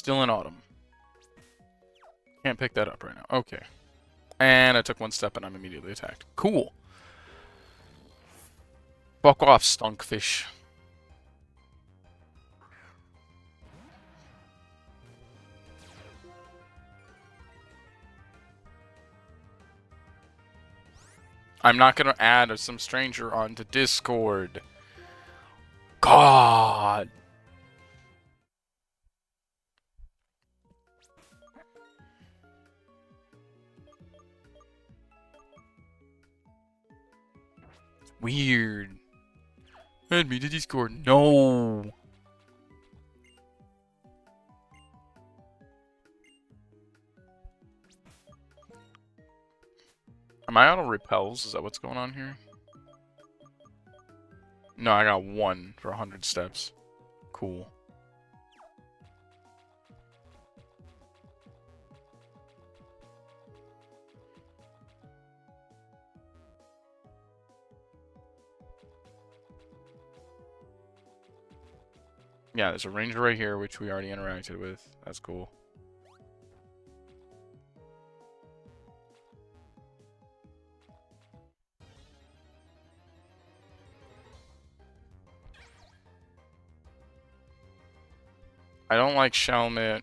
still in autumn. Can't pick that up right now. Okay. And I took one step and I'm immediately attacked. Cool. Fuck off, skunkfish. I'm not gonna add some stranger onto Discord. God. Weird. Add me to Discord. No. Am I auto repels? Is that what's going on here? No, I got 1 for 100 steps. Cool. Yeah, there's a ranger right here, which we already interacted with. That's cool. I don't like Shelmet.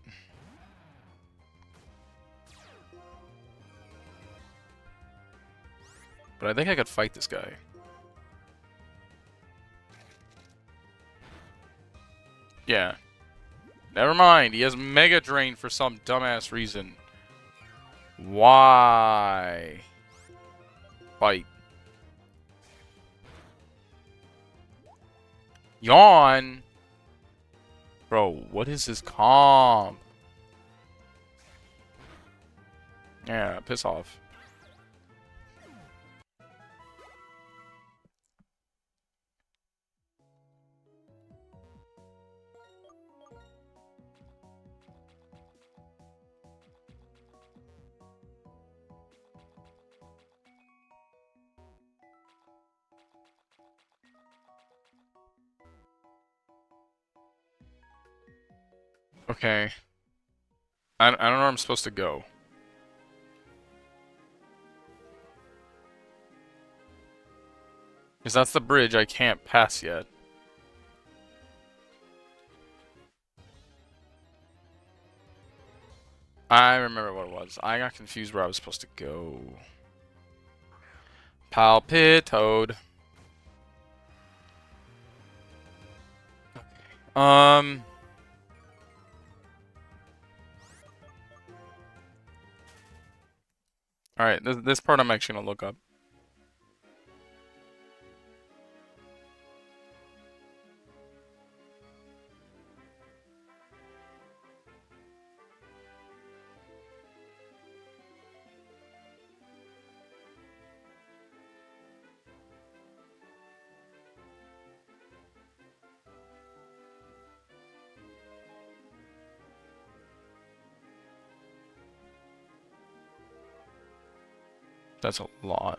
But I think I could fight this guy. Yeah. Never mind. He has Mega Drain for some dumbass reason. Why? Fight. Yawn. Bro, what is this comp? Yeah, piss off. Okay. I don't know where I'm supposed to go. Because that's the bridge I can't pass yet. I remember what it was. I got confused where I was supposed to go. Palpitoad. Alright, this part I'm actually gonna look up. That's a lot.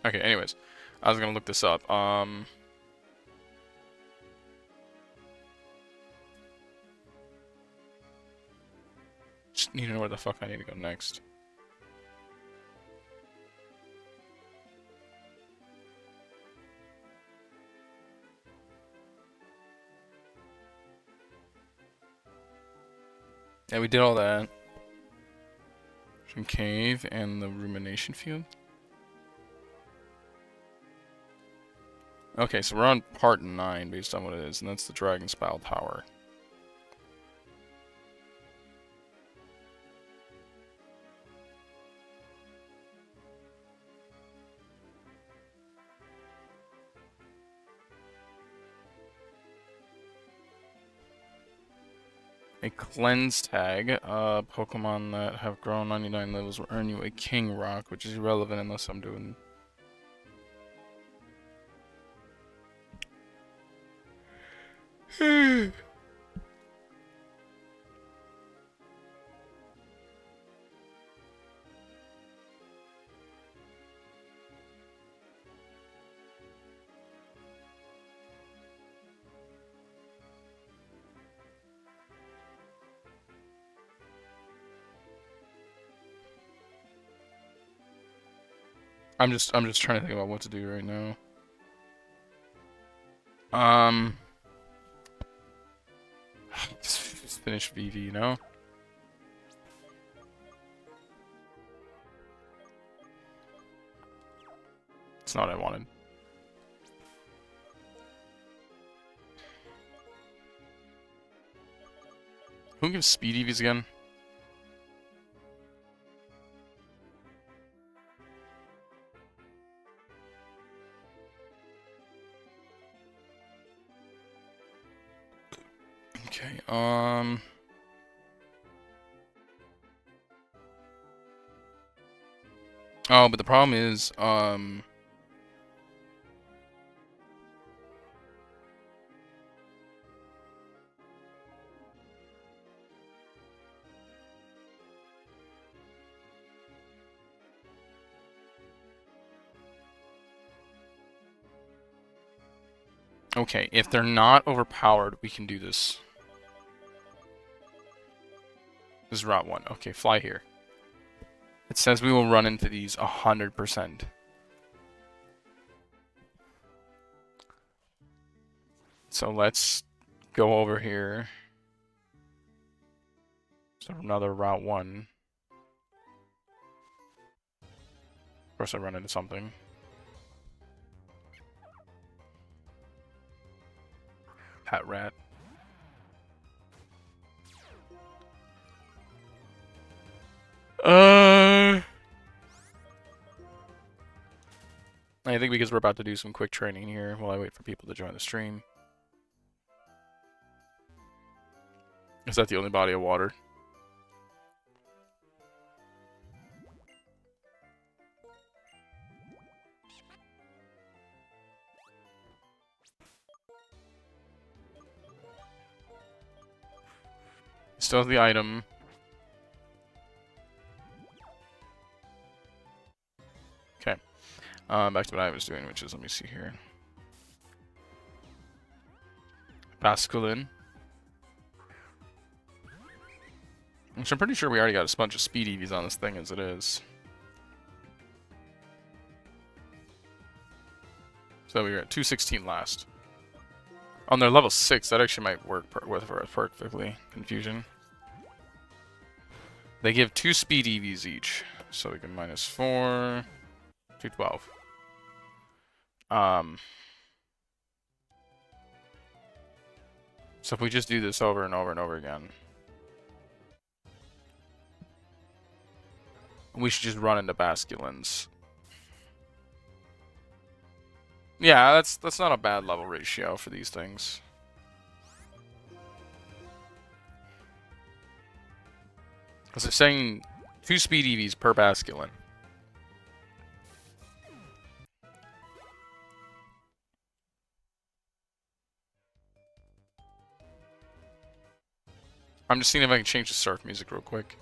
Okay, anyways. I was gonna look this up. Just need to know where the fuck I need to go next. Yeah, we did all that. Cave and the rumination field. Okay, so we're on part 9 based on what it is, and that's the Dragon Spile Tower. A cleanse tag. Pokemon that have grown 99 levels will earn you a King Rock, which is irrelevant unless I'm doing... I'm just trying to think about what to do right now. Um, just finish VV, you know? It's not what I wanted. Who gives speed EVs again? Okay, oh, but the problem is, okay, if they're not overpowered, we can do this. This is Route 1. Okay, fly here. It says we will run into these 100%. So let's go over here. So another Route 1. Of course I run into something. Hat rat. I think because we're about to do some quick training here while I wait for people to join the stream. Is that the only body of water? Still has the item. Okay. Back to what I was doing, which is, let me see here. Basculin. Which I'm pretty sure we already got a bunch of speed EVs on this thing as it is. So we were at 216 last. On their level 6, that actually might work with us perfectly. Confusion. They give 2 speed EVs each. So we can -4, 212. So if we just do this over and over and over again, we should just run into Basculins. Yeah, that's not a bad level ratio for these things. Because they're saying 2 speed EVs per Basculin. I'm just seeing if I can change the surf music real quick.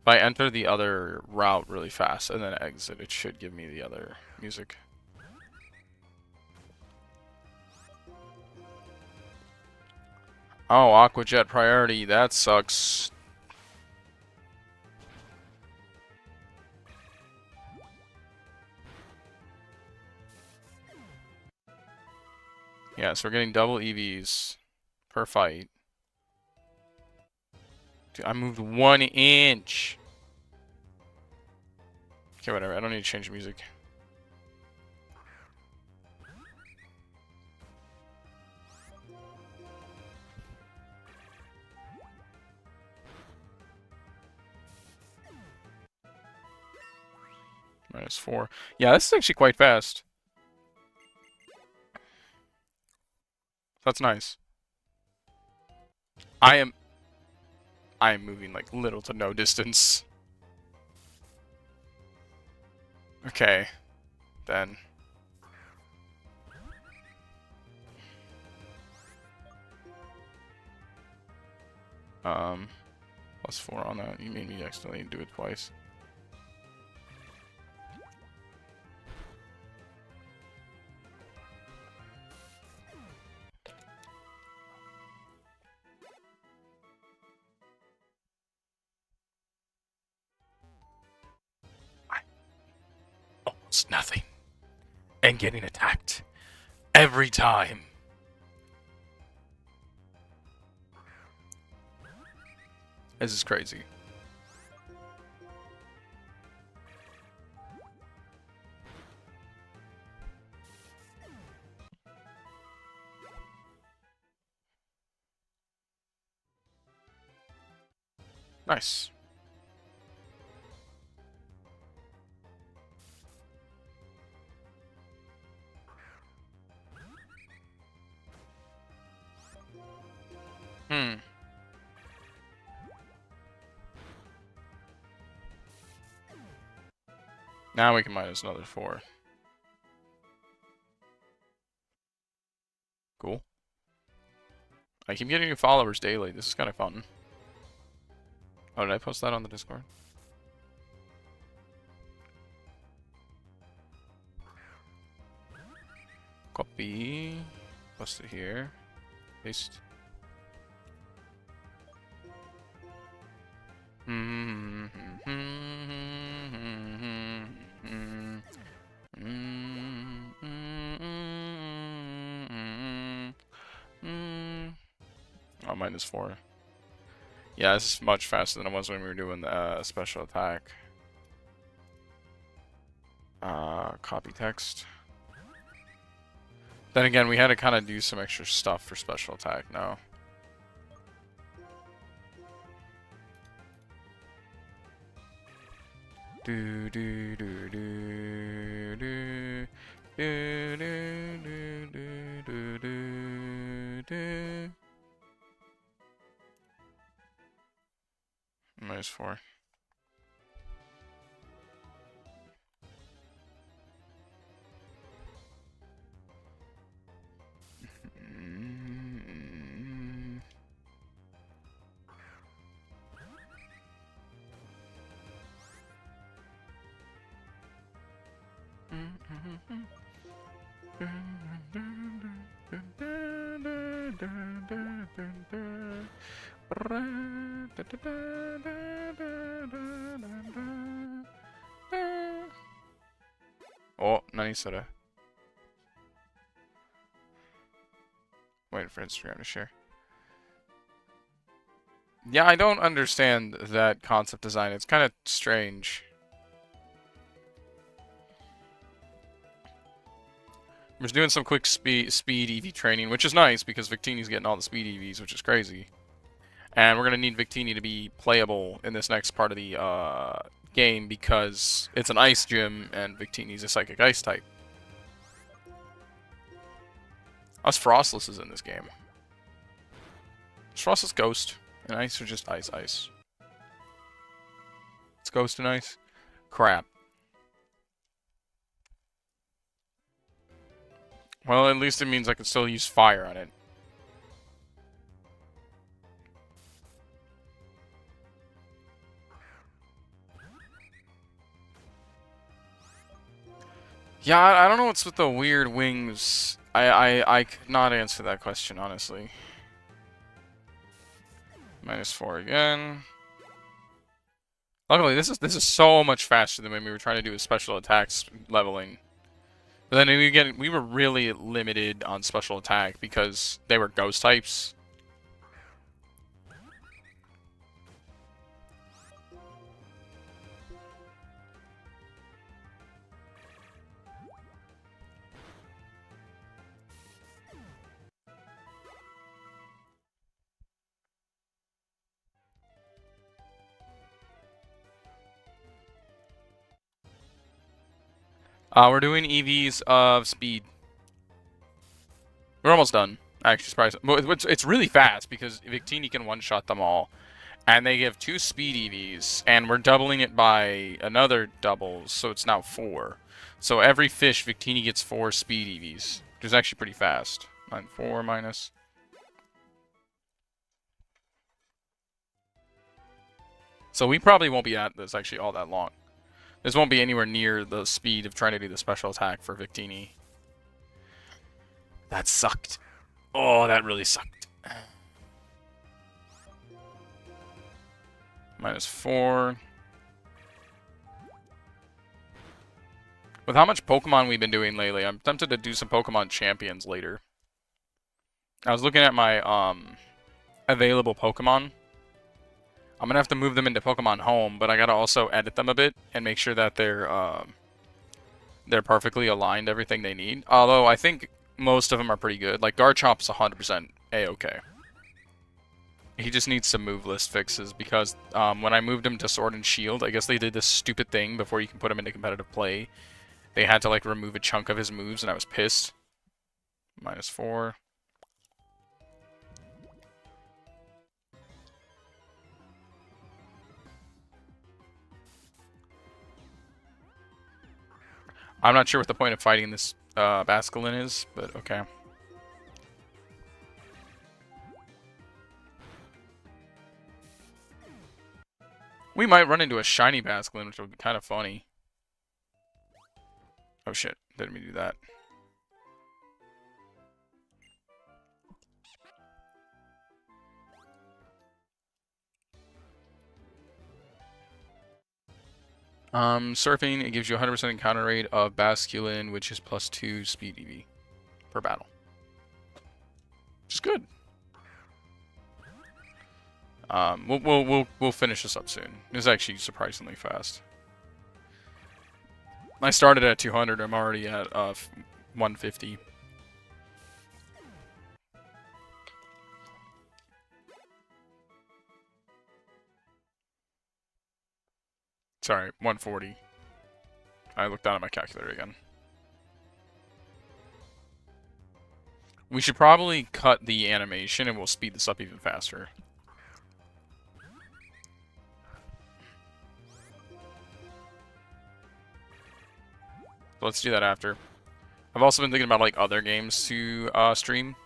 If I enter the other route really fast and then exit, it should give me the other music. Oh, Aquajet priority. That sucks. Yeah, so we're getting double EVs per fight. Dude, I moved 1 inch. Okay, whatever. I don't need to change the music. -4. Yeah, this is actually quite fast. That's nice. I am moving like little to no distance. Okay. Then. +4 on that. You made me accidentally do it twice. almost nothing. And getting attacked. Every time. This is crazy. Nice. Now we can minus another 4. Cool. I keep getting new followers daily. This is kind of fun. Oh, did I post that on the Discord? Copy. Post it here. Paste. Oh, -4. Yeah, this is much faster than it was when we were doing the special attack. Copy text. Then again, we had to kind of do some extra stuff for special attack now. Do do do do do do do do do do do. -4. Oh, nice soda. Waiting for Instagram to share. Yeah, I don't understand that concept design. It's kind of strange. We're just doing some quick speed EV training, which is nice because Victini's getting all the speed EVs, which is crazy. And we're going to need Victini to be playable in this next part of the game because it's an ice gym and Victini's a psychic ice type. Us Frostless is in this game. Is Frostless Ghost and Ice or just Ice Ice? It's Ghost and Ice? Crap. Well, at least it means I can still use fire on it. Yeah, I don't know what's with the weird wings. I could not answer that question, honestly. -4 again. Luckily, this is so much faster than when we were trying to do a special attacks leveling. But then we were really limited on special attack because they were ghost types. We're doing EVs of speed. We're almost done. Actually, surprised. It's really fast because Victini can one-shot them all. And they give 2 speed EVs, and we're doubling it by another double, so it's now 4. So every fish, Victini gets 4 speed EVs, which is actually pretty fast. 9-4 minus. So we probably won't be at this actually all that long. This won't be anywhere near the speed of trying to do the special attack for Victini. That sucked. Oh, that really sucked. -4. With how much Pokemon we've been doing lately, I'm tempted to do some Pokemon Champions later. I was looking at my available Pokemon. I'm gonna have to move them into Pokemon Home, but I gotta also edit them a bit and make sure that they're perfectly aligned, everything they need. Although I think most of them are pretty good. Like Garchomp's 100% a-okay. He just needs some move list fixes because when I moved him to Sword and Shield, I guess they did this stupid thing before you can put him into competitive play. They had to like remove a chunk of his moves, and I was pissed. -4. I'm not sure what the point of fighting this Basculin is, but okay. We might run into a shiny Basculin, which would be kind of funny. Oh shit, didn't mean to do that. Surfing, it gives you 100% encounter rate of Basculin, which is +2 speed EV per battle. Which is good. We'll finish this up soon. It's actually surprisingly fast. I started at 200. I'm already at 150. Sorry, 140. I looked down at my calculator again. We should probably cut the animation and we'll speed this up even faster. So let's do that after. I've also been thinking about like other games to stream.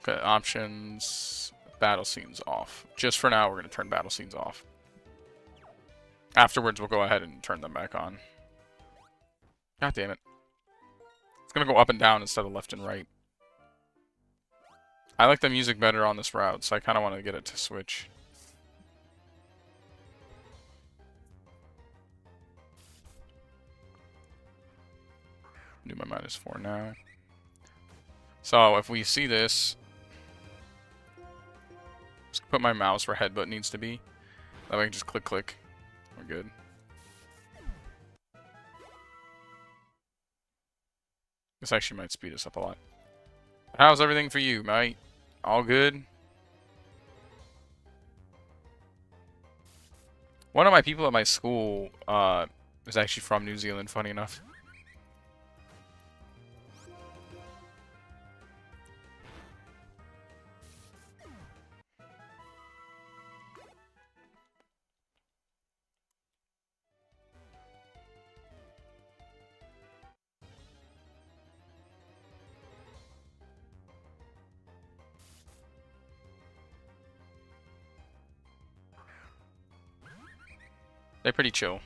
Okay, options, battle scenes off. Just for now, we're going to turn battle scenes off. Afterwards, we'll go ahead and turn them back on. God damn it. It's going to go up and down instead of left and right. I like the music better on this route, so I kind of want to get it to switch. Do my -4 now. So if we see this, just put my mouse where headbutt needs to be. That way I can just click, click. We're good. This actually might speed us up a lot. How's everything for you, mate? All good? One of my people at my school is actually from New Zealand, funny enough. They're pretty chill.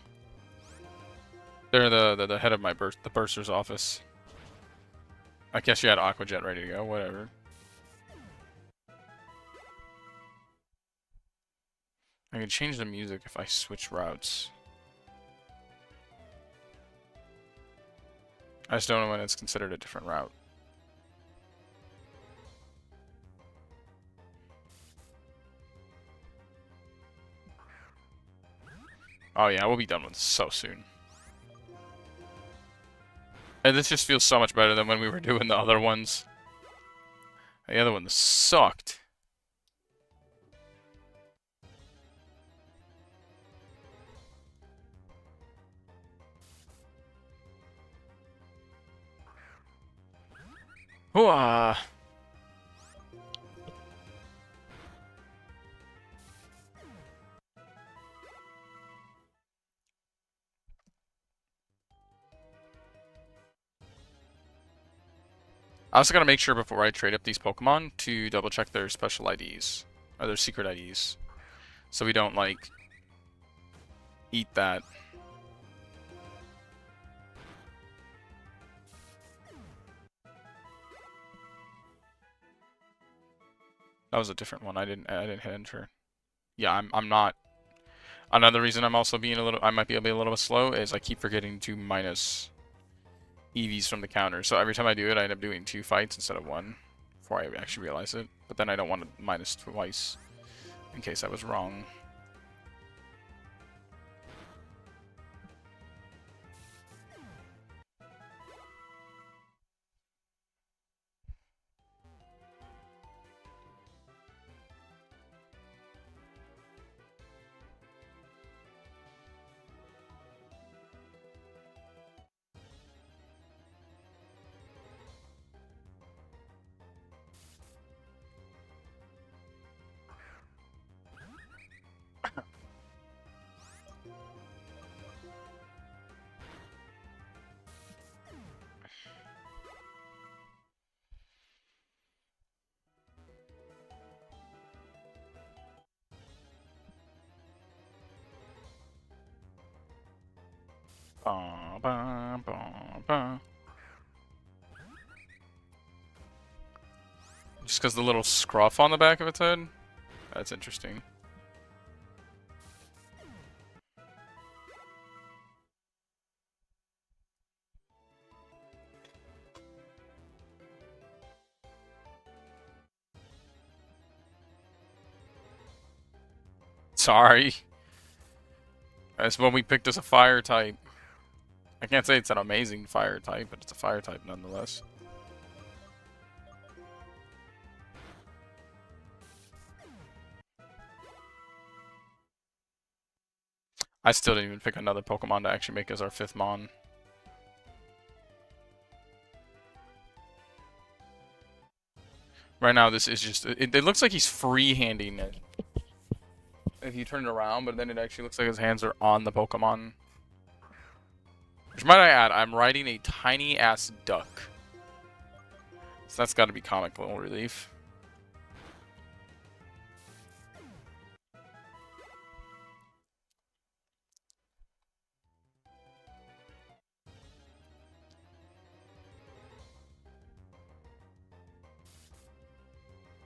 They're the head of the bursar's office. I guess you had Aqua Jet ready to go, whatever. I can change the music if I switch routes. I just don't know when it's considered a different route. Oh yeah, we'll be done with this so soon. And this just feels so much better than when we were doing the other ones. The other one sucked. Hooah! I also gotta make sure before I trade up these Pokemon to double check their special IDs. Or their secret IDs. So we don't, like, eat that. That was a different one. I didn't hit enter. Yeah, I'm not. Another reason I'm also being I might be a little bit slow is I keep forgetting to minus EVs from the counter. So every time I do it, I end up doing 2 fights instead of 1 before I actually realize it. But then I don't want to minus twice in case I was wrong. Ba, ba, ba, ba. Just because the little scruff on the back of its head? That's interesting. Sorry. That's what we picked as a fire type. I can't say it's an amazing fire type, but it's a fire type nonetheless. I still didn't even pick another Pokemon to actually make as our 5th Mon. Right now, this is just... It looks like he's free-handing it. If you turn it around, but then it actually looks like his hands are on the Pokemon. Which, might I add, I'm riding a tiny-ass duck. So that's got to be comical relief.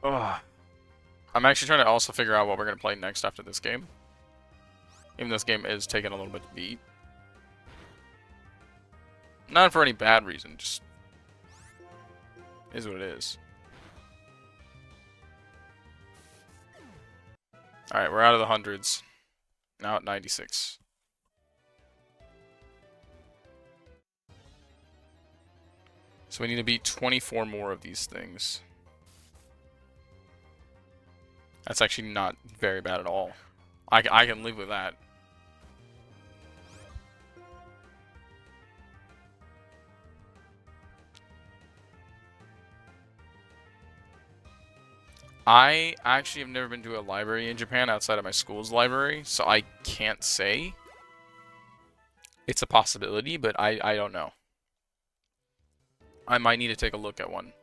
Ugh. I'm actually trying to also figure out what we're going to play next after this game. Even though this game is taking a little bit to beat. Not for any bad reason, just is what it is. Alright, we're out of the hundreds. Now at 96. So we need to beat 24 more of these things. That's actually not very bad at all. I can live with that. I actually have never been to a library in Japan outside of my school's library, so I can't say. It's a possibility, but I don't know. I might need to take a look at one.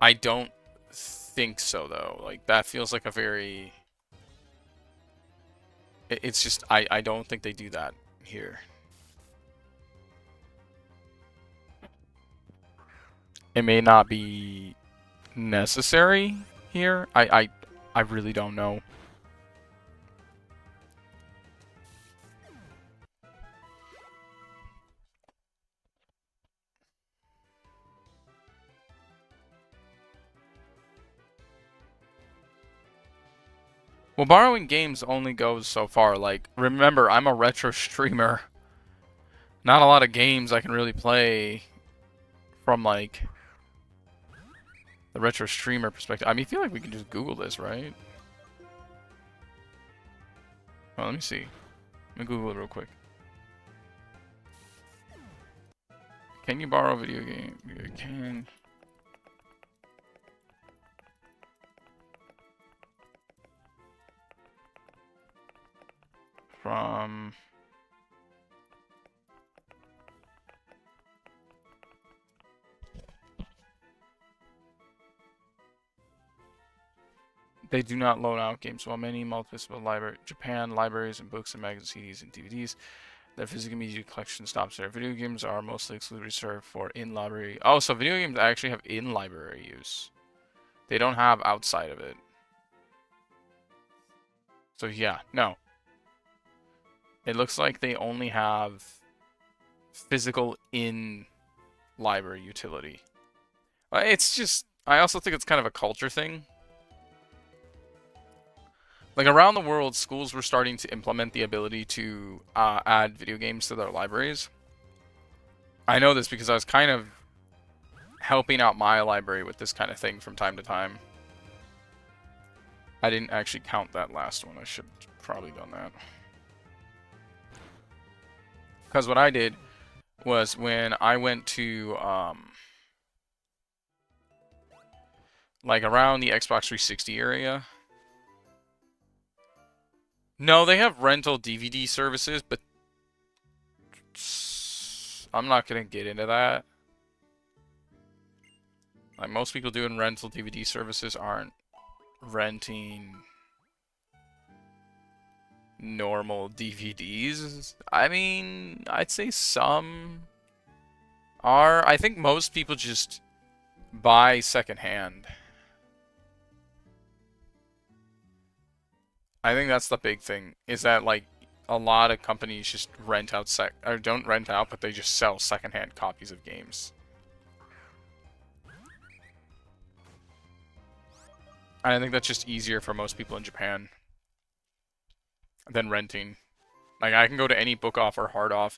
I don't think so, though. Like, that feels like a very... It's just, I don't think they do that here. It may not be necessary here. I really don't know. Well, borrowing games only goes so far. Like, remember, I'm a retro streamer. Not a lot of games I can really play from, like, the retro streamer perspective. I mean, I feel like we can just Google this, right? Well, let me see. Let me Google it real quick. Can you borrow a video game? You can. From... They do not loan out games. While many multiple Japan libraries and books and magazines, CDs, and DVDs, their physical media collection stops there. Video games are mostly exclusively reserved for in-library. Oh, so video games actually have in-library use. They don't have outside of it. So yeah, no. It looks like they only have physical in library utility. It's just, I also think it's kind of a culture thing. Like around the world, schools were starting to implement the ability to add video games to their libraries. I know this because I was kind of helping out my library with this kind of thing from time to time. I didn't actually count that last one. I should have probably done that. Because what I did was when I went to, like around the Xbox 360 area. No, they have rental DVD services, but I'm not going to get into that. Like most people doing rental DVD services aren't renting normal DVDs. I mean, I'd say some are. I think most people just buy secondhand. I think that's the big thing, is that like a lot of companies just rent out or don't rent out, but they just sell secondhand copies of games. And I think that's just easier for most people in Japan than renting. Like I can go to any book off or hard off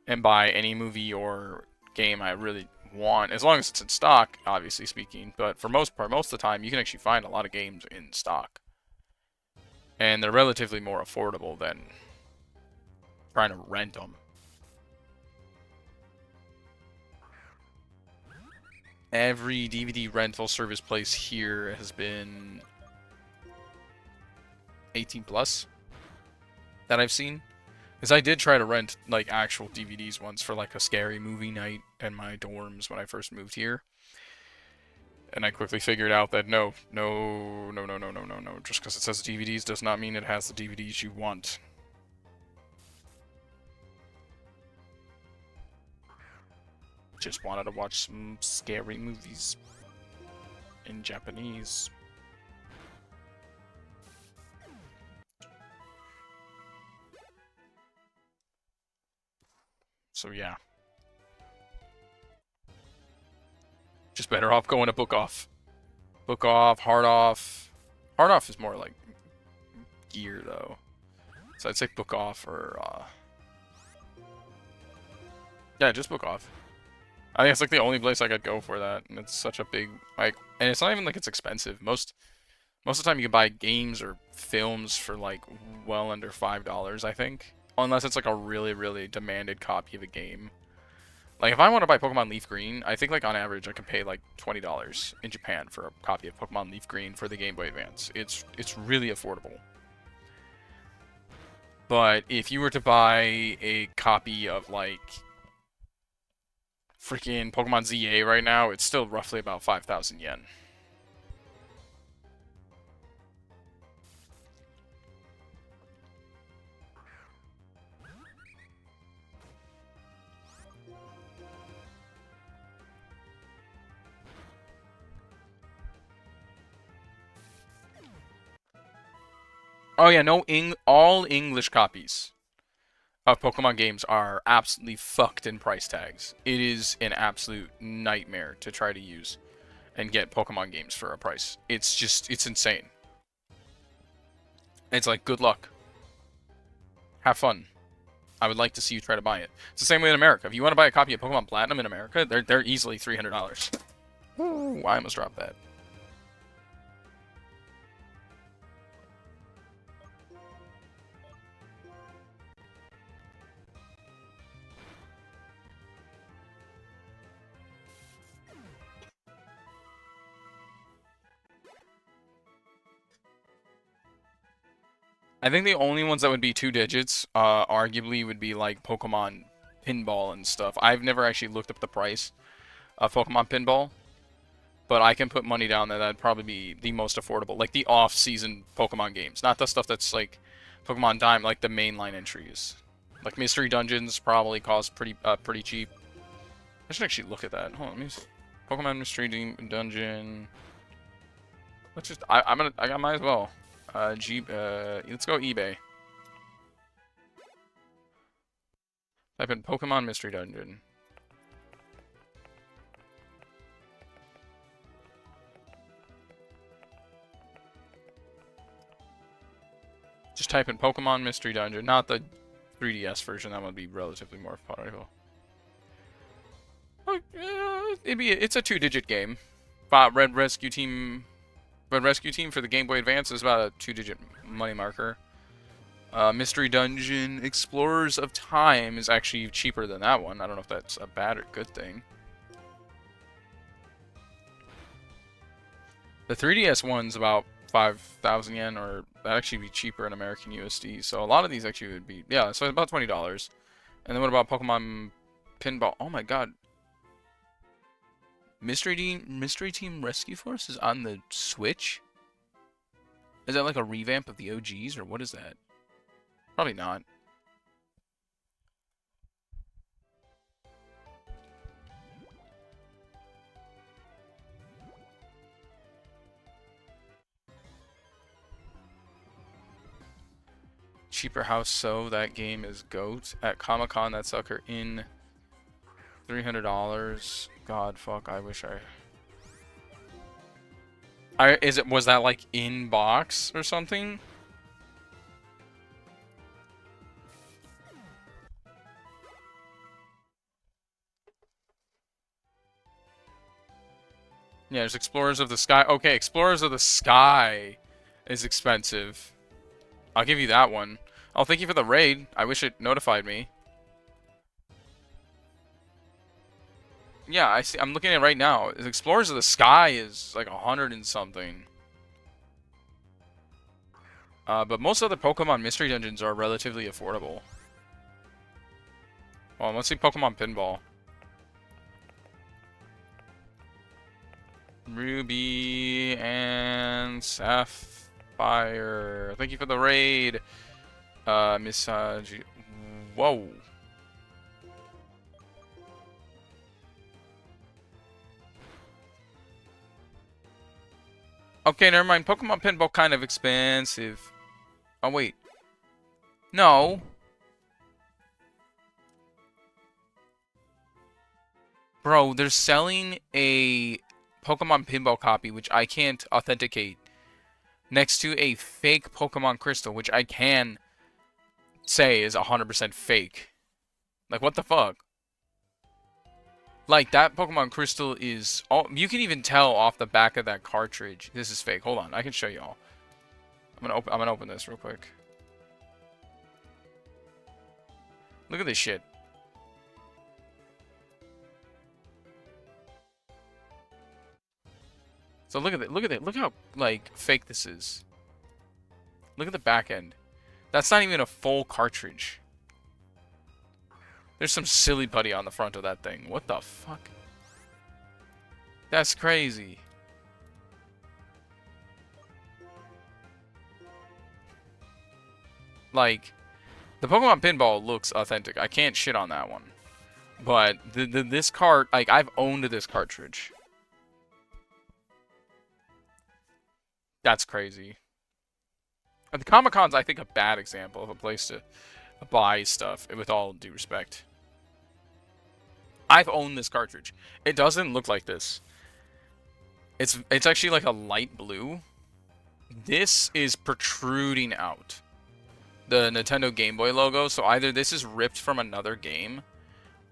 and buy any movie or game I really want, as long as it's in stock, obviously speaking. But for most of the time, you can actually find a lot of games in stock. And they're relatively more affordable than trying to rent them. Every DVD rental service place here has been 18 plus that I've seen. Because I did try to rent like actual DVDs once for like a scary movie night in my dorms when I first moved here. And I quickly figured out that no. Just because it says DVDs does not mean it has the DVDs you want. Just wanted to watch some scary movies in Japanese. So yeah. Just better off going to book off. Book off, hard off. Hard off is more like gear though. So I'd say book off or yeah, just book off. I think it's like the only place I could go for that, and it's such a big like, and it's not even like it's expensive. Most of the time you can buy games or films for like well under $5, I think, unless it's like a really demanded copy of a game. Like if I want to buy Pokemon Leaf Green, I think like on average I can pay like $20 in Japan for a copy of Pokemon Leaf Green for the Game Boy Advance. It's really affordable. But if you were to buy a copy of like freaking Pokemon ZA right now, it's still roughly about 5,000 yen. Oh yeah, no, all English copies of Pokemon games are absolutely fucked in price tags. It is an absolute nightmare to try to use and get Pokemon games for a price. It's just, it's insane. It's like, good luck. Have fun. I would like to see you try to buy it. It's the same way in America. If you want to buy a copy of Pokemon Platinum in America, they're easily $300. Ooh, I almost dropped that. I think the only ones that would be 2 digits, arguably, would be like Pokemon Pinball and stuff. I've never actually looked up the price of Pokemon Pinball, but I can put money down that that'd probably be the most affordable. Like the off-season Pokemon games, not the stuff that's like Pokemon Diamond, like the mainline entries. Like Mystery Dungeons probably cost pretty cheap. I should actually look at that. Hold on, let me see. Pokemon Mystery Dungeon. Let's just, I might as well. Let's go eBay. Type in Pokemon Mystery Dungeon. Just type in Pokemon Mystery Dungeon, not the 3DS version. That would be relatively more powerful. It's a 2-digit game. Red Rescue Team for the Game Boy Advance is about a 2-digit money marker. Mystery Dungeon Explorers of Time is actually cheaper than that one. I don't know if that's a bad or good thing. The 3DS one's about 5,000 yen, or that'd actually be cheaper in American USD. So a lot of these actually would be, yeah, so about $20. And then what about Pokemon Pinball? Oh my god. Mystery Team Rescue Force is on the Switch? Is that like a revamp of the OGs, or what is that? Probably not. Cheaper House So, that game is GOAT. At Comic-Con, that sucker in $300. God, fuck, I wish was that like in box or something? Yeah, there's Explorers of the Sky. Okay, Explorers of the Sky is expensive. I'll give you that one. Oh, thank you for the raid. I wish it notified me. Yeah, I see. I'm looking at it right now. Explorers of the Sky is like 100 and something. But most other Pokemon Mystery Dungeons are relatively affordable. Well, let's see Pokemon Pinball. Ruby and Sapphire. Thank you for the raid. Whoa. Okay, never mind. Pokemon Pinball kind of expensive. Oh, wait. No. Bro, they're selling a Pokemon Pinball copy, which I can't authenticate, next to a fake Pokemon Crystal, which I can say is 100% fake. Like, what the fuck? Like, that Pokemon Crystal is... Oh, you can even tell off the back of that cartridge. This is fake. Hold on, I can show y'all. I'm gonna open this real quick. Look at this shit. So look at it. Look at it. Look how, like, fake this is. Look at the back end. That's not even a full cartridge. There's some silly putty on the front of that thing. What the fuck? That's crazy. Like, the Pokemon Pinball looks authentic. I can't shit on that one. But this cart, like, I've owned this cartridge. That's crazy. And the Comic-Con's, I think, a bad example of a place to buy stuff, with all due respect. I've owned this cartridge. It doesn't look like this. It's actually like a light blue. This is protruding out. The Nintendo Game Boy logo, so either this is ripped from another game,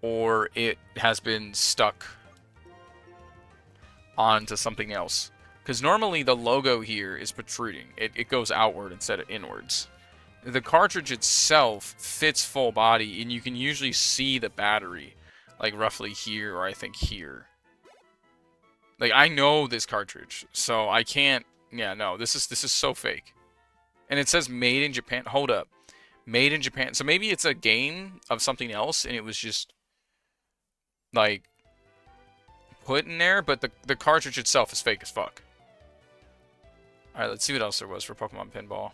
or it has been stuck onto something else. Because normally the logo here is protruding. It goes outward instead of inwards. The cartridge itself fits full body, and you can usually see the battery, like roughly here, or I think here. Like, I know this cartridge, so I can't... Yeah, no, this is so fake. And it says made in Japan. Hold up. Made in Japan. So maybe it's a game of something else, and it was just, like, put in there, but the cartridge itself is fake as fuck. Alright, let's see what else there was for Pokemon Pinball.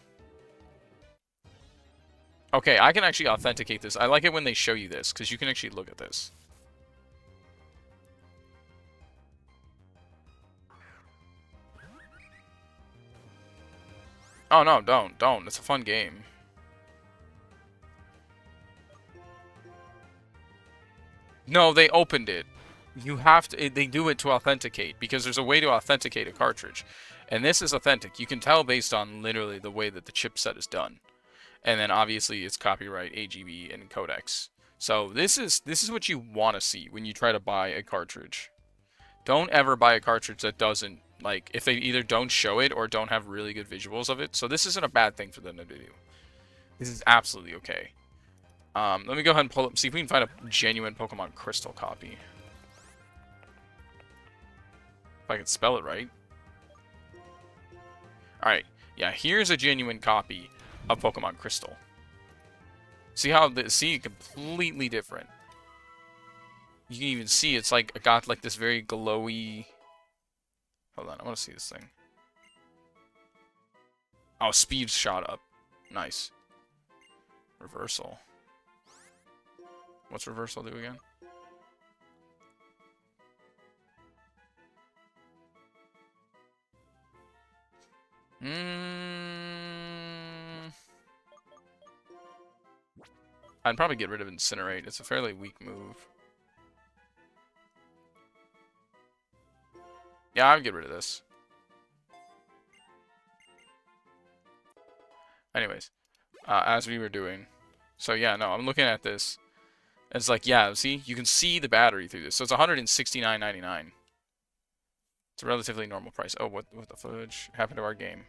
Okay, I can actually authenticate this. I like it when they show you this, because you can actually look at this. Oh, no, don't. It's a fun game. No, they opened it. You have to, they do it to authenticate, because there's a way to authenticate a cartridge. And this is authentic. You can tell based on literally the way that the chipset is done. And then obviously it's copyright, AGB, and codecs. So this is what you want to see when you try to buy a cartridge. Don't ever buy a cartridge that doesn't, like, if they either don't show it or don't have really good visuals of it. So this isn't a bad thing for them to do. This is absolutely okay. Let me go ahead and pull up, see if we can find a genuine Pokemon Crystal copy. If I can spell it right. Alright, yeah, here's a genuine copy of Pokemon Crystal. See how, see, completely different. You can even see it's like, it got like this very glowy... Hold on, I want to see this thing. Oh, speed's shot up. Nice. Reversal. What's reversal do again? I'd probably get rid of Incinerate. It's a fairly weak move. Yeah, I'd get rid of this. Anyways, as we were doing. So yeah, no, I'm looking at this. It's like, yeah, see? You can see the battery through this. So it's $169.99. It's a relatively normal price. Oh, what the fudge happened to our game?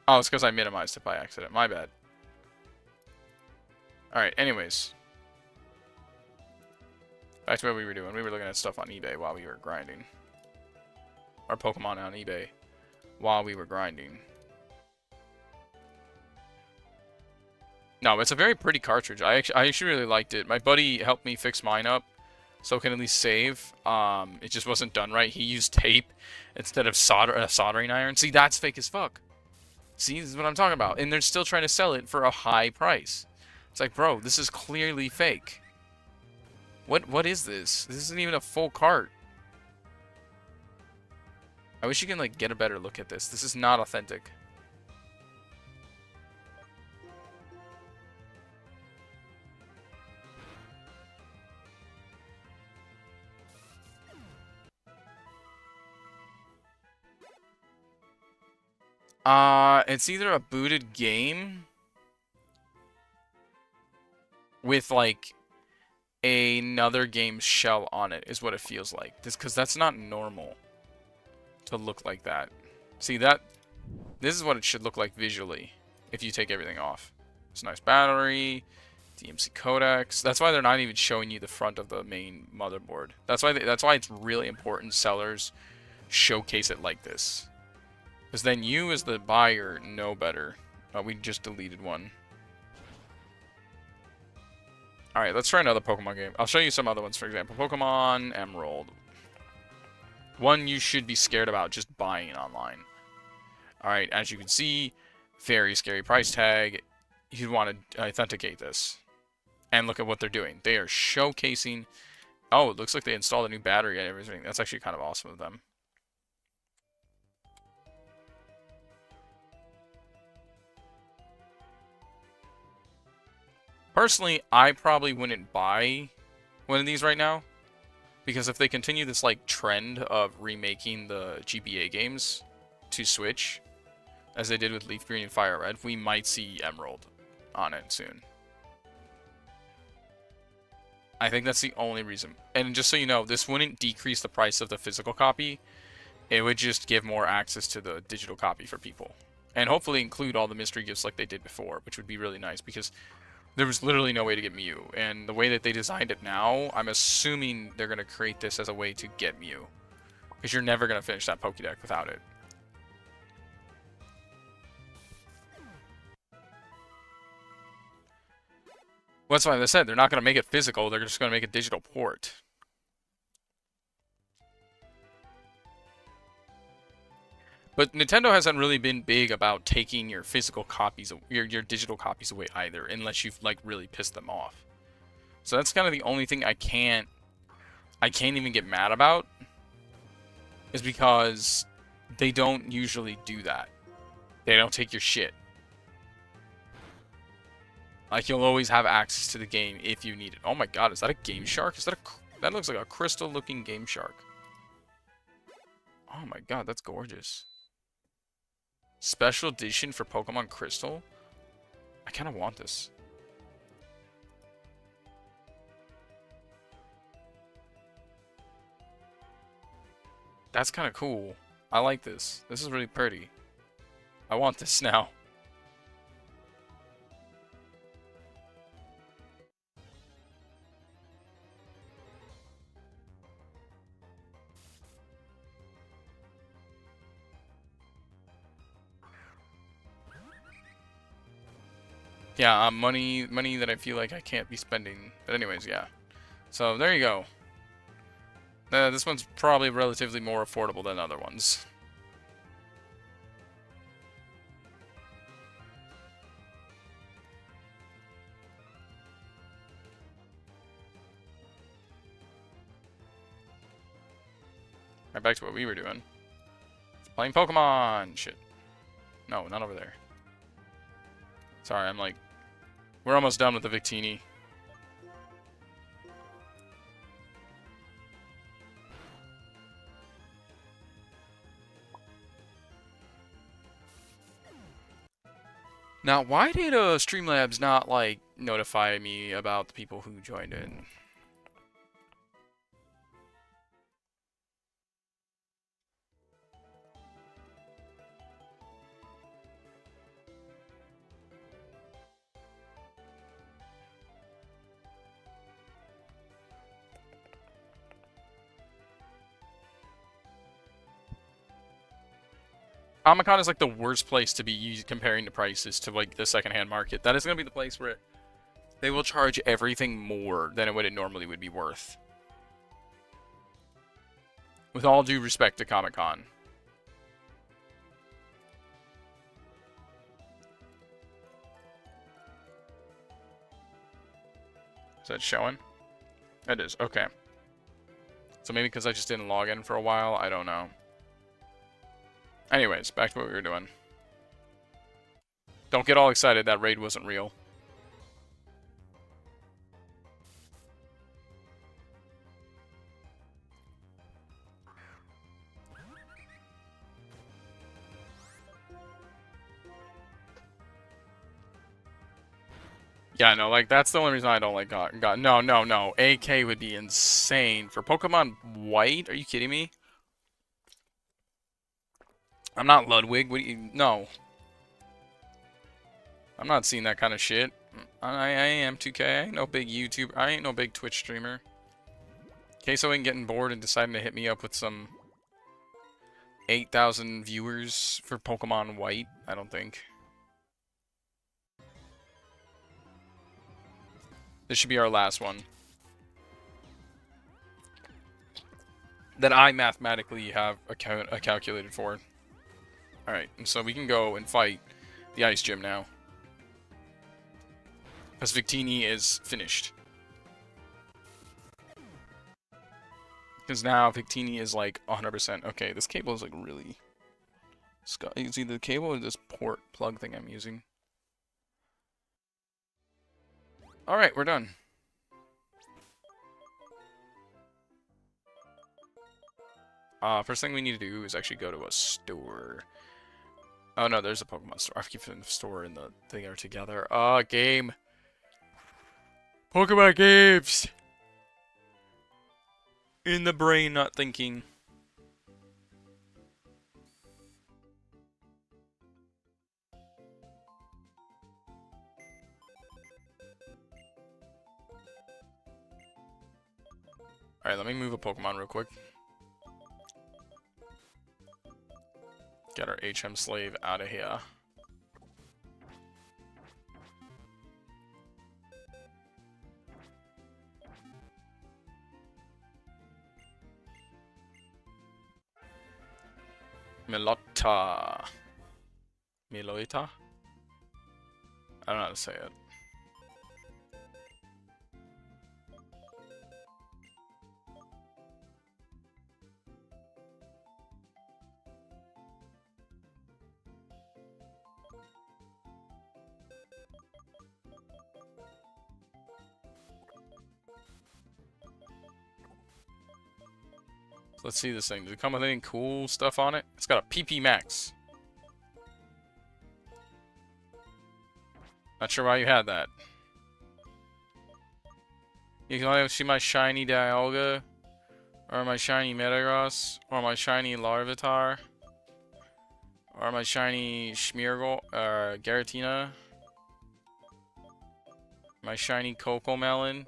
Oh, it's because I minimized it by accident. My bad. Alright, anyways. Back to what we were doing. We were looking at stuff on eBay while we were grinding. Or Pokemon on eBay while we were grinding. No, it's a very pretty cartridge. I actually really liked it. My buddy helped me fix mine up, so I can at least save. It just wasn't done right. He used tape instead of soldering iron. See, that's fake as fuck. See, this is what I'm talking about. And they're still trying to sell it for a high price. It's like, bro, this is clearly fake. What is this? This isn't even a full cart. I wish you can, like, get a better look at this. This is not authentic. It's either a booted game with, like, another game's shell on it, is what it feels like. Because that's not normal to look like that. See, this is what it should look like visually if you take everything off. It's a nice battery, DMC codecs. That's why they're not even showing you the front of the main motherboard. That's why it's really important sellers showcase it like this. Because then you, as the buyer, know better. We just deleted one. Alright, let's try another Pokemon game. I'll show you some other ones, for example. Pokemon Emerald. One you should be scared about just buying online. Alright, as you can see, very scary price tag. You'd want to authenticate this. And look at what they're doing. They are showcasing... Oh, it looks like they installed a new battery and everything. That's actually kind of awesome of them. Personally, I probably wouldn't buy one of these right now, because if they continue this like trend of remaking the GBA games to Switch, as they did with Leaf Green and Fire Red, we might see Emerald on it soon. I think that's the only reason. And just so you know, this wouldn't decrease the price of the physical copy. It would just give more access to the digital copy for people. And hopefully include all the mystery gifts like they did before, which would be really nice, because there was literally no way to get Mew, and the way that they designed it now, I'm assuming they're going to create this as a way to get Mew. Because you're never going to finish that Pokédex without it. Well, that's why they said they're not going to make it physical, they're just going to make a digital port. But Nintendo hasn't really been big about taking your physical copies, your digital copies away either, unless you've like really pissed them off. So that's kind of the only thing I can't even get mad about, is because They don't usually do that. They don't take your shit. Like, you'll always have access to the game if you need it. Oh my god, is that a game shark? Is that a... That looks like a crystal-looking game shark. Oh my god, that's gorgeous. Special edition for Pokemon Crystal? I kind of want this. That's kind of cool. I like this. This is really pretty. I want this now. Yeah, money that I feel like I can't be spending. But anyways, yeah. So there you go. This one's probably relatively more affordable than other ones. Right back to what we were doing. Playing Pokemon! Shit. No, not over there. Sorry, I'm like... We're almost done with the Victini. Now, why did Streamlabs not, like, notify me about the people who joined in? Comic-Con is like the worst place to be comparing the prices to like the secondhand market. That is going to be the place where they will charge everything more than what it normally would be worth. With all due respect to Comic-Con. Is that showing? It is. Okay. So maybe because I just didn't log in for a while, I don't know. Anyways, back to what we were doing. Don't get all excited, that raid wasn't real. Yeah, no, like, that's the only reason I don't like God. No. AK would be insane. For Pokemon White? Are you kidding me? I'm not Ludwig. What do you... No. I'm not seeing that kind of shit. I am 2K. I ain't no big YouTuber. I ain't no big Twitch streamer. Queso ain't getting bored and deciding to hit me up with some 8,000 viewers for Pokemon White. I don't think. This should be our last one. That I mathematically have a calculated for. Alright, and so we can go and fight the Ice Gym now. Because Victini is finished. Because now Victini is like 100%. Okay, this cable is like really... It's either the cable or this port plug thing I'm using. Alright, we're done. First thing we need to do is actually go to a store. Oh no, there's a Pokemon store. I keep putting the store and the thing are together. Game. Pokemon games! In the brain, not thinking. Alright, let me move a Pokemon real quick. Get our HM slave out of here. Meloita. Meloita? I don't know how to say it. Let's see this thing. Does it come with any cool stuff on it? It's got a PP Max. Not sure why you had that. You can only see my shiny Dialga, or my shiny Metagross, or my shiny Larvitar, or my shiny Smeargle, Garatina, my shiny Cocomelon.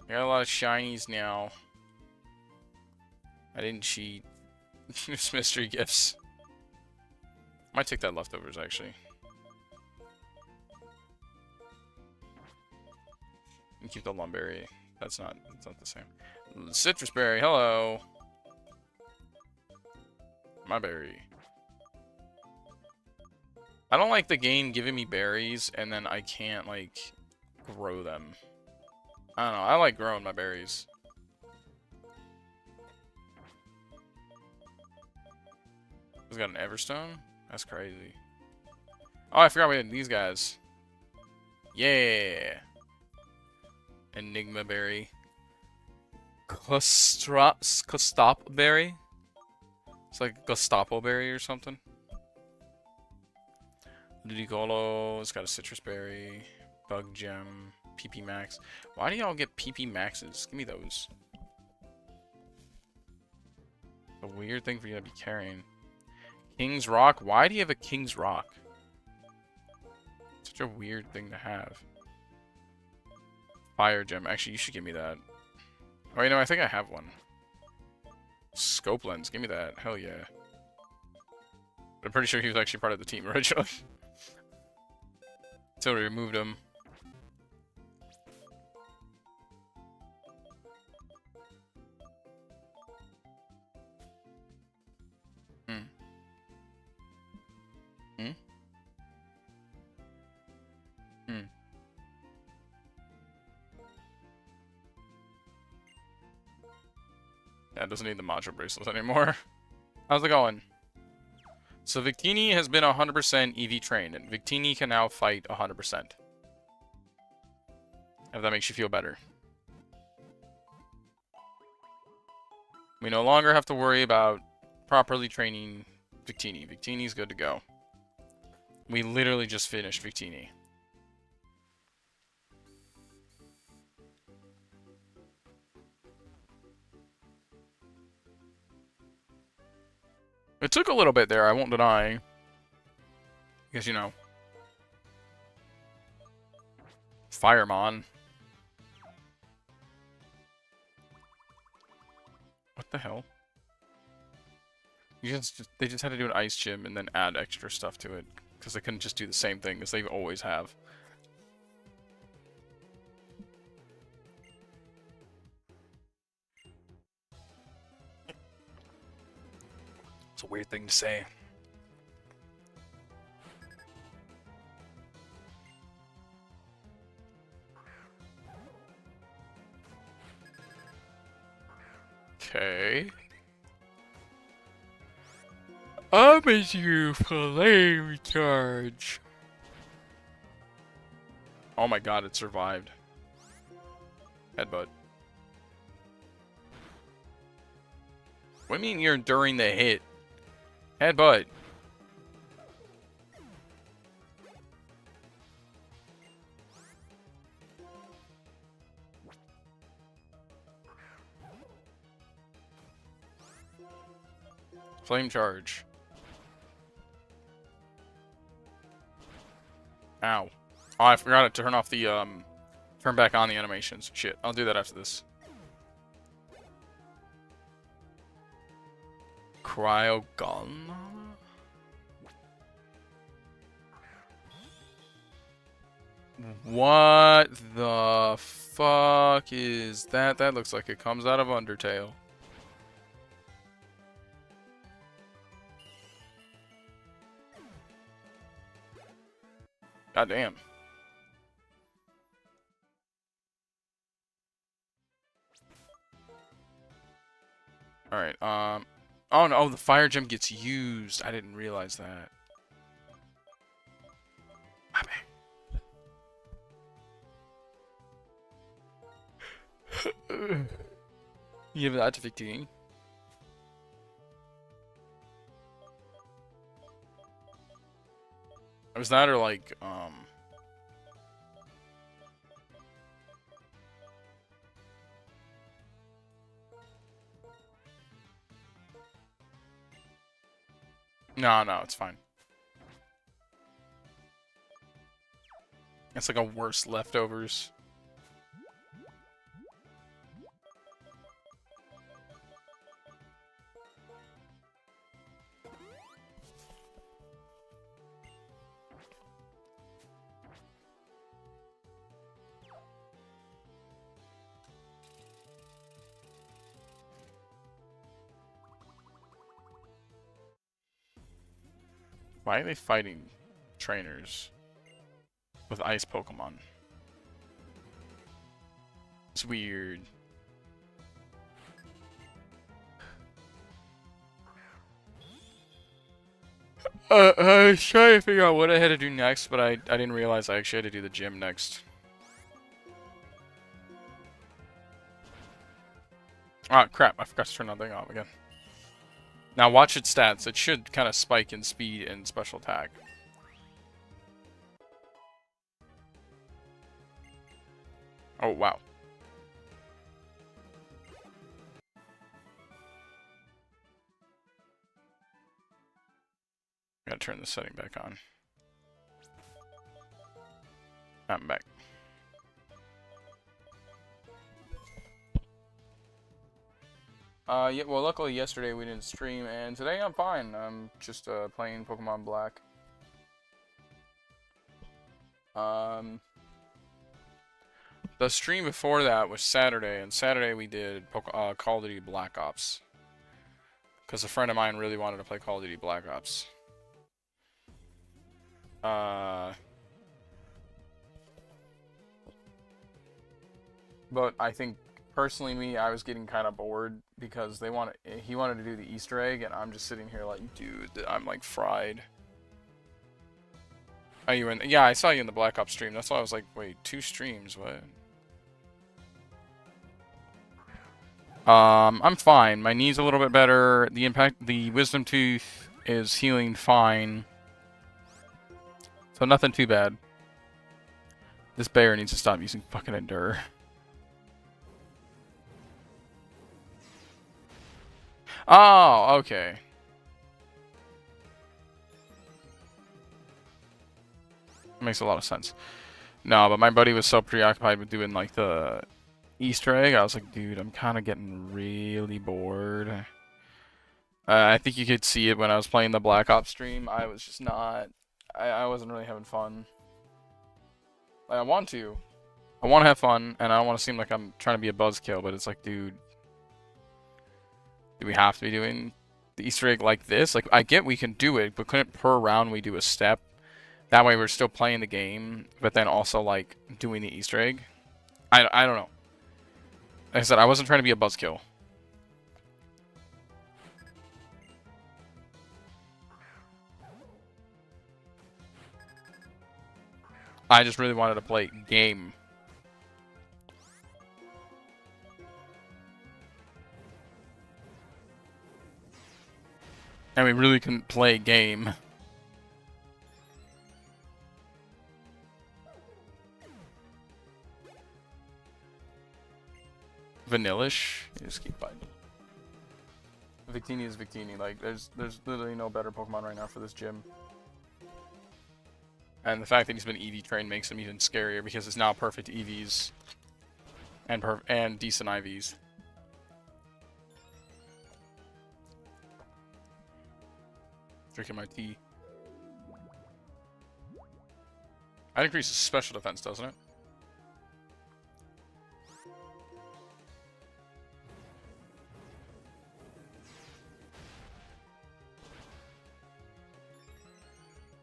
I got a lot of shinies now. I didn't cheat. It's mystery gifts. Might take that leftovers actually. And keep the Lumberry. That's not the same. Citrus berry, hello. My berry. I don't like the game giving me berries and then I can't like grow them. I don't know, I like growing my berries. It's got an Everstone? That's crazy. Oh, I forgot we had these guys. Yeah. Enigma berry. Gustop berry? It's like Gestapo berry or something. Ludicolo, it's got a citrus berry. Bug gem. PP Max. Why do y'all get PP Maxes? Give me those. A weird thing for you to be carrying. King's Rock? Why do you have a King's Rock? Such a weird thing to have. Fire Gem. Actually, you should give me that. Oh, you know, I think I have one. Scope Lens. Give me that. Hell yeah. But I'm pretty sure he was actually part of the team originally. Until we removed him. Yeah, it doesn't need the Macho bracelets anymore. How's it going? So Victini has been 100% EV trained, and Victini can now fight 100%. If that makes you feel better. We no longer have to worry about properly training Victini. Victini's good to go. We literally just finished Victini. It took a little bit there, I won't deny. Because, you know. Firemon. What the hell? They just had to do an ice gym and then add extra stuff to it. Because they couldn't just do the same thing as they always have. It's a weird thing to say. Okay. I'm with you, flame charge. Oh my god, it survived. Headbutt. What do you mean you're enduring the hit? Headbutt. Flame charge. Ow. Oh, I forgot to turn off the, turn back on the animations. Shit, I'll do that after this. Cryogon? What the fuck is that? That looks like it comes out of Undertale. God damn. Alright, oh no, the fire gem gets used. I didn't realize that. My bad. You give that to Victini? Was that or like, No, no, it's fine. It's like a worse leftovers. Why are they fighting trainers with ice Pokemon? It's weird. I was trying to figure out what I had to do next, but I didn't realize I actually had to do the gym next. Ah, crap. I forgot to turn that thing off again. Now watch its stats. It should kind of spike in speed and special attack. Oh, wow. Gotta turn the setting back on. I'm back. Yeah, well, luckily yesterday we didn't stream, and today I'm fine. I'm just, playing Pokemon Black. The stream before that was Saturday, and Saturday we did Call of Duty Black Ops. Because a friend of mine really wanted to play Call of Duty Black Ops. But I think, personally I was getting kind of bored because he wanted to do the Easter egg, and I'm just sitting here like, dude, I'm like fried. Oh, you in? Yeah, I saw you in the Black Ops stream. That's why I was like, wait, 2 streams, what? I'm fine. My knee's a little bit better. The Wisdom Tooth is healing fine. So nothing too bad. This bear needs to stop using fucking Endure. Oh, okay. Makes a lot of sense. No, but my buddy was so preoccupied with doing like the Easter egg, I was like, dude, I'm kind of getting really bored. I think you could see it when I was playing the Black Ops stream. I was just not... I wasn't really having fun. Like, I want to have fun, and I don't want to seem like I'm trying to be a buzzkill, but it's like, dude, do we have to be doing the Easter egg like this? Like, I get we can do it, but couldn't per round we do a step? That way we're still playing the game, but then also, like, doing the Easter egg? I don't know. Like I said, I wasn't trying to be a buzzkill. I just really wanted to play game. And we really couldn't play game. Vanillish? You just keep fighting. Victini is Victini. Like, there's literally no better Pokemon right now for this gym. And the fact that he's been EV trained makes him even scarier because it's now perfect EVs and decent IVs. Drinking my tea. That increases special defense, doesn't it?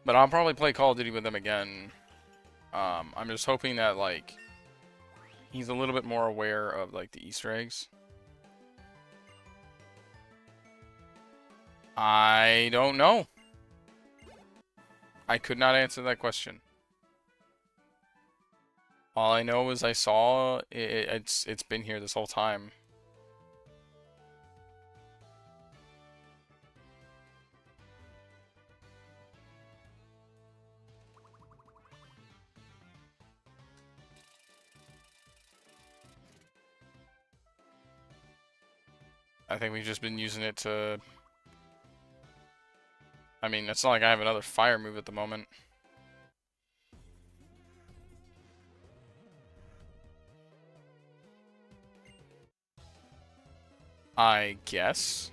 But I'll probably play Call of Duty with him again. I'm just hoping that, like, he's a little bit more aware of, like, the Easter eggs. I don't know. I could not answer that question. All I know is I saw it's been here this whole time. I think we've just been using it to... I mean, it's not like I have another fire move at the moment. I guess.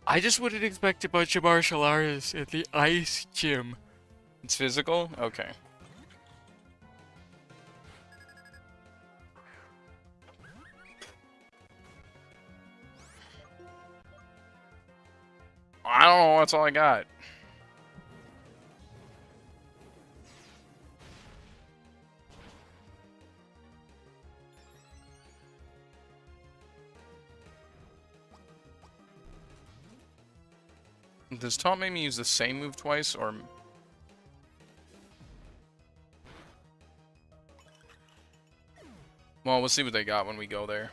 I just wouldn't expect a bunch of martial artists at the ice gym. It's physical? Okay. I don't know, that's all I got. Does Taunt make me use the same move twice, or... Well, we'll see what they got when we go there.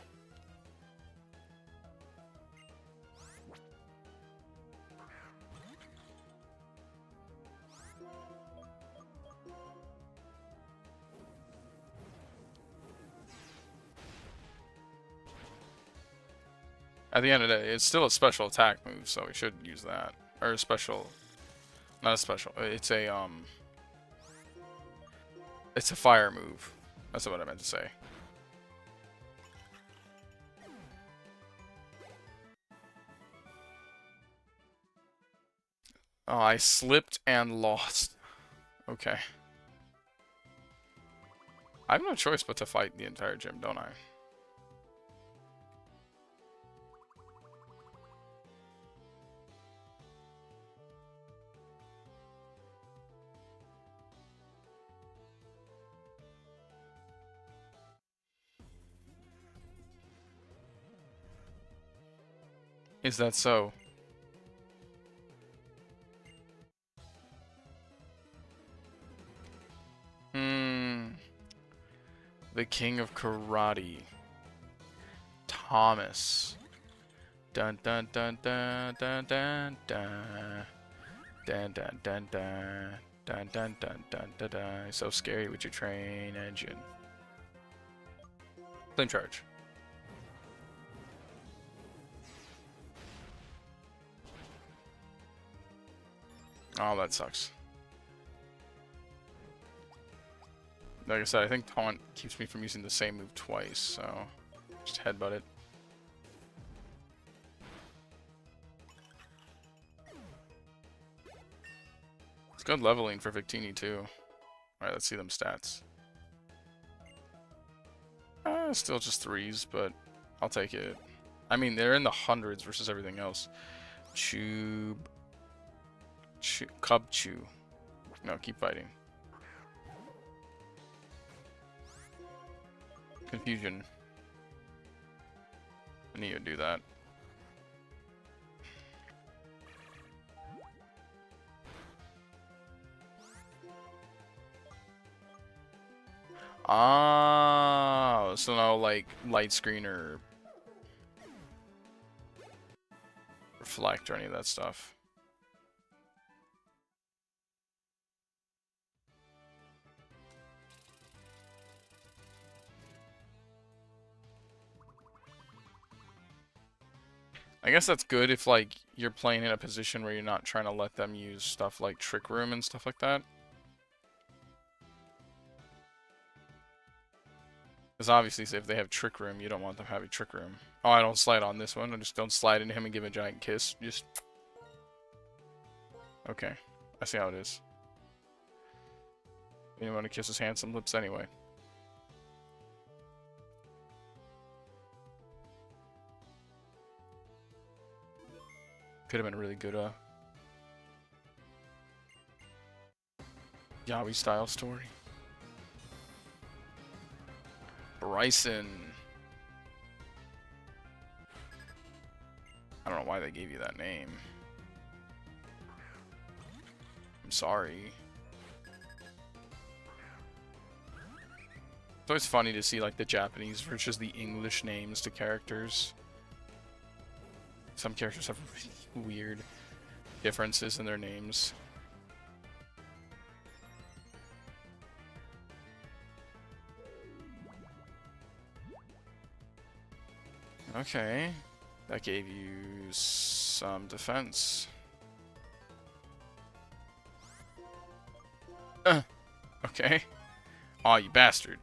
At the end of the day, it's still a special attack move, so we should use that. Or a special... Not a special. It's a fire move. That's what I meant to say. Oh, I slipped and lost. Okay. I have no choice but to fight the entire gym, don't I? Is that so? The King of Karate. Thomas. Dun dun dun dun dun dun dun. Dun dun dun dun. Dun dun dun dun dun dun. So scary with your train engine. Flame charge. Oh, that sucks. Like I said, I think Taunt keeps me from using the same move twice, so just headbutt it. It's good leveling for Victini too. Alright, let's see them stats. Still just 3s, but I'll take it. I mean, they're in the hundreds versus everything else. Cub Chew. No, keep fighting. Confusion. I need to do that. Ah, so no, like, light screen or reflect or any of that stuff. I guess that's good if, like, you're playing in a position where you're not trying to let them use stuff like Trick Room and stuff like that. Because obviously, say if they have Trick Room, you don't want them having Trick Room. Oh, I don't slide on this one. I just don't slide into him and give him a giant kiss. Just... Okay. I see how it is. You don't want to kiss his handsome lips anyway. Could have been a really good, Yaoi style story. Bryson. I don't know why they gave you that name. I'm sorry. It's always funny to see, like, the Japanese versus the English names to characters. Some characters have really weird differences in their names. Okay. That gave you some defense. Okay. Aw, you bastard.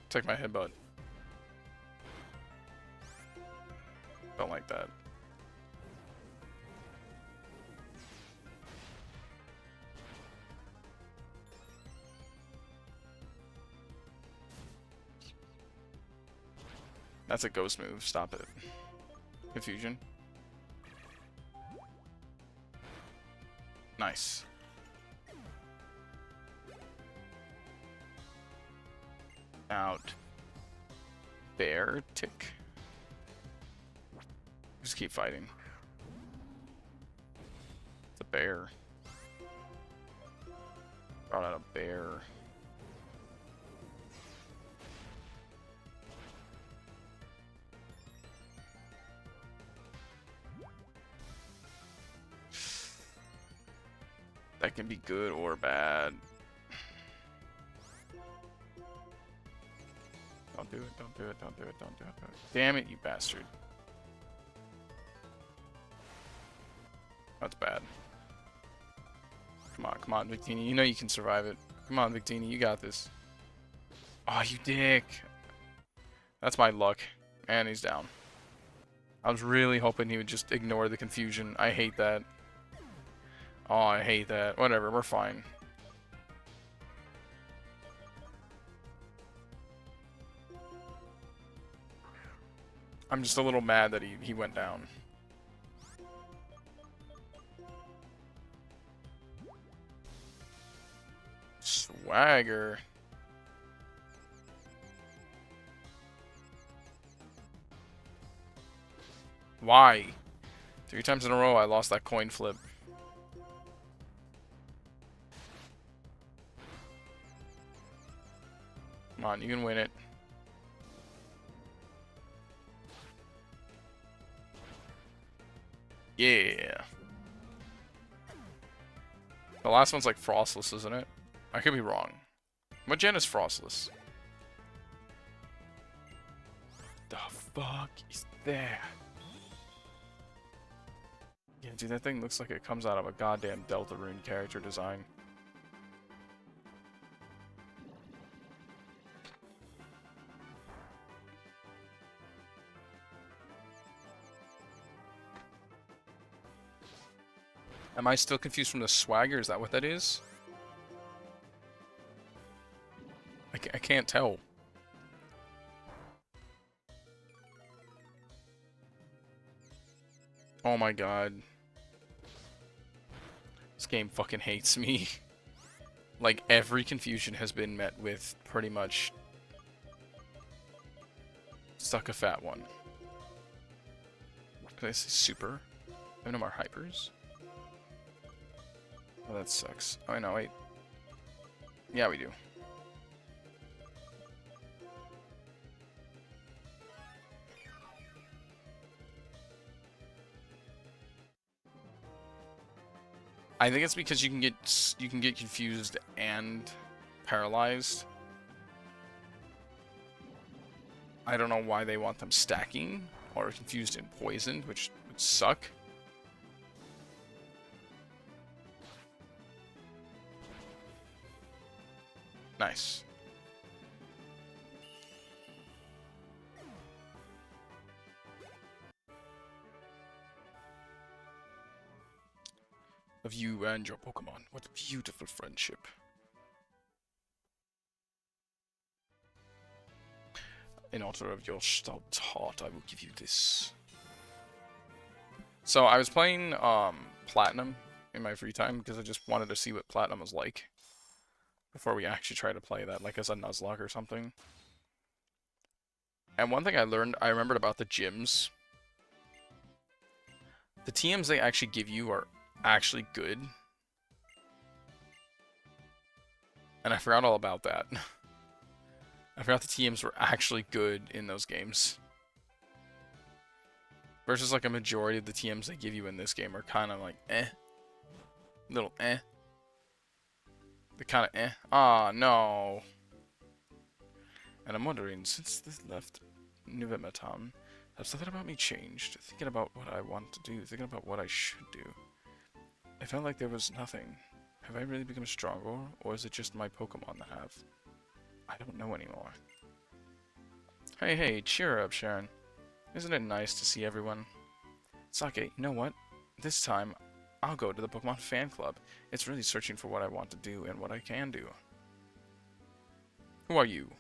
Take my headbutt. Don't like that. That's a ghost move. Stop it. Confusion. Nice. Out. Bear tick. Just keep fighting. It's a bear. Brought out a bear. That can be good or bad. Don't do it, don't do it, don't do it, don't do it. Damn it, you bastard. That's bad. Come on, Victini. You know you can survive it. Come on, Victini, you got this. Oh, you dick. That's my luck. And he's down. I was really hoping he would just ignore the confusion. I hate that. Oh, I hate that. Whatever, we're fine. I'm just a little mad that he went down. Swagger. Why? 3 times in a row I lost that coin flip. Come on, you can win it. Yeah. The last one's like frostless, isn't it? I could be wrong. What gen is frostless? The fuck is that? Yeah, dude, that thing looks like it comes out of a goddamn Deltarune character design. Am I still confused from the swagger? Is that what that is? I can't tell. Oh my god. This game fucking hates me. Like, every confusion has been met with pretty much stuck a fat one. Can I say super? I have no more hypers. Oh, that sucks. Oh, no, wait. Yeah, we do. I think it's because you can get confused and paralyzed. I don't know why they want them stacking or confused and poisoned, which would suck. Nice. Of you and your Pokemon. What a beautiful friendship. In honor of your stout heart, I will give you this. So I was playing Platinum in my free time because I just wanted to see what Platinum was like before we actually try to play that, like as a Nuzlocke or something. And one thing I remembered about the gyms. The TMs they actually give you are actually good. And I forgot all about that. I forgot the TMs were actually good in those games. Versus like a majority of the TMs they give you in this game are kind of like eh. Little eh. They're kind of eh. Ah, no. And I'm wondering, since this left Nivematan. Has something about me changed? Thinking about what I want to do, thinking about what I should do. I felt like there was nothing. Have I really become stronger, or is it just my Pokemon that have? I don't know anymore. Hey, hey, cheer up, Sharon. Isn't it nice to see everyone? Sake, you know what? This time, I'll go to the Pokemon fan club. It's really searching for what I want to do and what I can do. Who are you?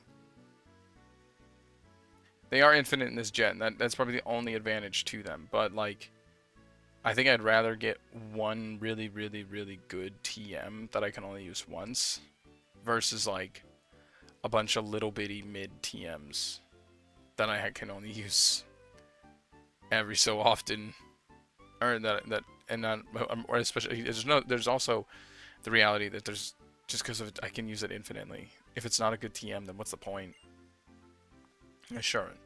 They are infinite in this gen. That's probably the only advantage to them. But, like, I think I'd rather get one really, really, really good TM that I can only use once versus, like, a bunch of little bitty mid TMs that I can only use every so often. Or or especially, there's also the reality that there's, just because of it, I can use it infinitely. If it's not a good TM, then what's the point? Sharon,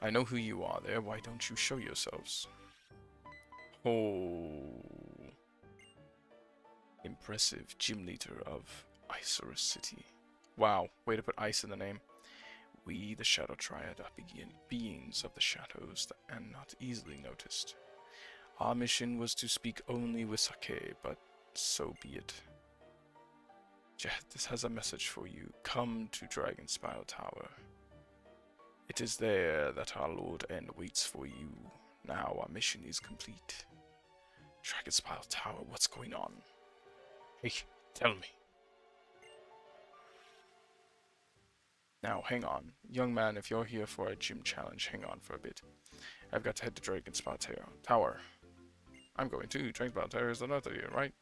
I know who you are there. Why don't you show yourselves? Oh. Impressive gym leader of Isurus City. Wow, way to put ice in the name. We, the Shadow Triad, are beings of the shadows and not easily noticed. Our mission was to speak only with Sake, but so be it. This has a message for you. Come to Dragonspire Tower. It is there that our Lord End waits for you. Now our mission is complete. Dragonspire Tower, what's going on? Hey, tell me. Now, hang on. Young man, if you're here for a gym challenge, hang on for a bit. I've got to head to Dragonspire Tower. I'm going too. Dragonspire Tower is another year, right?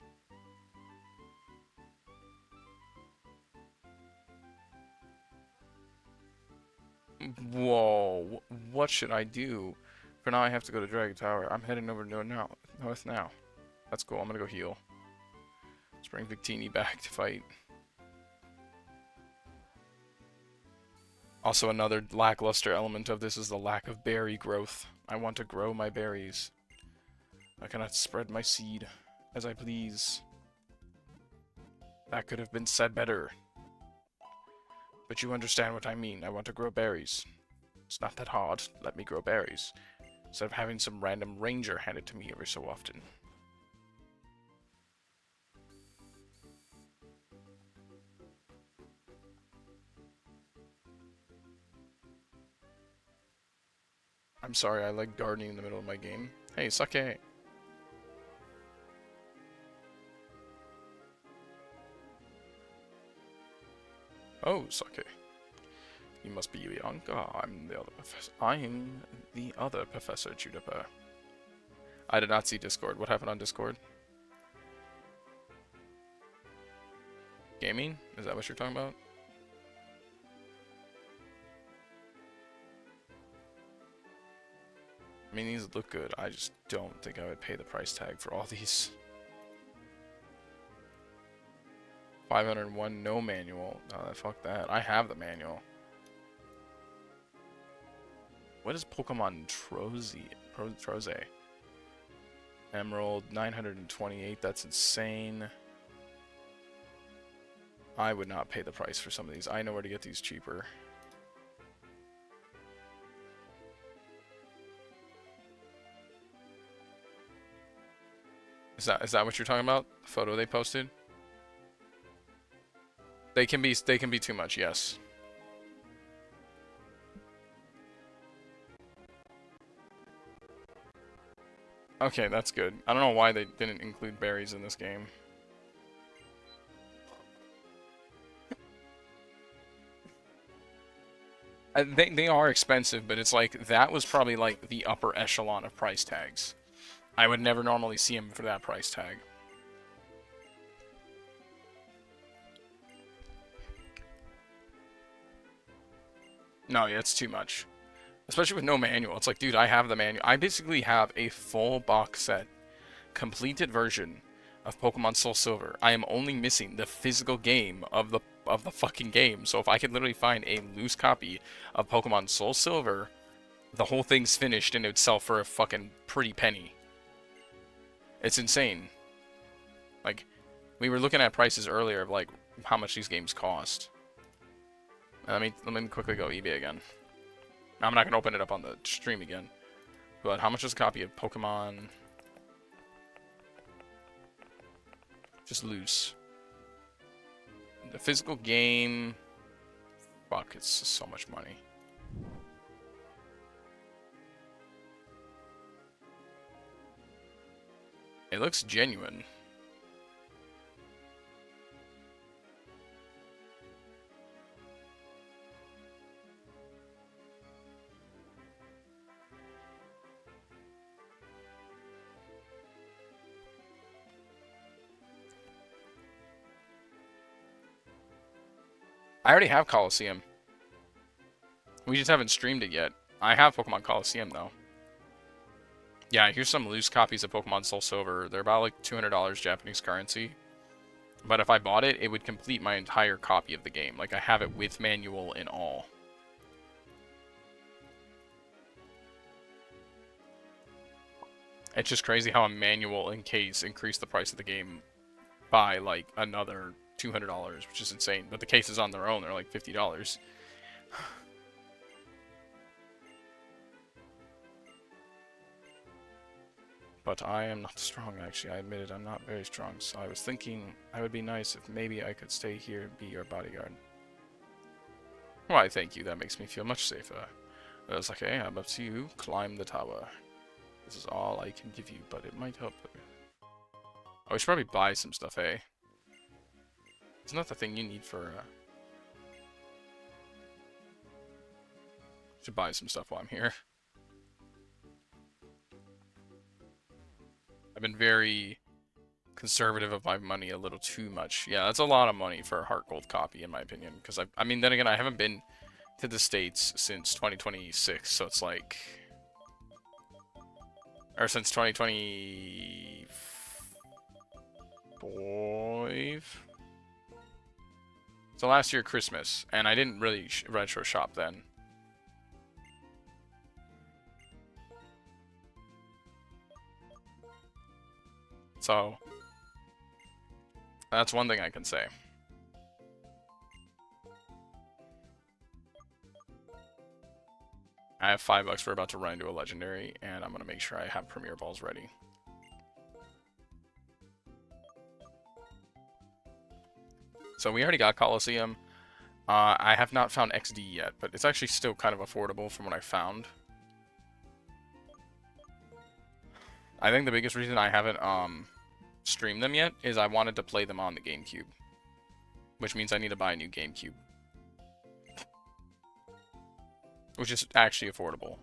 Whoa, what should I do? For now, I have to go to Dragon Tower. I'm heading over to north now. That's cool. I'm gonna go heal. Let's bring Victini back to fight. Also, another lackluster element of this is the lack of berry growth. I want to grow my berries. I cannot spread my seed as I please. That could have been said better. But you understand what I mean. I want to grow berries. It's not that hard. Let me grow berries. Instead of having some random ranger hand it to me every so often. I'm sorry, I like gardening in the middle of my game. Hey, Sake! Oh, Sake. You must be Bianca. I'm the other professor. I'm the other Professor Juniper. I did not see Discord. What happened on Discord? Gaming? Is that what you're talking about? I mean, these look good. I just don't think I would pay the price tag for all these. 501, no manual. Oh, fuck that. I have the manual. What is Pokemon Troze? Emerald, 928. That's insane. I would not pay the price for some of these. I know where to get these cheaper. Is that what you're talking about? The photo they posted? They can be too much, yes. Okay, that's good. I don't know why they didn't include berries in this game. They are expensive, but it's like, that was probably like the upper echelon of price tags. I would never normally see them for that price tag. No, yeah, it's too much. Especially with no manual. It's like, dude, I have the manual. I basically have a full box set, completed version of Pokemon Soul Silver. I am only missing the physical game of the fucking game. So if I could literally find a loose copy of Pokemon Soul Silver, the whole thing's finished and it would sell for a fucking pretty penny. It's insane. Like, we were looking at prices earlier of like how much these games cost. Let me quickly go eBay again. I'm not gonna open it up on the stream again. But how much is a copy of Pokemon? Just loose. The physical game. Fuck, it's so much money. It looks genuine. I already have Coliseum. We just haven't streamed it yet. I have Pokemon Coliseum, though. Yeah, here's some loose copies of Pokemon Soul Silver. They're about like $200 Japanese currency. But if I bought it, it would complete my entire copy of the game. Like, I have it with manual and all. It's just crazy how a manual and case increased the price of the game by, like, another $200, which is insane. But the cases on their own, they're like $50. But I am not strong, actually. I admit it, I'm not very strong. So I was thinking it would be nice if maybe I could stay here and be your bodyguard. Why, thank you. That makes me feel much safer. I was like, hey, I'm up to you. Climb the tower. This is all I can give you, but it might help. Oh, we should probably buy some stuff, eh? Isn't that the thing you need for... Should buy some stuff while I'm here. I've been very conservative of my money a little too much. Yeah, that's a lot of money for a Heart Gold copy, in my opinion. Because, I mean, then again, I haven't been to the States since 2026, so it's like... Or since 2025? So last year, Christmas, and I didn't really retro shop then. So, that's one thing I can say. I have $5 we're about to run into a legendary, and I'm going to make sure I have Premier Balls ready. So we already got Coliseum. I have not found XD yet, but it's actually still kind of affordable from what I found. I think the biggest reason I haven't streamed them yet is I wanted to play them on the GameCube. Which means I need to buy a new GameCube. Which is actually affordable.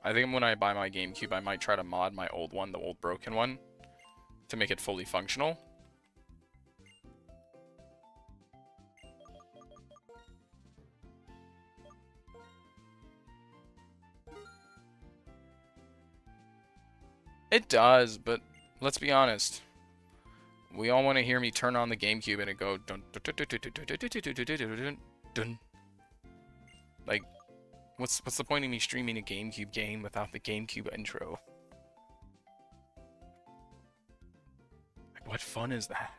I think when I buy my GameCube, I might try to mod my old one, the old broken one, to make it fully functional. It does, but let's be honest. We all want to hear me turn on the GameCube and it go dun dun dun dun dun dun dun dun. Like, what's the point of me streaming a GameCube game without the GameCube intro? Like, what fun is that?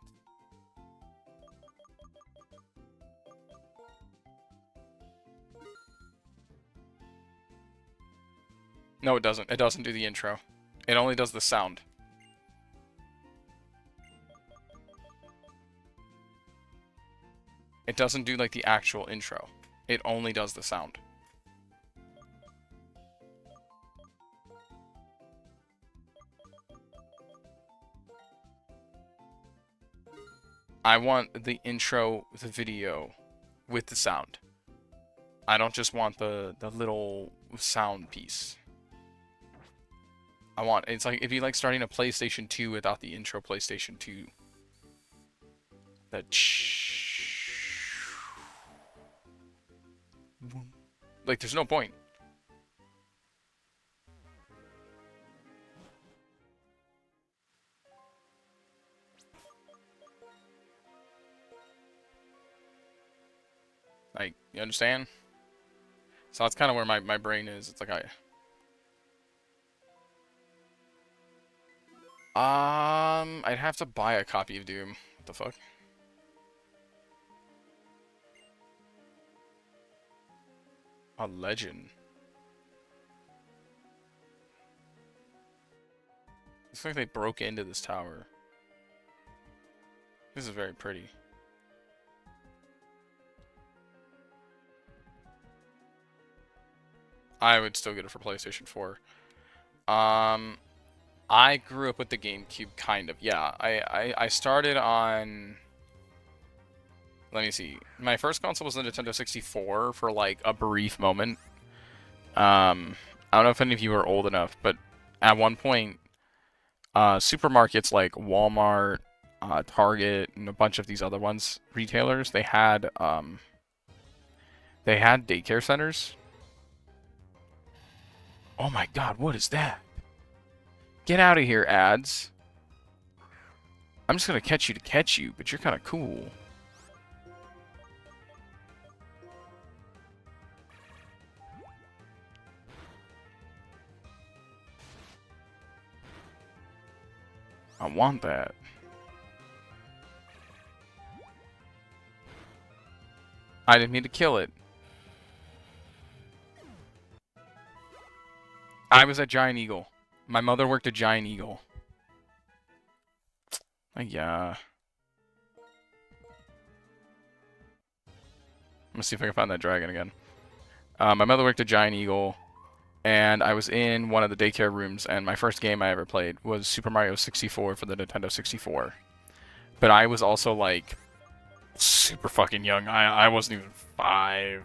No, it doesn't. It doesn't do the intro. It only does the sound. It doesn't do, like, the actual intro. It only does the sound. I want the intro, the video, with the sound. I don't just want the little sound piece. It's like, it'd be like starting a PlayStation 2 without the intro PlayStation 2. That like, there's no point. Like, you understand? So that's kind of where my brain is. It's like I'd have to buy a copy of Doom. What the fuck? A legend. Looks like they broke into this tower. This is very pretty. I would still get it for PlayStation 4. I grew up with the GameCube, kind of. Yeah, I started on... Let me see. My first console was the Nintendo 64 for, like, a brief moment. I don't know if any of you are old enough, but at one point, supermarkets like Walmart, Target, and a bunch of these other ones, retailers, they had daycare centers. Oh my god, what is that? Get out of here, ads. I'm just gonna catch you to catch you, but you're kind of cool. I want that. I didn't mean to kill it. I was at Giant Eagle. My mother worked at Giant Eagle. Yeah. I'm gonna see if I can find that dragon again. My mother worked at Giant Eagle, and I was in one of the daycare rooms, and my first game I ever played was Super Mario 64 for the Nintendo 64. But I was also, like, super fucking young. I wasn't even 5.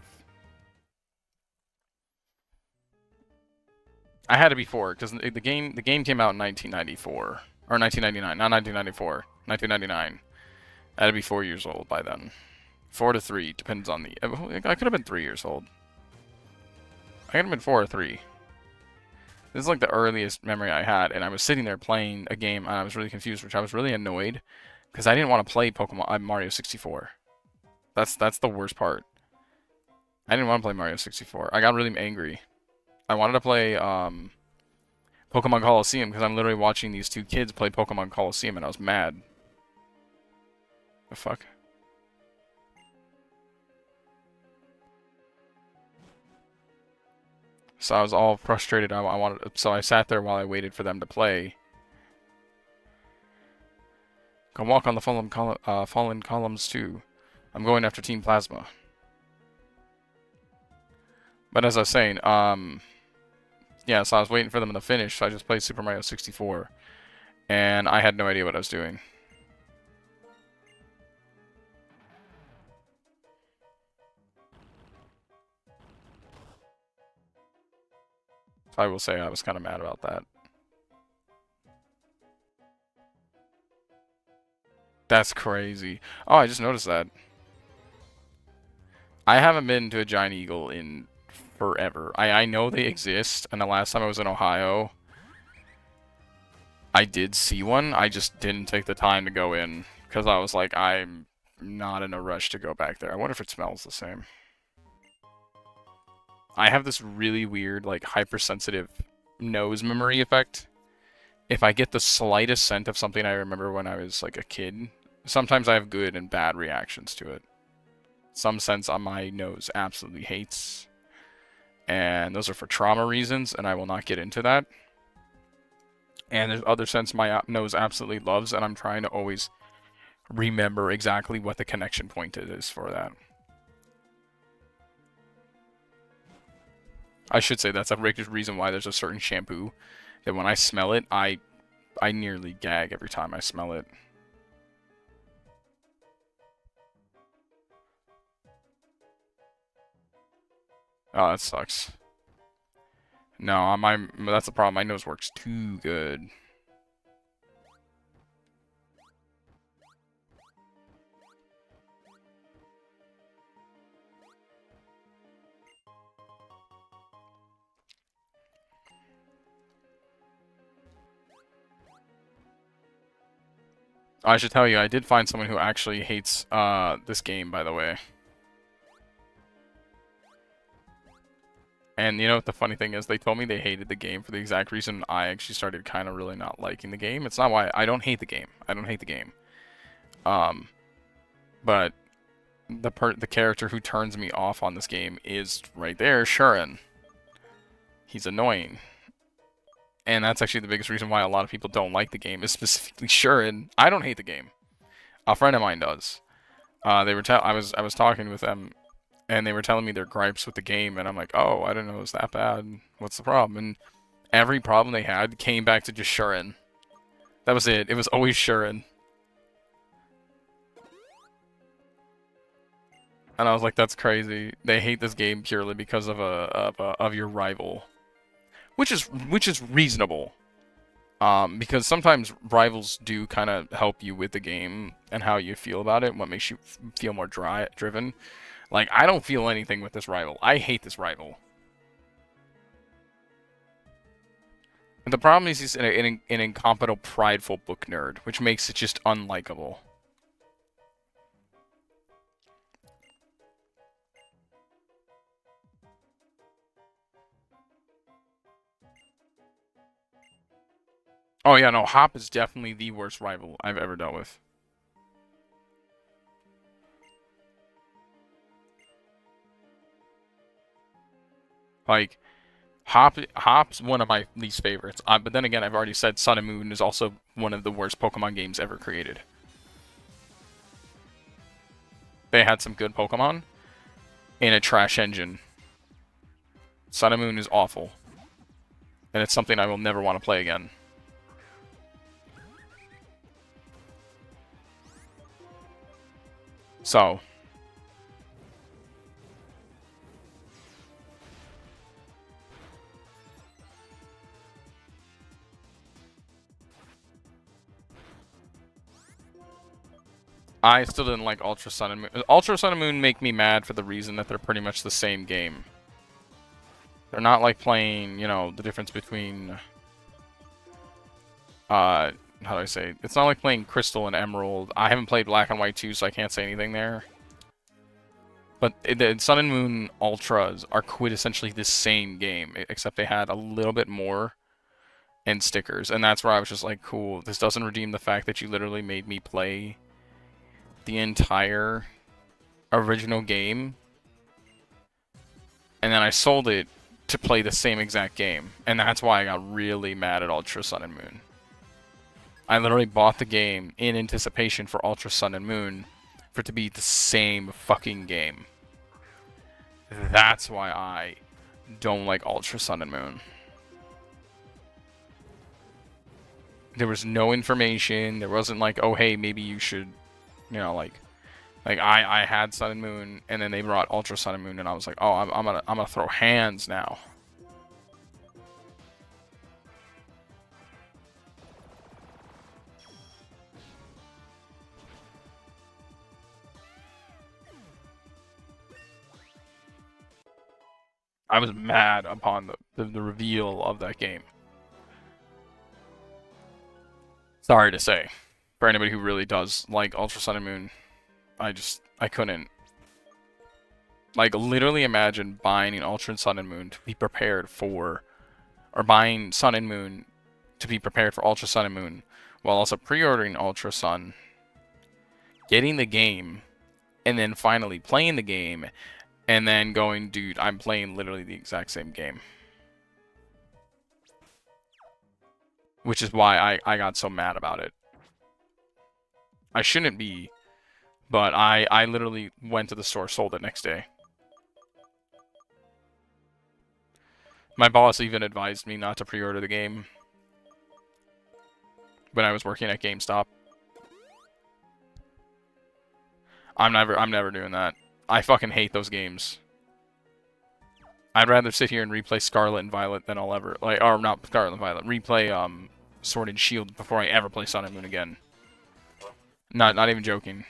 I had to be 4, because the game came out in 1994. Or 1999, not 1994. 1999. I had to be 4 years old by then. 4 to 3, depends on the... I could have been 3 years old. I could have been 4 or 3. This is like the earliest memory I had, and I was sitting there playing a game, and I was really confused, which I was really annoyed, because I didn't want to play Pokemon Mario 64. That's the worst part. I didn't want to play Mario 64. I got really angry. I wanted to play Pokemon Coliseum, because I'm literally watching these 2 kids play Pokemon Coliseum, and I was mad. The fuck? So I was all frustrated. I wanted, so I sat there while I waited for them to play. Come walk on the fallen columns too. I'm going after Team Plasma. But as I was saying, yeah, so I was waiting for them to finish, so I just played Super Mario 64. And I had no idea what I was doing. So I will say I was kind of mad about that. That's crazy. Oh, I just noticed that. I haven't been to a Giant Eagle in forever. I know they exist, and the last time I was in Ohio, I did see one. I just didn't take the time to go in, because I was like, I'm not in a rush to go back there. I wonder if it smells the same. I have this really weird, like, hypersensitive nose memory effect. If I get the slightest scent of something I remember when I was, like, a kid, sometimes I have good and bad reactions to it. Some scents on my nose absolutely hates, and those are for trauma reasons, and I will not get into that. And there's other scents my nose absolutely loves, and I'm trying to always remember exactly what the connection point is for that. I should say that's a reason why there's a certain shampoo that when I smell it, I nearly gag every time I smell it. Oh, that sucks. No, that's the problem. My nose works too good. I should tell you, I did find someone who actually hates this game, by the way. And you know what the funny thing is? They told me they hated the game for the exact reason I actually started kind of really not liking the game. It's not why I don't hate the game. I don't hate the game. But the character who turns me off on this game is right there, Shuren. He's annoying. And that's actually the biggest reason why a lot of people don't like the game, is specifically Shuren. I don't hate the game. A friend of mine does. They were I was talking with them, and they were telling me their gripes with the game, and I'm like, oh, I didn't know it was that bad. What's the problem? And every problem they had came back to just Shuren. That was it. It was always Shuren. And I was like, that's crazy. They hate this game purely because of your rival, which is reasonable. Because sometimes rivals do kind of help you with the game and how you feel about it, what makes you feel more driven. Like, I don't feel anything with this rival. I hate this rival. And the problem is he's an incompetent, prideful book nerd, which makes it just unlikable. Oh yeah, no, Hop is definitely the worst rival I've ever dealt with. Like, Hop's one of my least favorites. But then again, I've already said Sun and Moon is also one of the worst Pokemon games ever created. They had some good Pokemon in a trash engine. Sun and Moon is awful. And it's something I will never want to play again. So, I still didn't like Ultra Sun and Moon. Ultra Sun and Moon make me mad for the reason that they're pretty much the same game. They're not like playing, you know, the difference between, how do I say? It's not like playing Crystal and Emerald. I haven't played Black and White 2, so I can't say anything there. But the Sun and Moon Ultras are quintessentially the same game, except they had a little bit more and stickers. And that's where I was just like, cool, this doesn't redeem the fact that you literally made me play the entire original game. And then I sold it to play the same exact game. And that's why I got really mad at Ultra Sun and Moon. I literally bought the game in anticipation for Ultra Sun and Moon for it to be the same fucking game. That's why I don't like Ultra Sun and Moon. There was no information. There wasn't like, oh hey, maybe you should, you know, like I had Sun and Moon, and then they brought Ultra Sun and Moon, and I was like, oh, I'm gonna throw hands now. I was mad upon the reveal of that game. Sorry to say, for anybody who really does like Ultra Sun and Moon, I couldn't. Like, literally imagine buying an Ultra Sun and Moon to be prepared for, or buying Sun and Moon to be prepared for Ultra Sun and Moon, while also pre-ordering Ultra Sun, getting the game, and then finally playing the game, and then going, dude, I'm playing literally the exact same game. Which is why I got so mad about it. I shouldn't be, but I literally went to the store, sold it next day. My boss even advised me not to pre-order the game when I was working at GameStop. I'm never doing that. I fucking hate those games. I'd rather sit here and replay Scarlet and Violet than I'll ever, like, or not Scarlet and Violet, replay Sword and Shield before I ever play Sun and Moon again. Not even joking.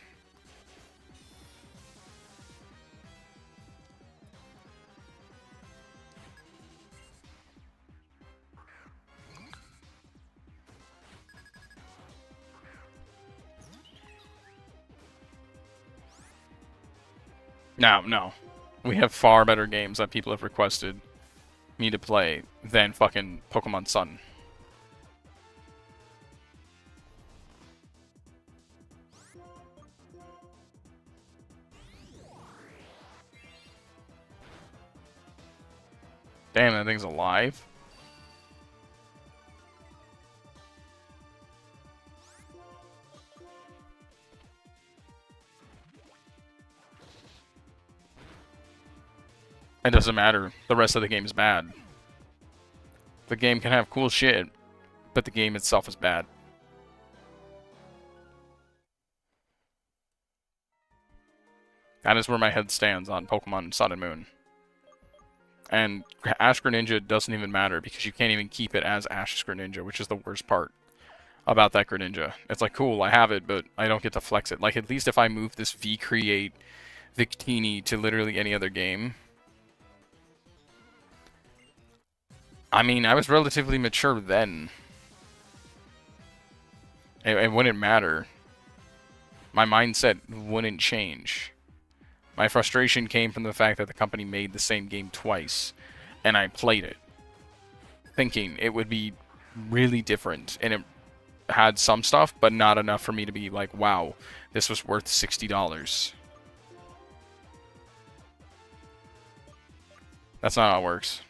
No. We have far better games that people have requested me to play than fucking Pokemon Sun. Damn, that thing's alive. It doesn't matter. The rest of the game is bad. The game can have cool shit, but the game itself is bad. That is where my head stands on Pokemon Sun and Moon. And Ash Greninja doesn't even matter because you can't even keep it as Ash's Greninja, which is the worst part about that Greninja. It's like, cool, I have it, but I don't get to flex it. Like, at least if I move this V-Create Victini to literally any other game. I mean, I was relatively mature then. It wouldn't matter. My mindset wouldn't change. My frustration came from the fact that the company made the same game twice, and I played it, thinking it would be really different, and it had some stuff, but not enough for me to be like, wow, this was worth $60. That's not how it works.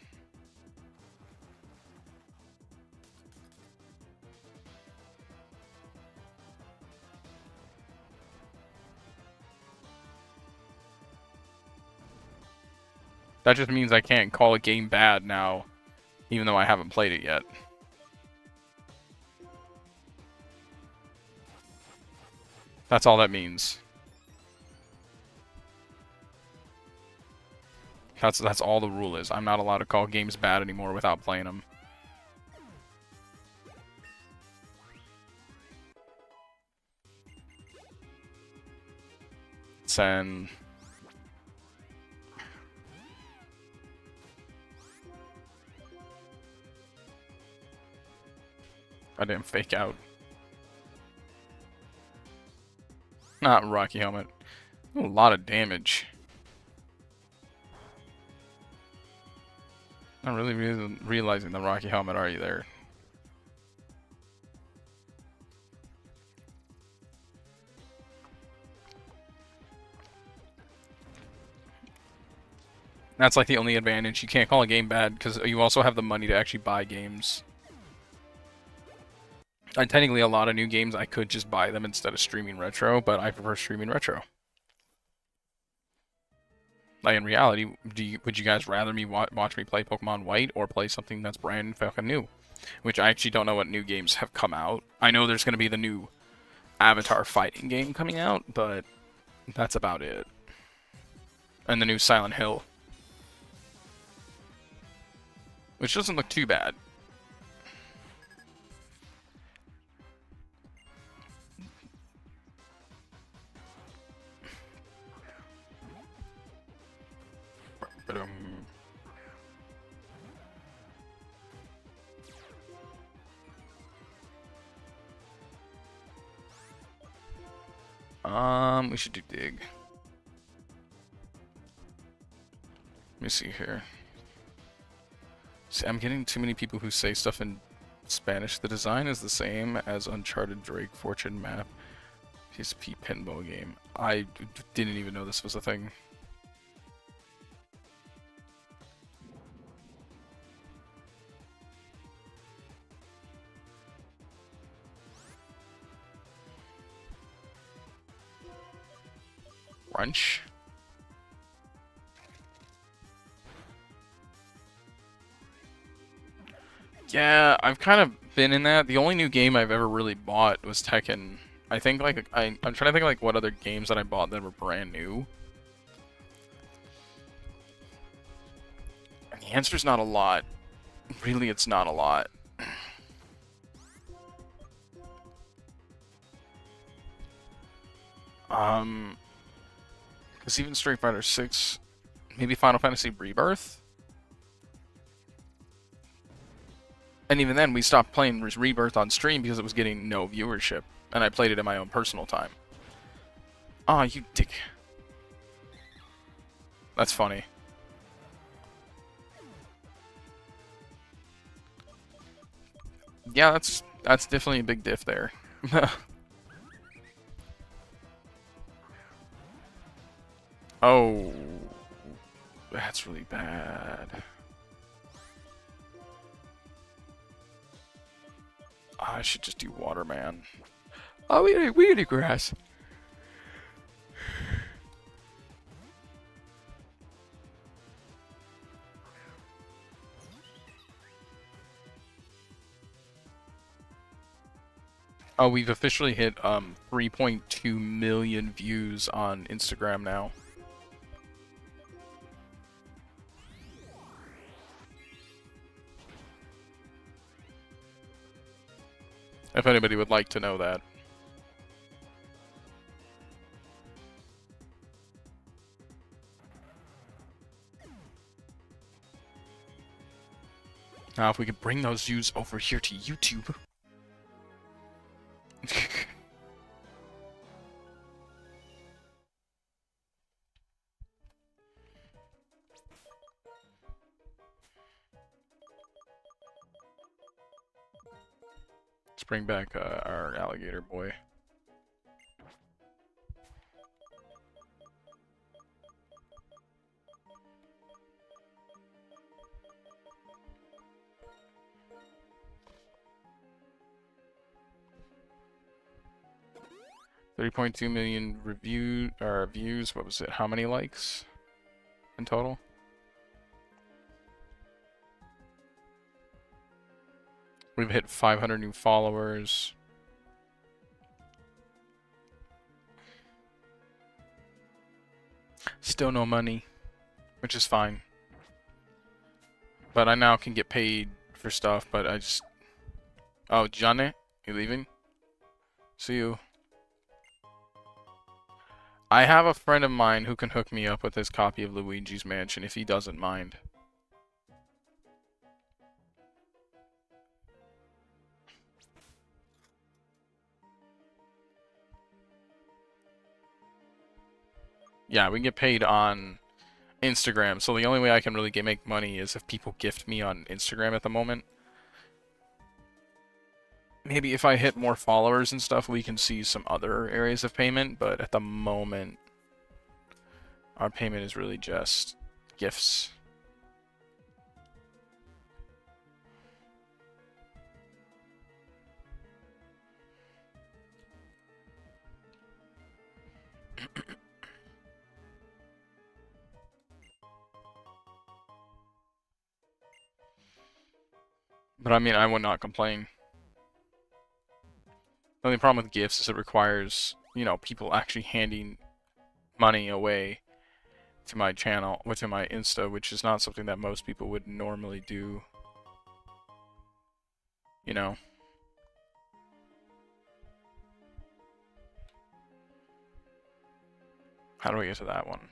That just means I can't call a game bad now, even though I haven't played it yet. That's all that means. That's all the rule is. I'm not allowed to call games bad anymore without playing them. Sen. I didn't fake out. Not Rocky Helmet. A lot of damage. Not really realizing the Rocky Helmet, are you there? That's like the only advantage. You can't call a game bad because you also have the money to actually buy games. And technically, a lot of new games, I could just buy them instead of streaming retro, but I prefer streaming retro. Like, in reality, would you guys rather me watch me play Pokemon White or play something that's brand fucking new? Which I actually don't know what new games have come out. I know there's going to be the new Avatar fighting game coming out, but that's about it. And the new Silent Hill. Which doesn't look too bad. We should do dig. Let me see here. See, I'm getting too many people who say stuff in Spanish. The design is the same as Uncharted Drake Fortune map. PSP pinball game. I didn't even know this was a thing. Crunch. Yeah, I've kind of been in that. The only new game I've ever really bought was Tekken. I think like I'm trying to think like what other games that I bought that were brand new. And the answer's not a lot. Really, it's not a lot. Because even Street Fighter 6, maybe Final Fantasy Rebirth? And even then, we stopped playing Rebirth on stream because it was getting no viewership. And I played it in my own personal time. Aw, oh, you dick. That's funny. Yeah, that's definitely a big diff there. Oh, that's really bad. I should just do Waterman. Oh, we need grass. Oh, we've officially hit 3.2 million views on Instagram now. If anybody would like to know that. Now, if we could bring those views over here to YouTube. Let's bring back our alligator boy. $3.2 million views. What was it? How many likes in total? We've hit 500 new followers. Still no money, which is fine. But I now can get paid for stuff, but I just... Oh, Johnny? You leaving? See you. I have a friend of mine who can hook me up with his copy of Luigi's Mansion if he doesn't mind. Yeah, we can get paid on Instagram, so the only way I can really make money is if people gift me on Instagram at the moment. Maybe if I hit more followers and stuff, we can see some other areas of payment, but at the moment, our payment is really just gifts. But I mean, I would not complain. The only problem with gifts is it requires, you know, people actually handing money away to my channel, or to my Insta, which is not something that most people would normally do. You know? How do I get to that one?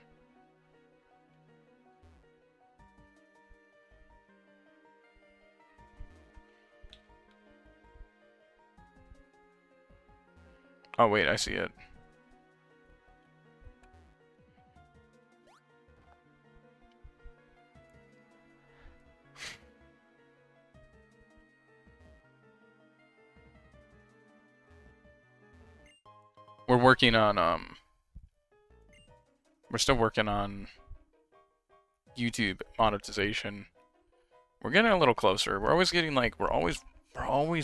Oh wait, I see it. We're working on, we're still working on YouTube monetization. We're getting a little closer. We're always getting like, we're always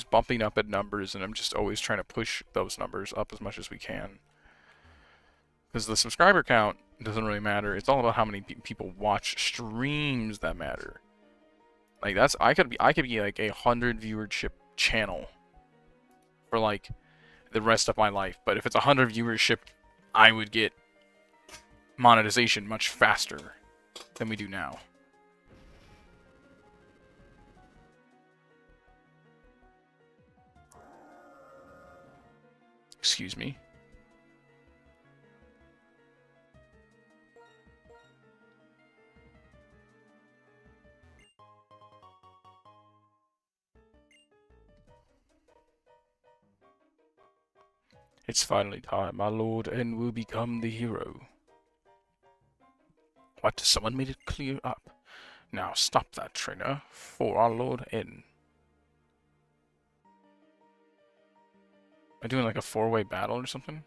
bumping up at numbers, and I'm just always trying to push those numbers up as much as we can. Because the subscriber count doesn't really matter. It's all about how many people watch streams that matter. Like that's, I could be like 100 viewership channel for like the rest of my life. But if it's 100 viewership, I would get monetization much faster than we do now. Excuse me. It's finally time, my lord, and will become the hero. What? Someone made it clear up. Now stop that, trainer, for our Lord N. Am I doing like a 4-way battle or something?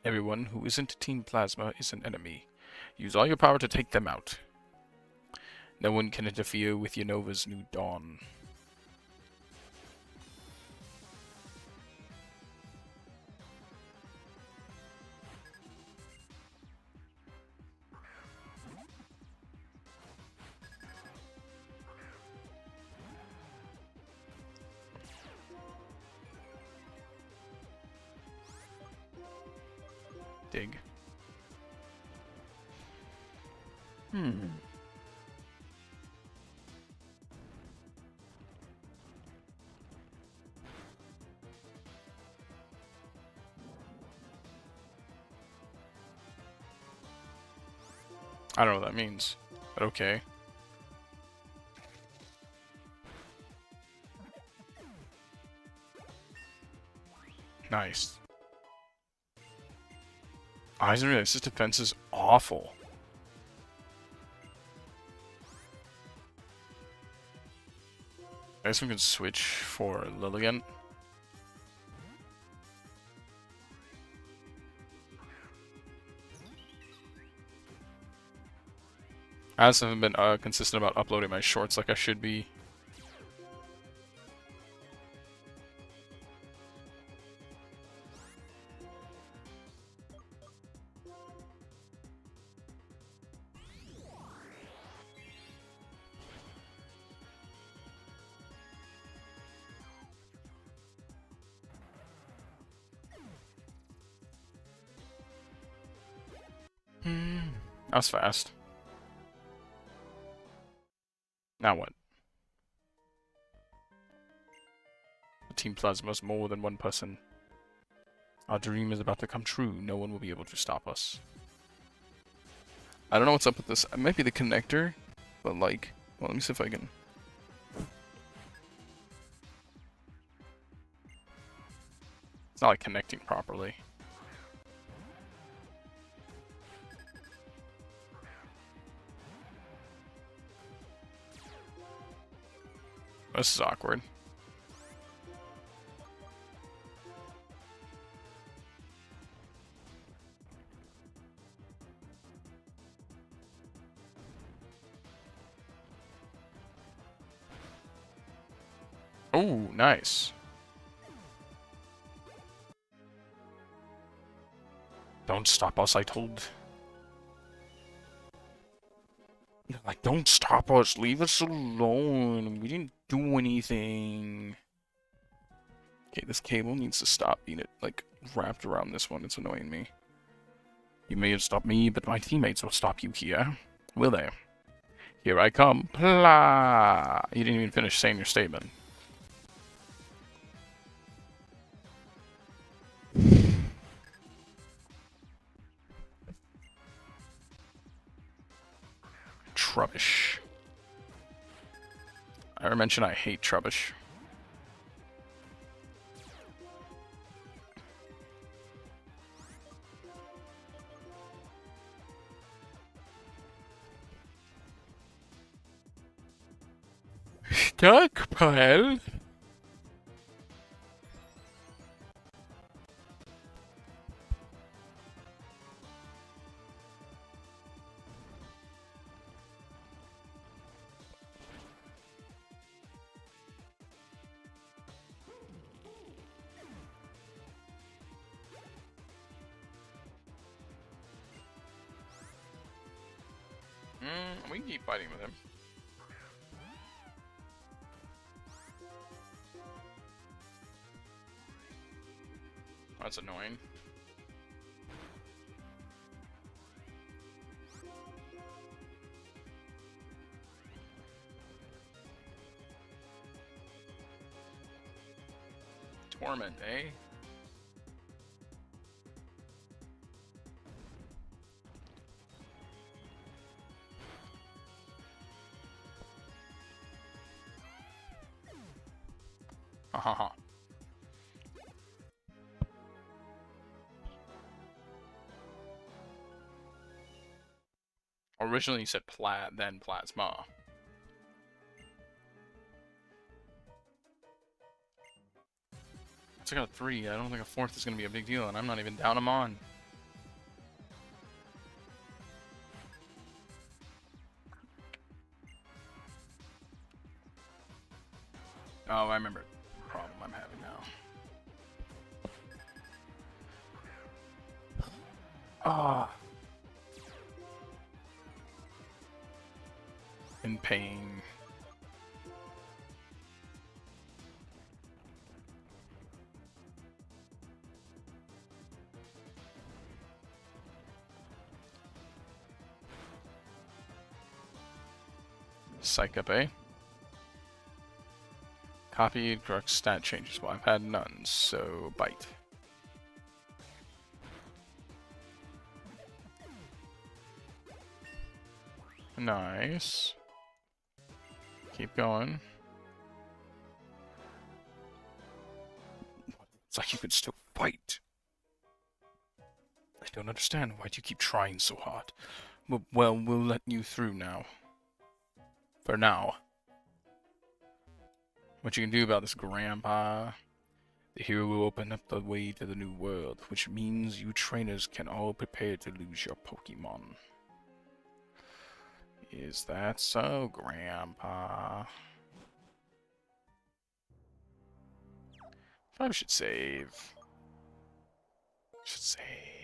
Everyone who isn't Team Plasma is an enemy. Use all your power to take them out. No one can interfere with Unova's new dawn. Dig. Hmm. I don't know what that means, but okay. Nice. I didn't realize this defense is awful. I guess we can switch for Lilligant. I also haven't been consistent about uploading my shorts like I should be. That was fast. Now what? Team Plasma is more than one person. Our dream is about to come true. No one will be able to stop us. I don't know what's up with this. It might be the connector, but like... Well, let me see if I can... It's not like connecting properly. This is awkward. Oh, nice. Don't stop us, I told. Like, don't stop us. Leave us alone. We didn't do anything. Okay, this cable needs to stop being like wrapped around this one. It's annoying me. You may have stopped me, but my teammates will stop you here. Will they? Here I come. Plah! You didn't even finish saying your statement. Trubbish. I already mentioned I hate Trubbish. Stockpile? We can keep fighting with him. That's annoying. Torment, eh? Haha. Originally you said plat, then plasma. It's like a 3. I don't think a 4th is gonna be a big deal, and I'm not even down them on. Oh, I remember the problem I'm having now. Ah. In pain. Psych up, eh? Copied, correct stat changes. Well, I've had none, so bite. Nice. Keep going. It's like you can still fight. I don't understand. Why do you keep trying so hard? Well, we'll let you through now. For now. What you can do about this, Grandpa? The hero will open up the way to the new world, which means you trainers can all prepare to lose your Pokémon. Is that so, Grandpa? Probably should save. Should save.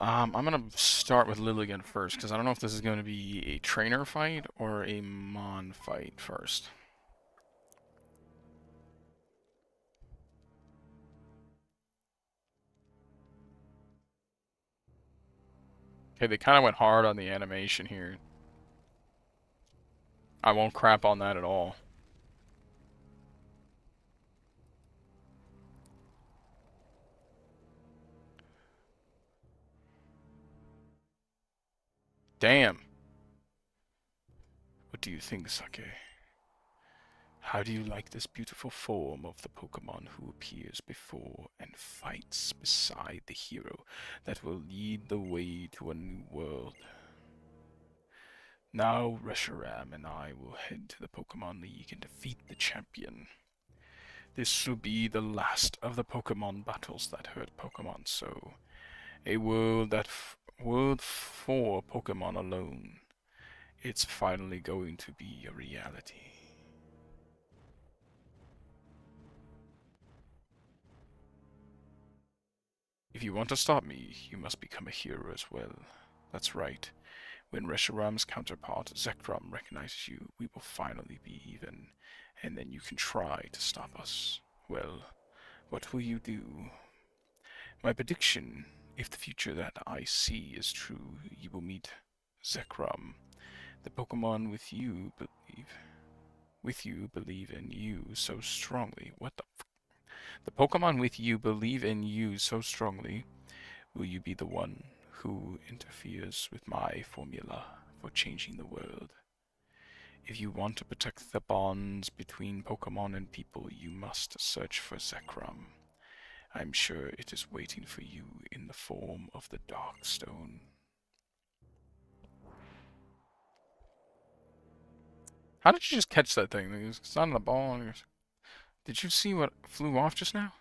I'm gonna start with Lilligan first, because I don't know if this is going to be a trainer fight or a Mon fight first. Okay, they kind of went hard on the animation here. I won't crap on that at all. Damn. What do you think, Sake? How do you like this beautiful form of the Pokémon who appears before and fights beside the hero that will lead the way to a new world? Now, Reshiram and I will head to the Pokémon League and defeat the champion. This will be the last of the Pokémon battles that hurt Pokémon so. A world world for Pokémon alone. It's finally going to be a reality. If you want to stop me, you must become a hero as well. That's right. When Reshiram's counterpart, Zekrom, recognizes you, we will finally be even, and then you can try to stop us. Well, what will you do? My prediction, if the future that I see is true, you will meet Zekrom. The Pokemon with you believe in you so strongly. What the f— The Pokemon with you believe in you so strongly. Will you be the one who interferes with my formula for changing the world? If you want to protect the bonds between Pokemon and people, you must search for Zekrom. I'm sure it is waiting for you in the form of the Dark Stone. How did you just catch that thing? It's not on the ball. Did you see what flew off just now?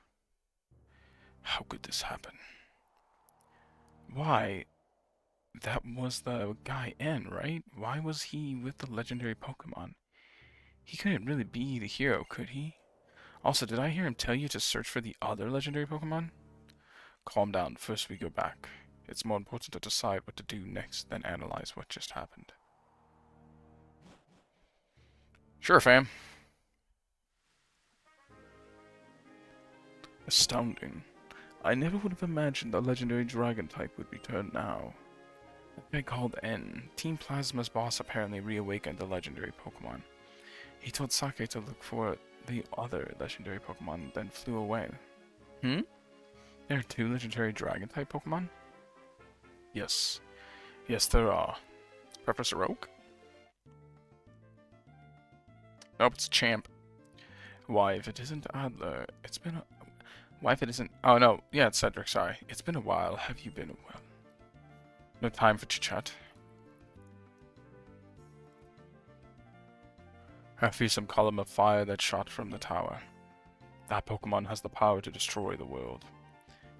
How could this happen? Why? That was the guy N, right? Why was he with the legendary Pokemon? He couldn't really be the hero, could he? Also, did I hear him tell you to search for the other legendary Pokemon? Calm down. First we go back. It's more important to decide what to do next than analyze what just happened. Sure, fam. Astounding. I never would have imagined the legendary dragon type would return now. A guy called N, Team Plasma's boss, apparently reawakened the legendary Pokemon. He told Sake to look for the other legendary Pokemon, then flew away. Hmm? There are two legendary dragon type Pokemon? Yes. Yes, there are. Professor Oak? Nope, it's Champ. Why, if it isn't Adler, it's been a— Why, if it isn't— Oh, no. Yeah, it's Cedric, sorry. It's been a while. Have you been well? No time for chit-chat. A fearsome column of fire that shot from the tower. That Pokemon has the power to destroy the world.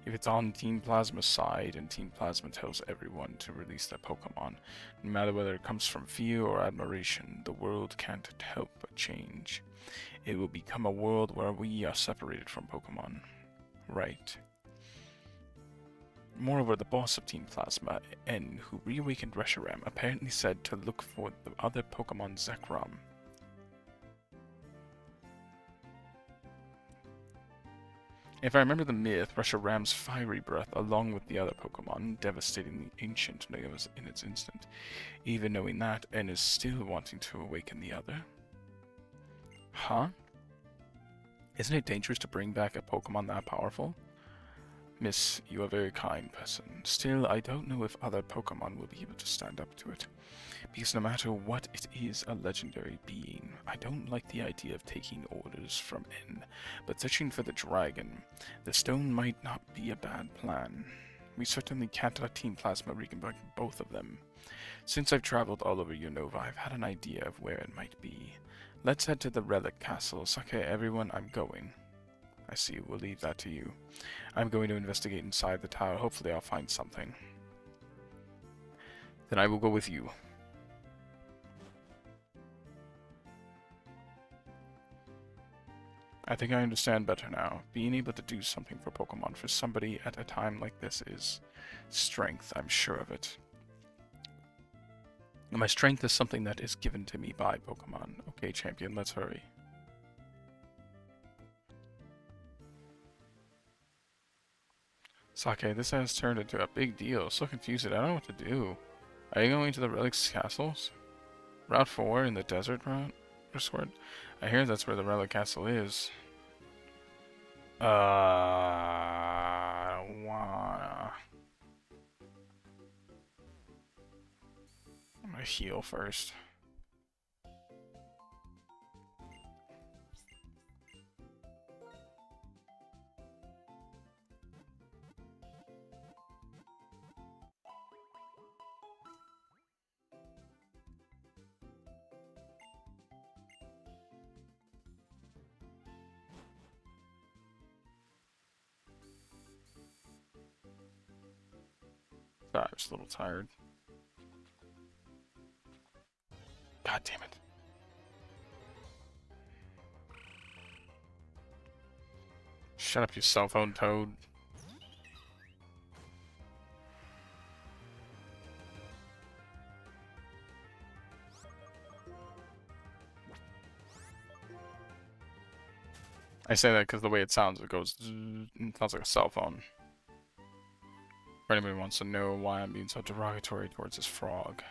If it's on Team Plasma's side and Team Plasma tells everyone to release their Pokemon, no matter whether it comes from fear or admiration, the world can't help but change. It will become a world where we are separated from Pokemon. Right. Moreover, the boss of Team Plasma, N, who reawakened Reshiram, apparently said to look for the other Pokemon Zekrom. If I remember the myth, Reshiram's fiery breath, along with the other Pokemon, devastating the ancient Neos in its instant. Even knowing that, N is still wanting to awaken the other. Huh? Isn't it dangerous to bring back a Pokemon that powerful? Miss, you are a very kind person. Still, I don't know if other Pokemon will be able to stand up to it. Because no matter what, it is a legendary being. I don't like the idea of taking orders from N, but searching for the dragon, the stone might not be a bad plan. We certainly can't let Team Plasma reconvene both of them. Since I've traveled all over Unova, I've had an idea of where it might be. Let's head to the Relic Castle. Sake, everyone, I'm going. I see, we'll leave that to you. I'm going to investigate inside the tower. Hopefully I'll find something. Then I will go with you. I think I understand better now. Being able to do something for Pokemon for somebody at a time like this is strength, I'm sure of it. And my strength is something that is given to me by Pokemon. Okay, champion, let's hurry. Sake, this has turned into a big deal. So confused, I don't know what to do. Are you going to the Relics Castles? Route 4 in the desert route? I hear that's where the Relic Castle is. I don't wanna. I'm gonna heal first. Sorry, I was a little tired. God damn it. Shut up, you cell phone toad. I say that because the way it sounds, it goes... It sounds like a cell phone. If anybody wants to know why I'm being so derogatory towards this frog.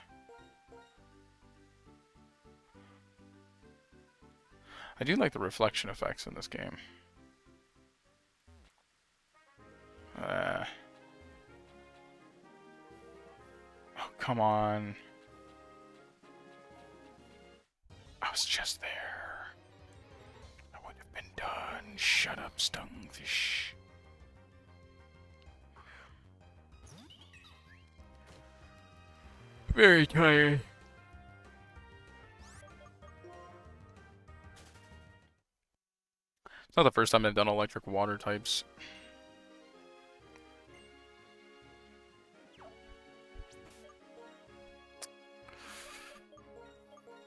I do like the reflection effects in this game. Oh, come on. I was just there. I would have been done. Shut up, Stunfish. Very tired. It's not the first time I've done electric water types.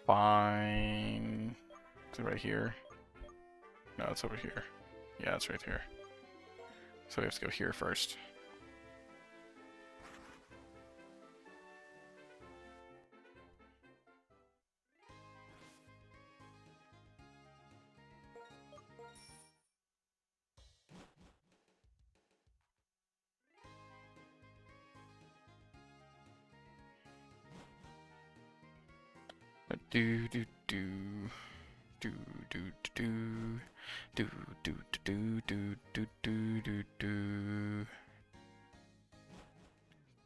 Fine. Is it right here? No, it's over here. Yeah, it's right here. So we have to go here first. Do do do do do do do do do do do do do do.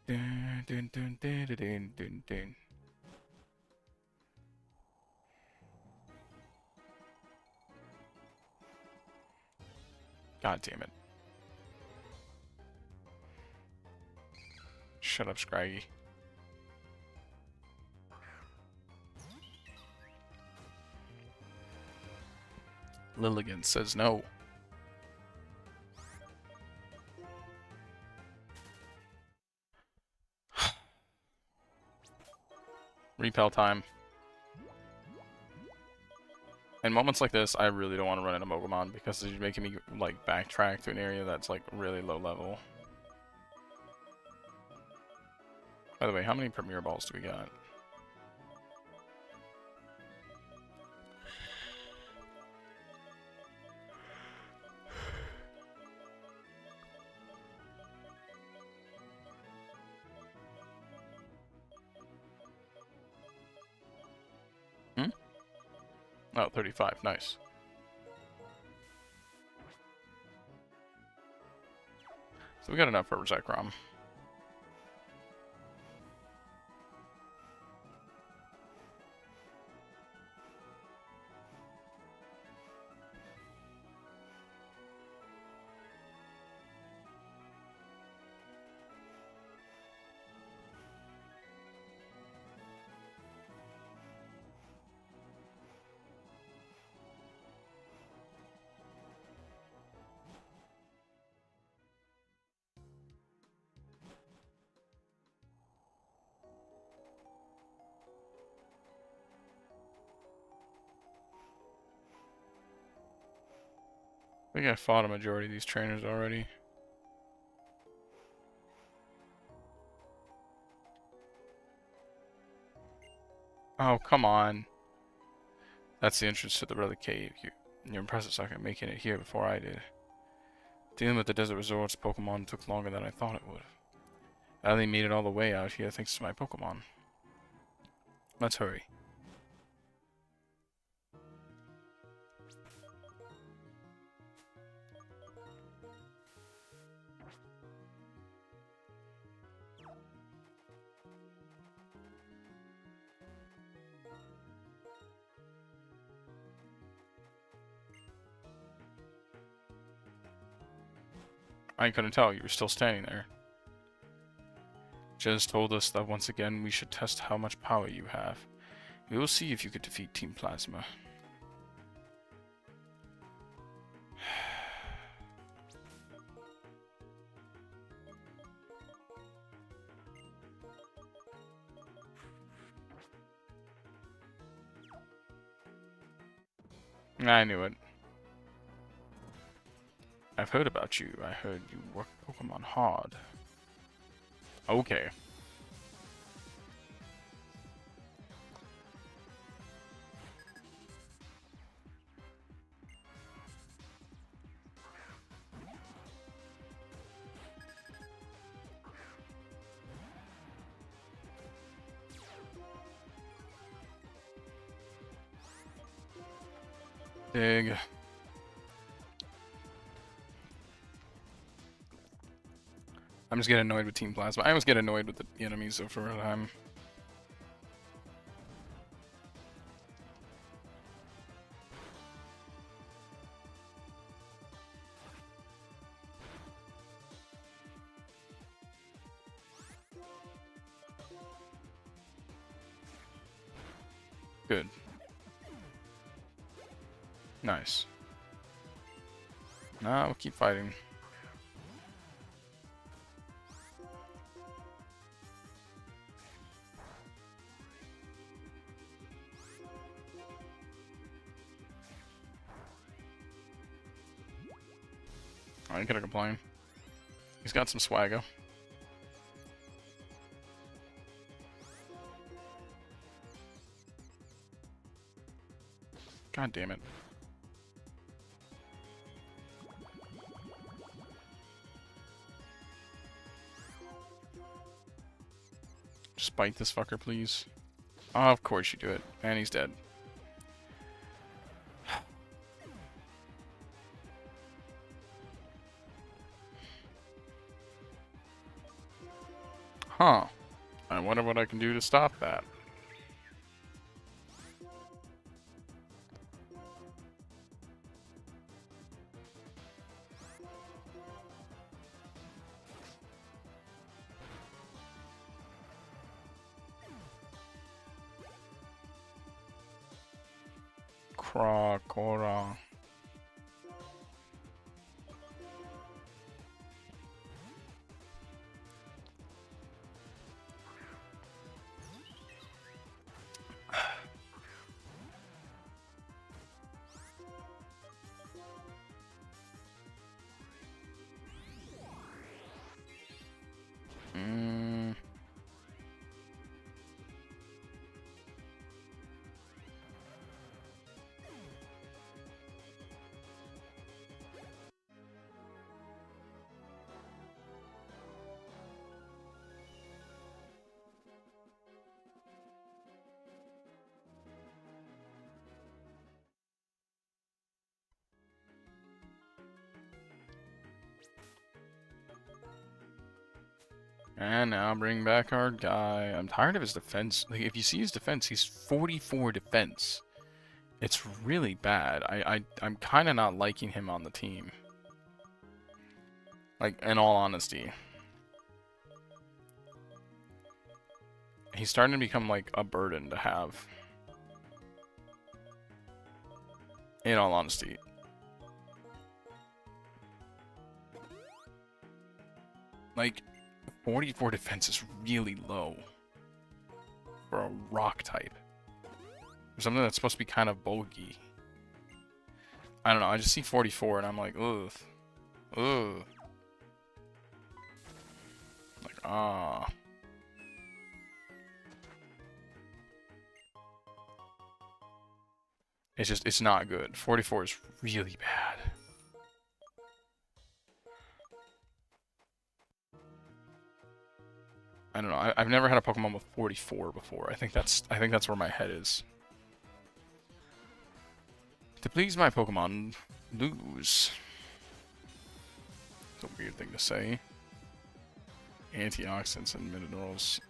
Dun dun dun dun dun dun dun. God damn it! Shut up, Scraggy. Lilligan says no. Repel time. In moments like this, I really don't want to run into Pokemon because it's making me like backtrack to an area that's like really low level. By the way, how many Premier Balls do we got? Oh, 35. Nice. So we got enough for Zekrom. I think I fought a majority of these trainers already. Oh, come on. That's the entrance to the Relic Cave. You're impressive, Sokka, making it here before I did. Dealing with the desert resort's Pokemon took longer than I thought it would. I only made it all the way out here thanks to my Pokemon. Let's hurry. I couldn't tell. You were still standing there. Jez told us that once again we should test how much power you have. We will see if you could defeat Team Plasma. I knew it. I've heard about you. I heard you work Pokemon hard. Okay. Dig. I'm just getting annoyed with Team Plasma. I always get annoyed with the enemies though for a time. Good. Nice. Nah, we'll keep fighting. I ain't gonna complain. He's got some swagger. God damn it. Just bite this fucker, please. Oh, of course you do it. And he's dead. Huh. I wonder what I can do to stop that. Krakora. And now bring back our guy. I'm tired of his defense. Like, if you see his defense, he's 44 defense. It's really bad. I'm kind of not liking him on the team. Like, in all honesty. He's starting to become, like, a burden to have. In all honesty. Like, 44 defense is really low. For a rock type. For something that's supposed to be kind of bulky. I don't know, I just see 44 and I'm like, ugh. Ugh. Like, ah. It's just, it's not good. 44 is really bad. I don't know. I've never had a Pokemon with 44 before. I think that's where my head is. To please my Pokemon, lose. It's a weird thing to say. Antioxidants and minerals.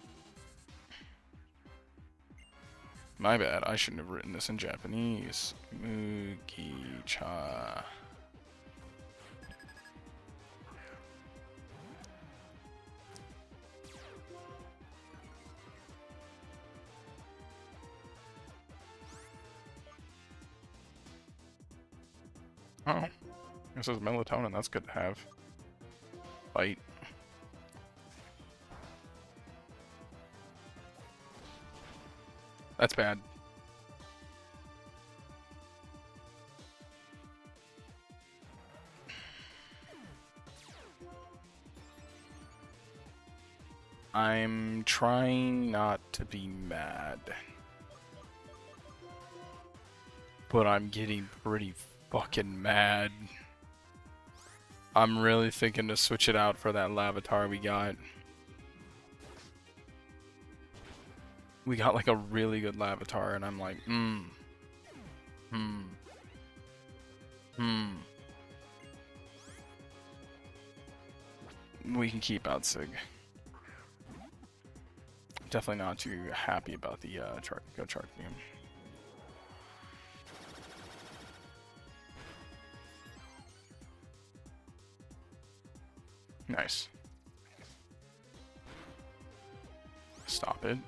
My bad. I shouldn't have written this in Japanese. Mugi-cha. Oh, this is melatonin. That's good to have. Bite. That's bad. I'm trying not to be mad. But I'm getting pretty fucking mad. I'm really thinking to switch it out for that Lavatar we got. We got like a really good Lavatar and I'm like, We can keep out Sig. Definitely not too happy about the Chartanium. Nice. Stop it.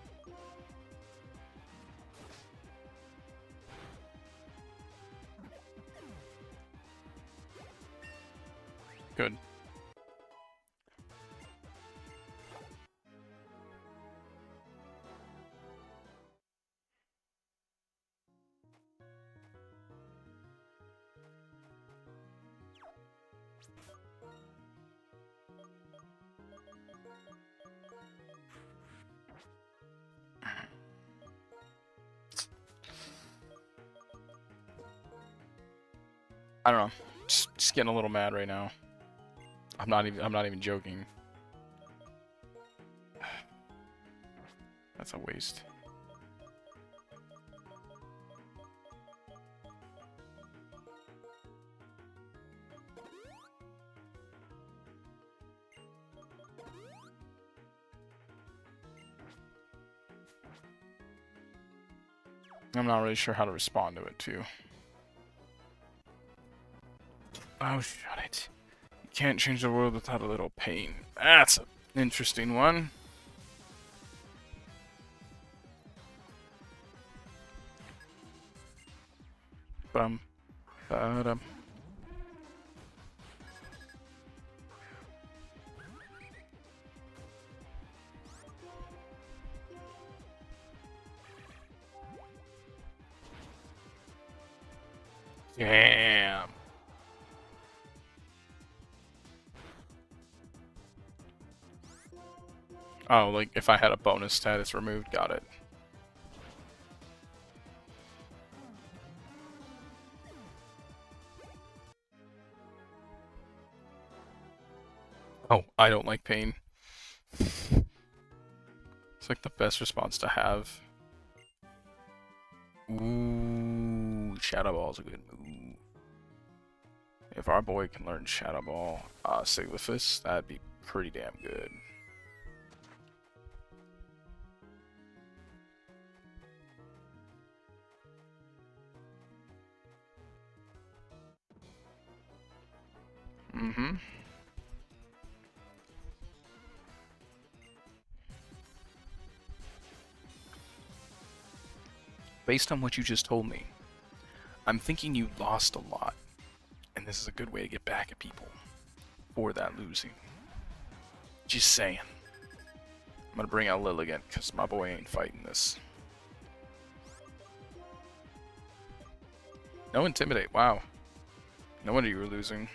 Good. I don't know. Just getting a little mad right now. I'm not even joking. That's a waste. I'm not really sure how to respond to it too. Oh, shut it. You can't change the world without a little pain. That's an interesting one. Bum. Ba-dum. Damn. Oh, like if I had a bonus status removed, got it. Oh, I don't like pain. It's like the best response to have. Ooh, Shadow Ball's a good move. If our boy can learn Shadow Ball, Siglifus, that'd be pretty damn good. Mm-hmm. Based on what you just told me, I'm thinking you lost a lot, and this is a good way to get back at people for that losing. Just saying. I'm gonna bring out Lilligant, because my boy ain't fighting this. No Intimidate, wow. No wonder you were losing.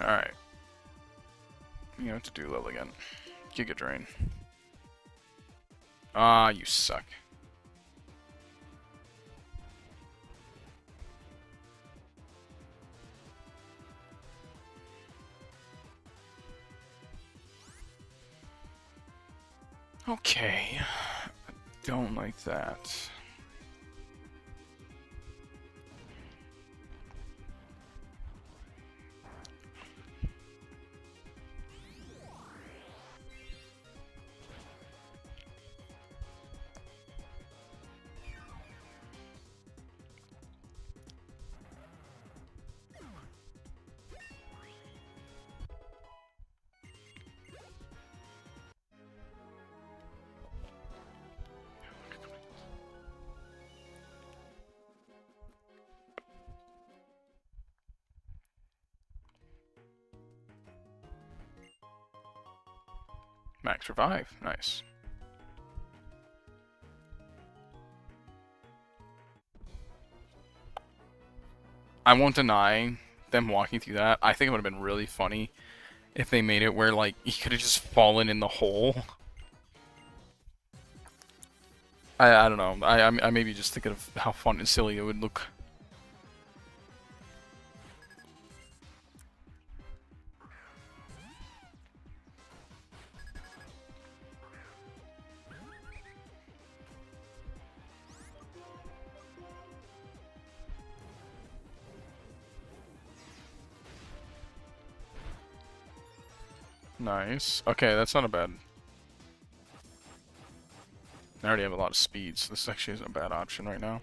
Alright. You have to do Lilligant. Giga Drain. Ah, you suck. Okay. I don't like that. Max Revive. Nice. I won't deny them walking through that. I think it would have been really funny if they made it where, like, he could have just fallen in the hole. I don't know. I maybe just thinking of how fun and silly it would look. Nice. Okay, that's not a bad. I already have a lot of speed, so this actually isn't a bad option right now.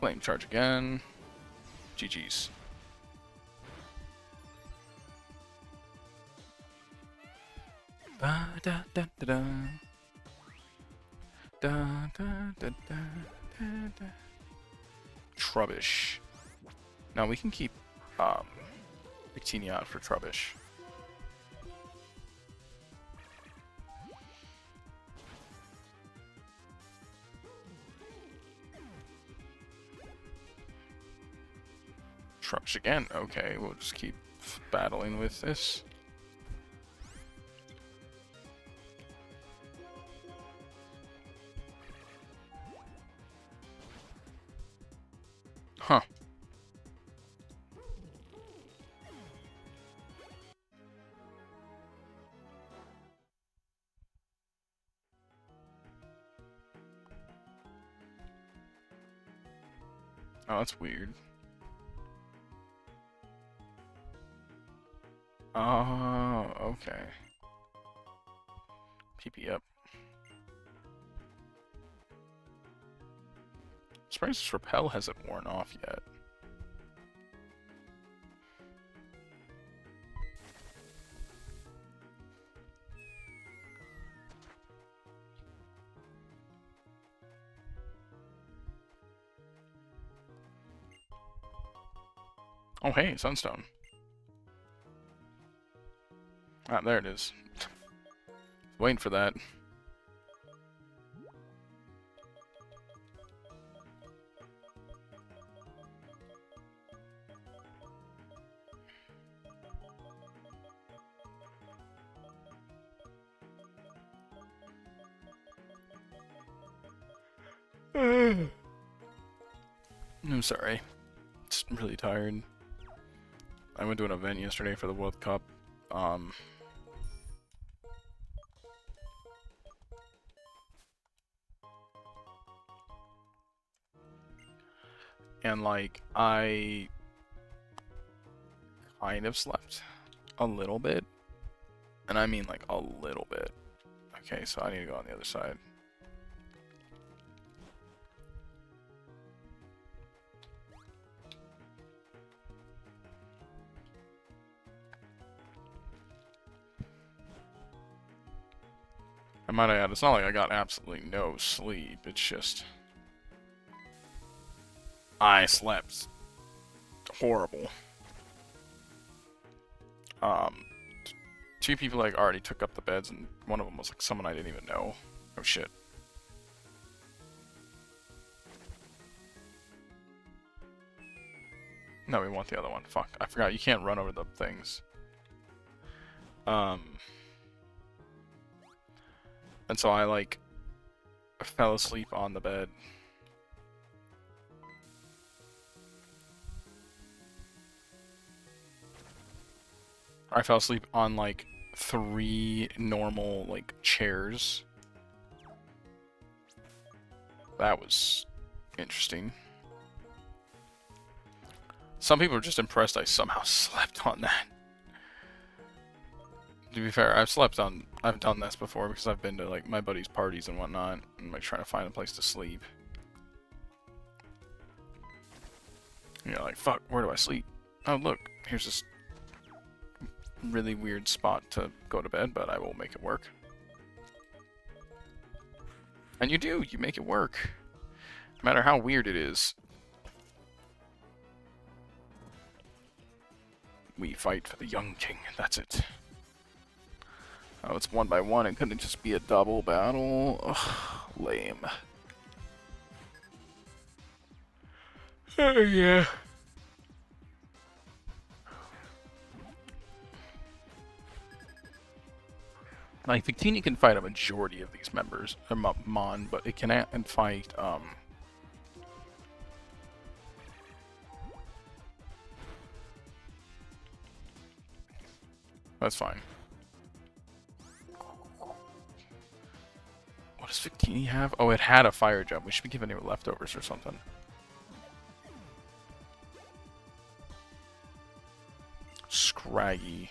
Flame charge again. GG's. Da da da da da. Da da da da da da. Trubbish. Now we can keep Victini out for Trubbish. Trubbish again. Okay, we'll just keep battling with this. Huh. Oh, that's weird. Oh, okay. PP up. Surprised this repel hasn't worn off yet. Oh, hey, Sunstone. Ah, there it is. Waiting for that. I'm sorry. Just really tired. I went to an event yesterday for the World Cup. and like I kind of slept a little bit, and I mean like a little bit. Okay, so I need to go on the other side. I might add, it's not like I got absolutely no sleep, it's just I slept horrible. Two people like already took up the beds, and one of them was like someone I didn't even know. Oh shit. No, we want the other one. Fuck, I forgot you can't run over the things. And so I like fell asleep on the bed. I fell asleep on like 3 normal like chairs. That was interesting. Some people are just impressed I somehow slept on that. To be fair, I've done this before because I've been to like my buddies' parties and whatnot, and like trying to find a place to sleep. And you're like, fuck, where do I sleep? Oh look, here's this really weird spot to go to bed, but I will make it work. And you do, you make it work. No matter how weird it is. We fight for the young king, that's it. Oh, it's 1 by 1, it couldn't just be a double battle. Ugh, lame. Oh yeah. Like, Victini can fight a majority of these members, Mon, but it cannot fight, That's fine. What does Victini have? Oh, it had a fire jump. We should be giving it leftovers or something. Scraggy.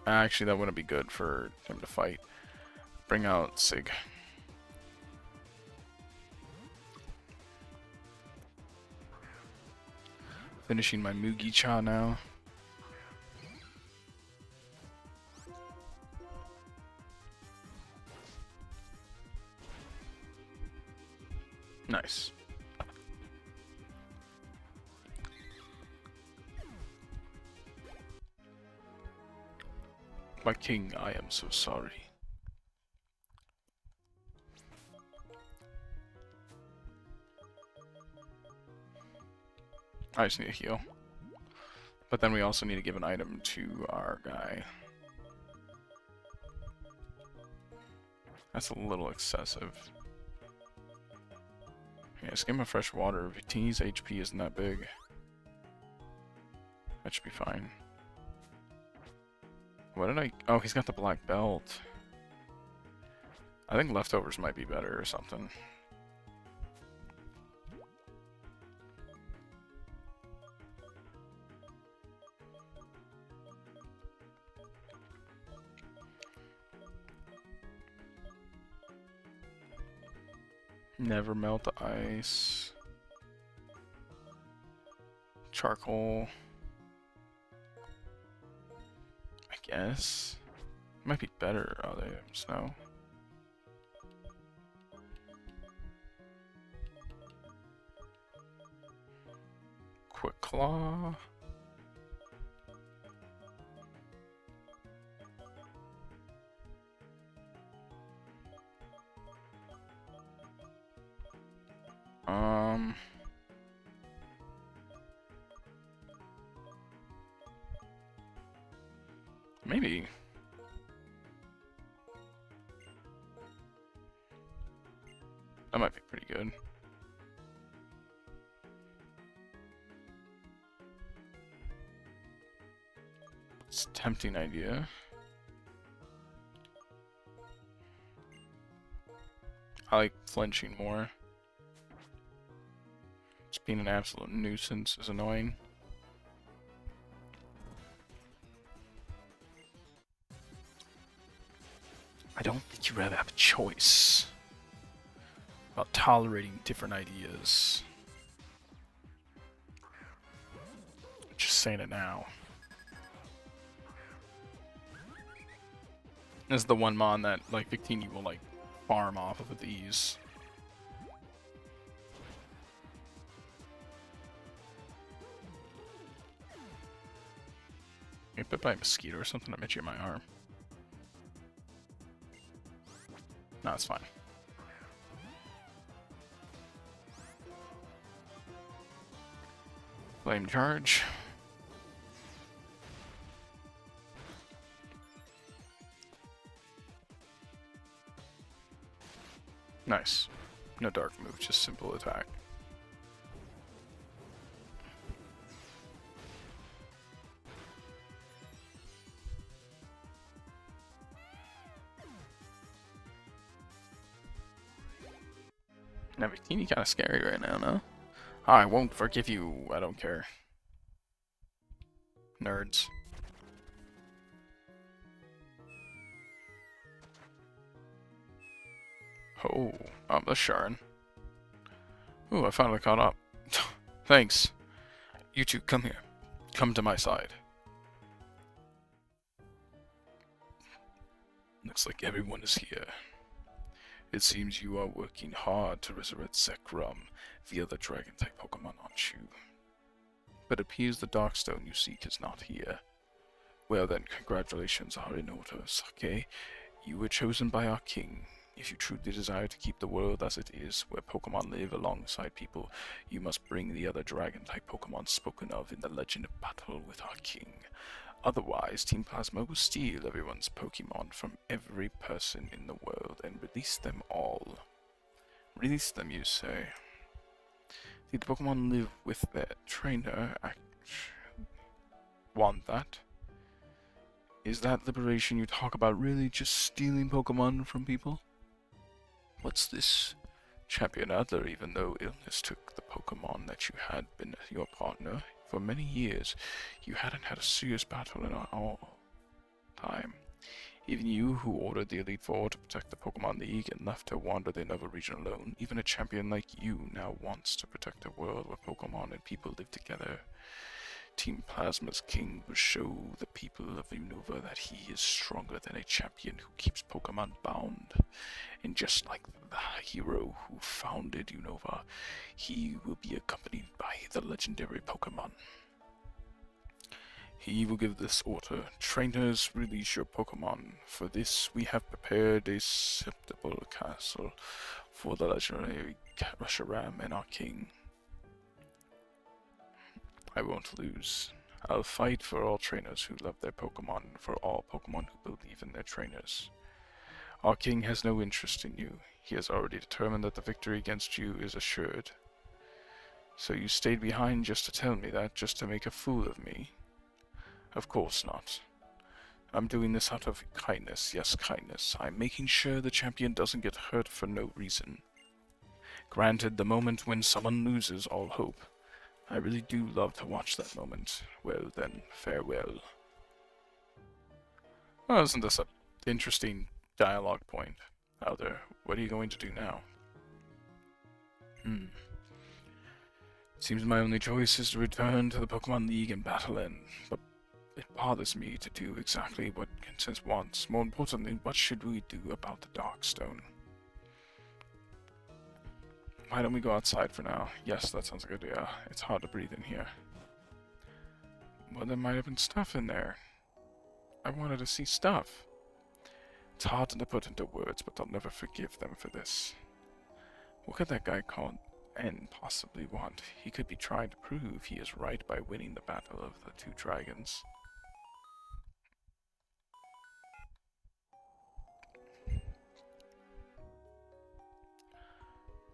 Actually, that wouldn't be good for him to fight. Bring out Sig. Finishing my Mugi-cha now. Nice. My king, I am so sorry. I just need a heal. But then we also need to give an item to our guy. That's a little excessive. Yeah, just give him a fresh water. Victini's HP isn't that big. That should be fine. What did I... Oh, he's got the black belt. I think leftovers might be better or something. Never melt the ice. Charcoal. I guess. Might be better other items, no? Quick Claw. Maybe. That might be pretty good. It's a tempting idea. I like flinching more. being an absolute nuisance is annoying. I don't think you really have a choice about tolerating different ideas. Just saying it now. This is the one mon that, like, Victini will, like, farm off of with ease. Get bit by a mosquito or something that met you in my arm. No, it's fine. Flame charge. Nice. No dark move, just simple attack. Now, Victini kind of scary right now, no? I won't forgive you. I don't care. Nerds. Oh, the Sharon. Ooh, I finally caught up. Thanks. You two, come here. Come to my side. Looks like everyone is here. It seems you are working hard to resurrect Zekrom via the Dragon-type Pokemon, aren't you? But it appears the Darkstone you seek is not here. Well then, congratulations are in order, Sake. You were chosen by our king. If you truly desire to keep the world as it is, where Pokemon live alongside people, you must bring the other Dragon-type Pokemon spoken of in the Legend of Battle with our king. Otherwise, Team Plasma will steal everyone's Pokemon from every person in the world and release them all. Release them, you say? Did the Pokemon live with their trainer want that? Is that liberation you talk about really just stealing Pokemon from people? What's this? Champion Adler, even though illness took the Pokemon that you had been your partner for many years, you hadn't had a serious battle in all time. Even you, who ordered the Elite Four to protect the Pokemon League and left to wander the Nova region alone, even a champion like you now wants to protect a world where Pokemon and people live together. Team Plasma's king will show the people of Unova that he is stronger than a champion who keeps Pokemon bound. And just like the hero who founded Unova, he will be accompanied by the legendary Pokemon. He will give this order: trainers, release your Pokemon. For this, we have prepared a acceptable castle for the legendary Reshiram and our king. I won't lose. I'll fight for all trainers who love their Pokemon, and for all Pokemon who believe in their trainers. Our king has no interest in you. He has already determined that the victory against you is assured. So you stayed behind just to tell me that, just to make a fool of me? Of course not. I'm doing this out of kindness, yes, kindness. I'm making sure the champion doesn't get hurt for no reason. Granted, the moment when someone loses all hope, I really do love to watch that moment. Well then, farewell. Well, isn't this an interesting dialogue point? Elder, what are you going to do now? Seems my only choice is to return to the Pokemon League and battle in, but it bothers me to do exactly what Consensus wants. More importantly, what should we do about the Darkstone? Why don't we go outside for now? Yes, that sounds like a good idea. It's hard to breathe in here. Well, there might have been stuff in there. I wanted to see stuff. It's hard to put into words, but I'll never forgive them for this. What could that guy called N possibly want? He could be trying to prove he is right by winning the battle of the two dragons.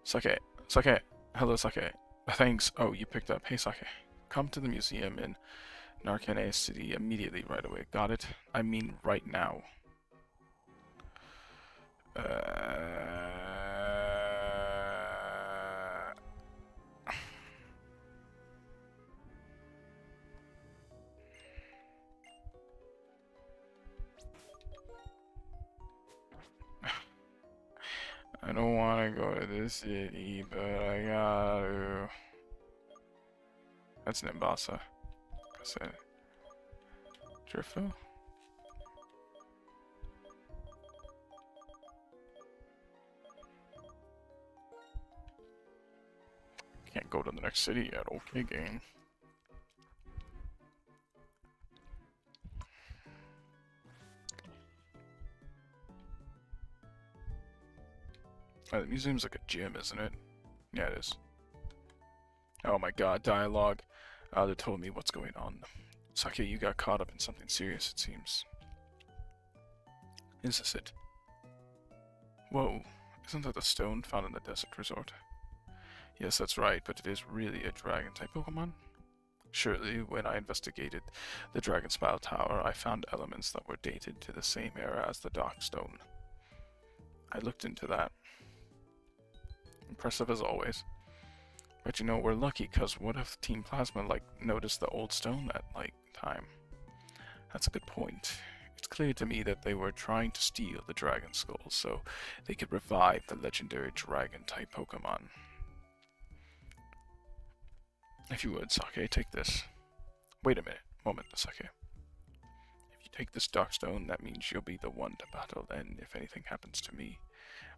Sake. Sake. Hello, Sake. Thanks. Oh, you picked up. Hey, Sake. Come to the museum in Narkane City immediately, right away. Got it? I mean, right now. I don't want to go to this city, but I gotta. That's Nimbasa. I said. Drifo? Can't go to the next city yet. Okay, game. Oh, the museum's like a gym, isn't it? Yeah, it is. Oh my god, dialogue. They told me what's going on. Sake, you got caught up in something serious, it seems. Is this it? Whoa, isn't that the stone found in the desert resort? Yes, that's right, but it is really a dragon-type Pokemon? Surely, when I investigated the Dragon Spire Tower, I found elements that were dated to the same era as the Dark Stone. I looked into that. Impressive as always. But you know, we're lucky, cause what if Team Plasma, noticed the old stone that, time? That's a good point. It's clear to me that they were trying to steal the Dragon Skull, so they could revive the legendary Dragon-type Pokemon. If you would, Sake, take this. Wait a moment, Sake. If you take this Dark Stone, that means you'll be the one to battle, and if anything happens to me.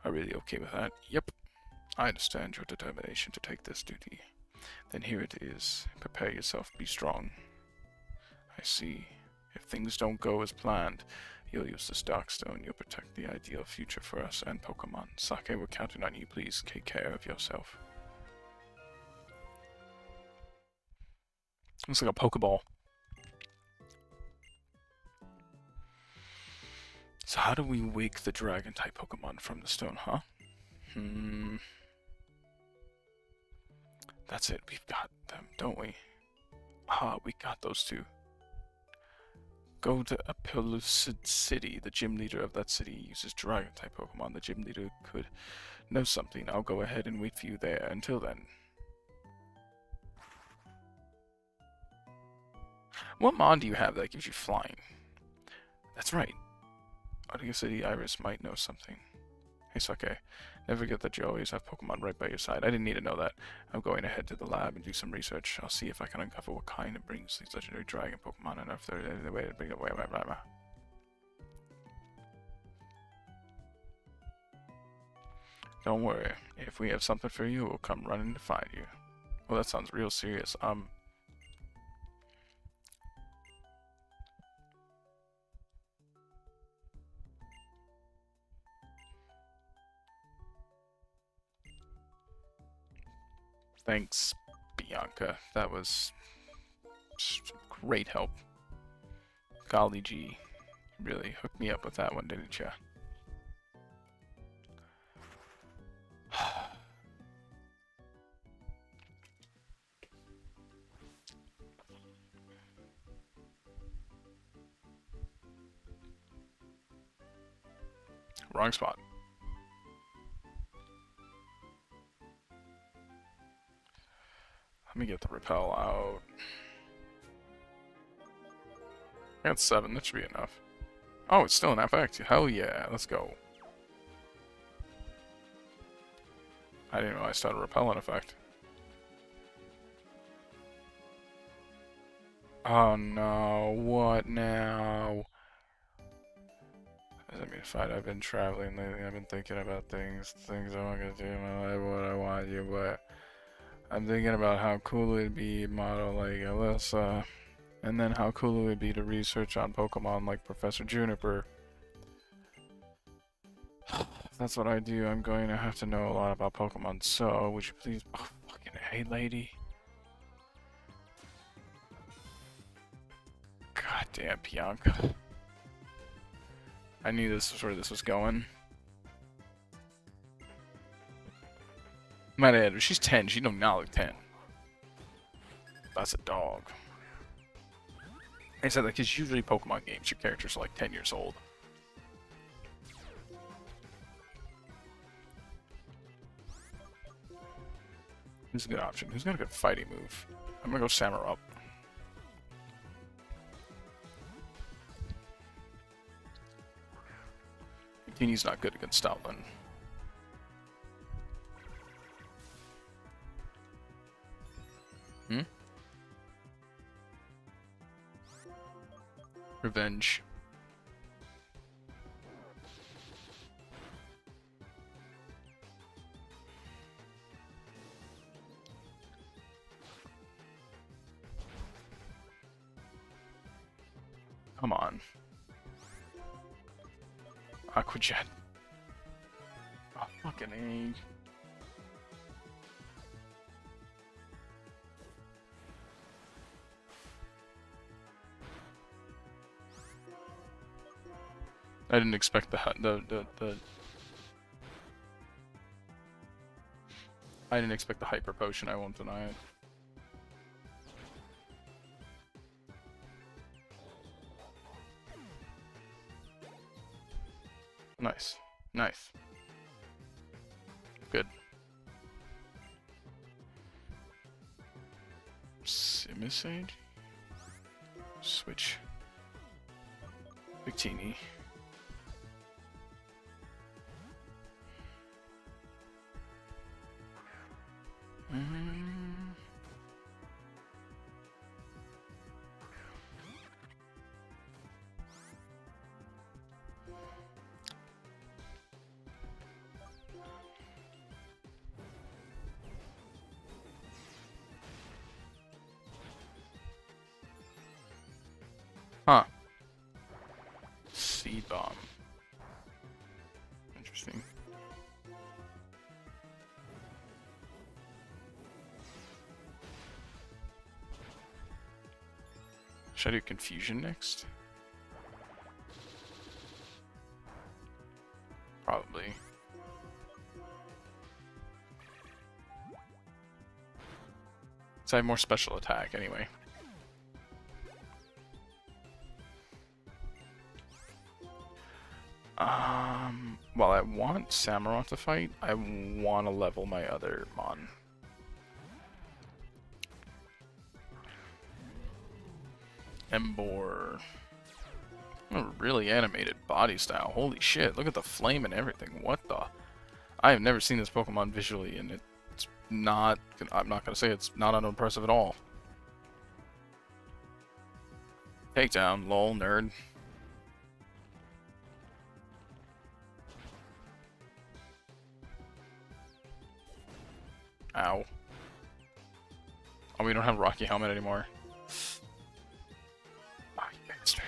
Are you really okay with that? Yep. I understand your determination to take this duty. Then here it is. Prepare yourself, be strong. I see. If things don't go as planned, you'll use this Darkstone. You'll protect the ideal future for us and Pokemon. Sake, we're counting on you. Please take care of yourself. Looks like a Pokeball. So how do we wake the Dragon-type Pokemon from the stone, huh? That's it. We've got them, don't we? Ah, we got those two. Go to Pellucid City. The gym leader of that city uses Dragon-type Pokemon. The gym leader could know something. I'll go ahead and wait for you there. Until then. What mod do you have that gives you flying? That's right. Audio City Iris might know something. Hey Sake, never forget that you always have Pokemon right by your side. I didn't need to know that. I'm going to head to the lab and do some research. I'll see if I can uncover what kind of brings these legendary dragon Pokemon and if there's any way to bring it away. Don't worry. If we have something for you, we'll come running to find you. Well, that sounds real serious. Thanks, Bianca. That was great help. Golly gee. You really hooked me up with that one, didn't you? Wrong spot. Let me get the repel out. I got 7, that should be enough. Oh, it's still an FX. Hell yeah, let's go. I didn't realize I started a repellent effect. Oh no, what now? As I mean, fight, I've been traveling lately, I've been thinking about things I want to do in my life, what I want to do, but I'm thinking about how cool it would be to model like Alyssa, and then how cool it would be to research on Pokemon like Professor Juniper. If that's what I do, I'm going to have to know a lot about Pokemon, so would you please... Oh, fucking hey, lady. Goddamn, Bianca. I knew this was where this was going. Might add, she's 10, she don't now look 10. That's a dog. I said that because usually Pokemon games, your characters are like 10 years old. This is a good option. Who's got a good fighting move? I'm gonna go Samurott. Tini's not good against Stoutland. Hmm? Revenge. Come on. Aquajet. Oh, fucking A. I didn't expect the I didn't expect the hyper potion, I won't deny it. Nice. Nice. Good. Simisage? Switch. Victini. Huh. Seed bomb. Interesting. Should I do confusion next? Probably. So I have more special attack anyway. While I want Samurott to fight, I want to level my other Mon. Embor. A really animated body style. Holy shit, look at the flame and everything. What the? I have never seen this Pokemon visually, and it's not... I'm not going to say it's not unimpressive at all. Takedown, lol, nerd. Ow. Oh, we don't have Rocky Helmet anymore. Oh, you bastard.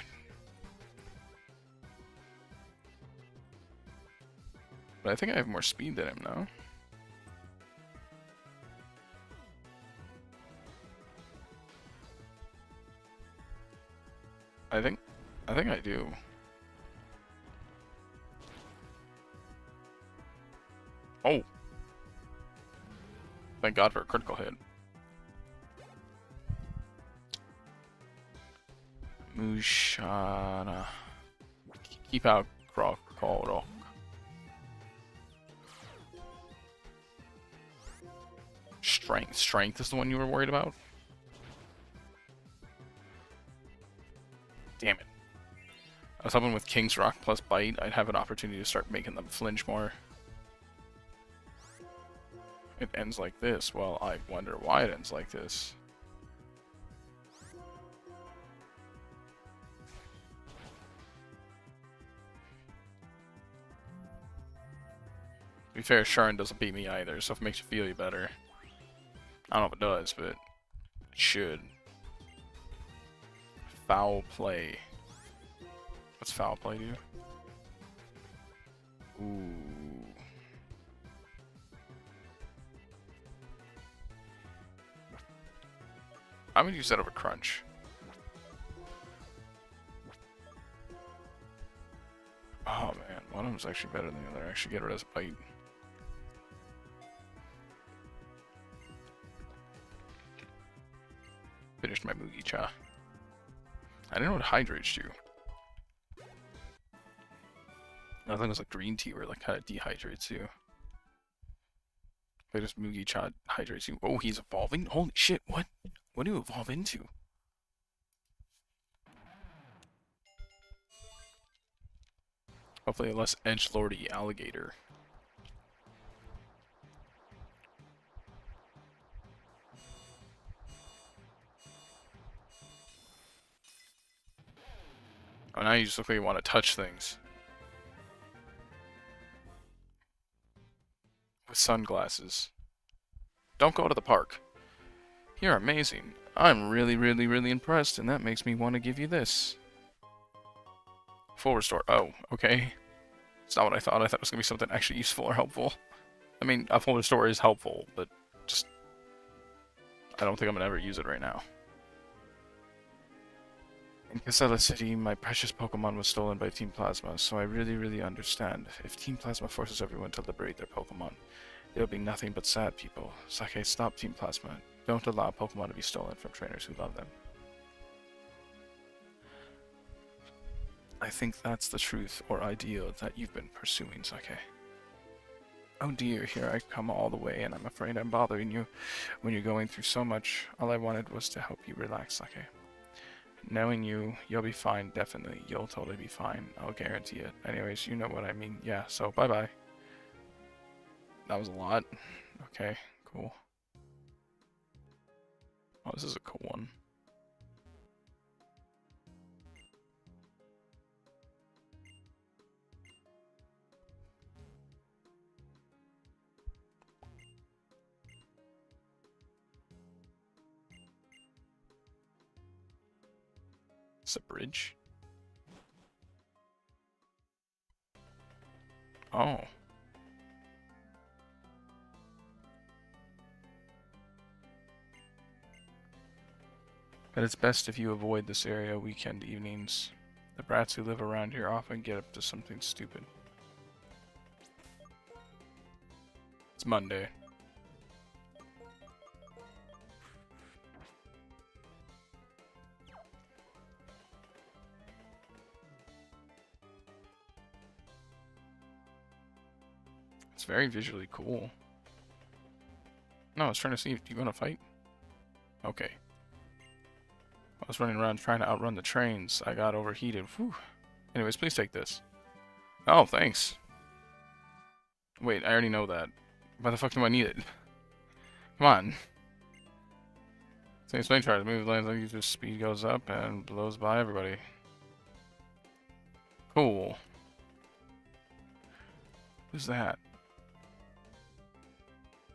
But I think I have more speed than him, though. I think I do. Oh. Thank God for a critical hit. Mushana. Keep out Crocodile. Strength. Strength is the one you were worried about? Damn it. I was hoping with King's Rock plus Bite, I'd have an opportunity to start making them flinch more. It ends like this. Well, I wonder why it ends like this. To be fair, Sharon doesn't beat me either, so if it makes you feel you better. I don't know if it does, but it should. Foul play. What's foul play do? Ooh. I'm gonna use that over Crunch. Oh man, one of them's actually better than the other. Actually get rid of Bite. Finished my Mugicha. I didn't know what hydrates do. I thought it was like green tea where it like kind of dehydrates you. I just Mugicha hydrates you. Oh, he's evolving? Holy shit, what? What do you evolve into? Hopefully a less edgelordy alligator. Oh, now you just look like you want to touch things. With sunglasses. Don't go to the park. You're amazing. I'm really, really, really impressed, and that makes me want to give you this. Full restore. Oh, okay. It's not what I thought. I thought it was going to be something actually useful or helpful. I mean, a full restore is helpful, but just... I don't think I'm going to ever use it right now. In Casella City, my precious Pokemon was stolen by Team Plasma, so I really, really understand. If Team Plasma forces everyone to liberate their Pokemon, there'll be nothing but sad people. Sake, stop Team Plasma. Don't allow Pokemon to be stolen from trainers who love them. I think that's the truth or ideal that you've been pursuing, Sake. Oh dear, here I come all the way, and I'm afraid I'm bothering you when you're going through so much. All I wanted was to help you relax, Sake. Knowing you, you'll be fine, definitely. You'll totally be fine. I'll guarantee it. Anyways, you know what I mean. Yeah, so bye-bye. That was a lot. Okay, cool. Oh, this is a cool one. It's a bridge. Oh. But it's best if you avoid this area weekend evenings. The brats who live around here often get up to something stupid. It's Monday. It's very visually cool. No, I was trying to see if you want to fight. Okay. I was running around trying to outrun the trains. I got overheated. Whew. Anyways, please take this. Oh, thanks. Wait, I already know that. Why the fuck do I need it? Come on. Same swing charge. Move lanes like user speed goes up and blows by everybody. Cool. Who's that?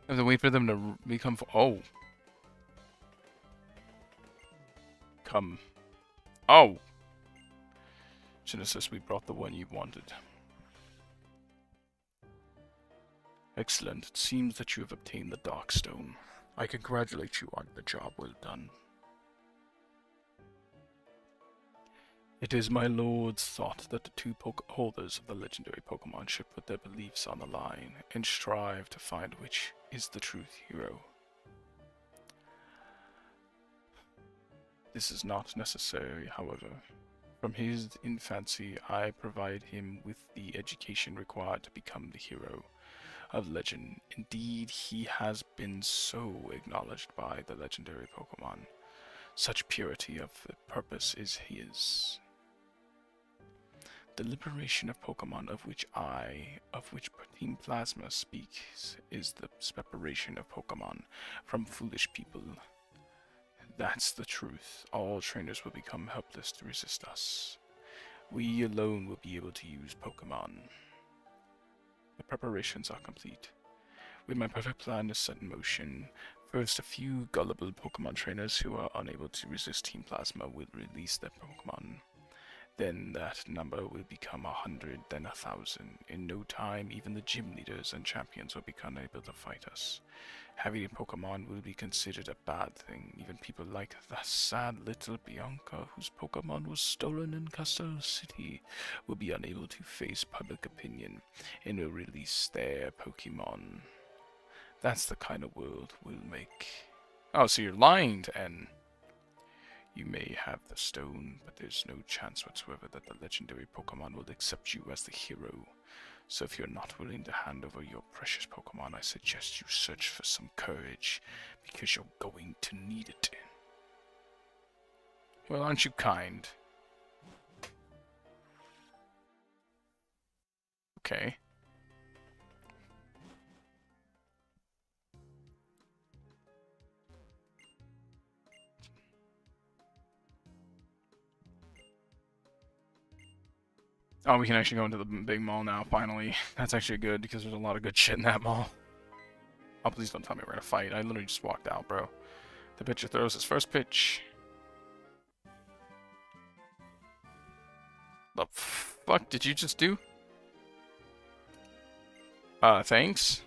I have to wait for them to become. Oh. Come. Oh! Genesis, we brought the one you wanted. Excellent. It seems that you have obtained the Dark Stone. I congratulate you on the job well done. It is my lord's thought that the two holders of the legendary Pokemon should put their beliefs on the line and strive to find which is the true hero. This is not necessary, however. From his infancy, I provide him with the education required to become the hero of legend. Indeed, he has been so acknowledged by the legendary Pokemon. Such purity of purpose is his. The liberation of Pokemon of which Team Plasma speaks is the separation of Pokemon from foolish people. That's the truth. All trainers will become helpless to resist us. We alone will be able to use Pokemon. The preparations are complete. With my perfect plan is set in motion, first a few gullible Pokemon trainers who are unable to resist Team Plasma will release their Pokemon. Then that number will become 100, then 1,000. In no time, even the gym leaders and champions will become able to fight us. Having a Pokemon will be considered a bad thing. Even people like the sad little Bianca, whose Pokemon was stolen in Castle City, will be unable to face public opinion and will release their Pokemon. That's the kind of world we'll make. Oh, so you're lying to N. You may have the stone, but there's no chance whatsoever that the legendary Pokemon will accept you as the hero. So if you're not willing to hand over your precious Pokemon, I suggest you search for some courage, because you're going to need it. Well, aren't you kind? Okay. Oh, we can actually go into the big mall now, finally. That's actually good, because there's a lot of good shit in that mall. Oh, please don't tell me we're gonna fight. I literally just walked out, bro. The pitcher throws his first pitch. The fuck did you just do? Thanks?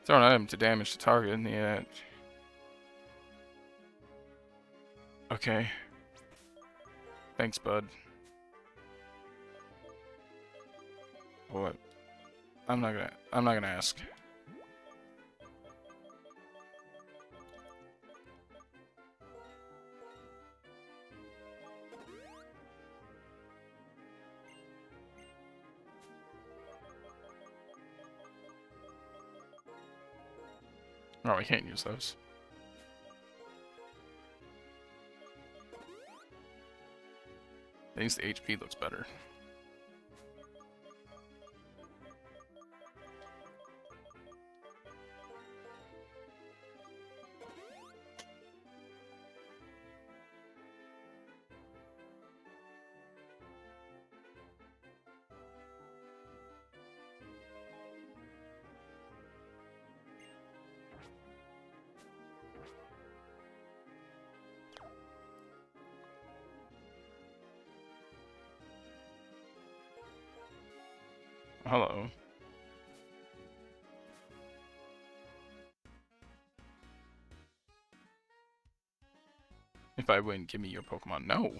Throw an item to damage the target in the edge. Okay. Thanks, bud. What? I'm not gonna ask. Oh, I can't use those. At least the HP looks better. Hello. If I win, give me your Pokemon. No.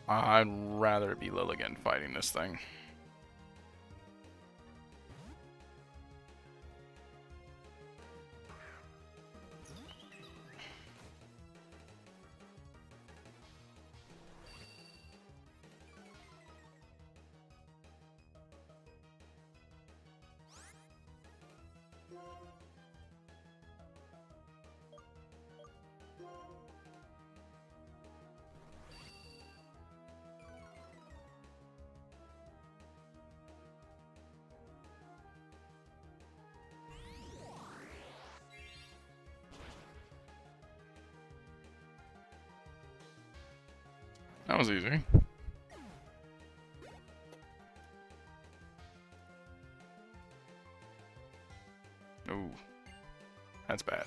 I'd rather it be Lilligant fighting this thing. That was easy. Ooh. That's bad.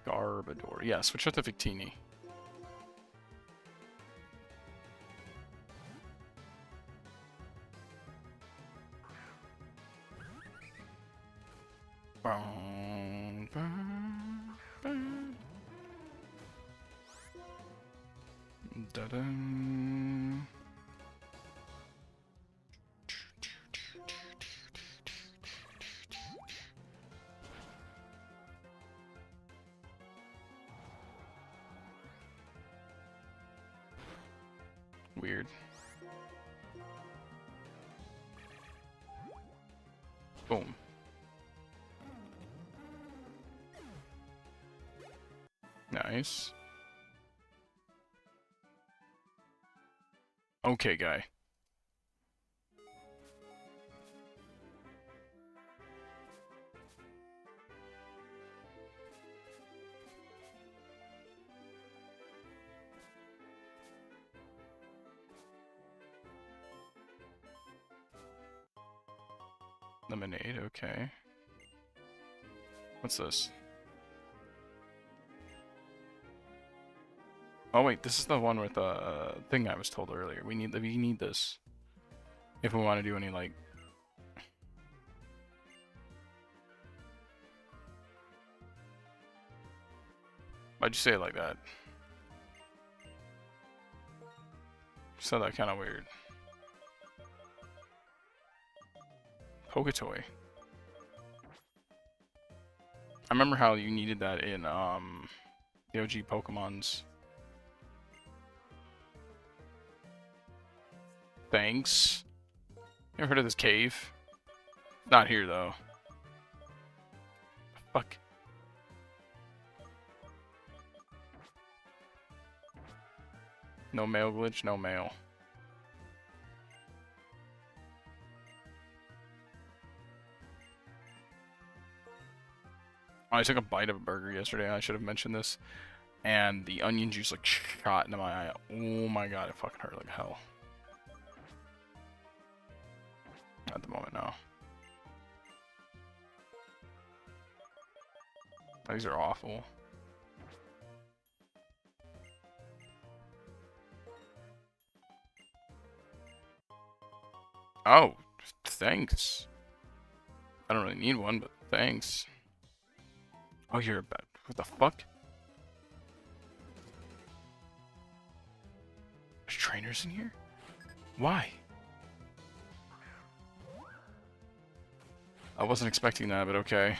Garbodor. Yeah, switch out to Victini. Boom, boom, boom. Da-dum. Weird. Boom. Nice. Okay, guy. Lemonade, okay. What's this? Oh wait, this is the one with the thing I was told earlier. We need this if we want to do any like. Why'd you say it like that? You said that kind of weird. Poketoy. I remember how you needed that in the OG Pokemon's. Thanks. You ever heard of this cave? Not here though. Fuck. No mail glitch, no mail. I took a bite of a burger yesterday, I should have mentioned this. And the onion juice like shot into my eye. Oh my god, it fucking hurt like hell. At the moment, no. These are awful. Oh, thanks. I don't really need one, but thanks. Oh, you're a bad. What the fuck? There's trainers in here? Why? I wasn't expecting that, but okay.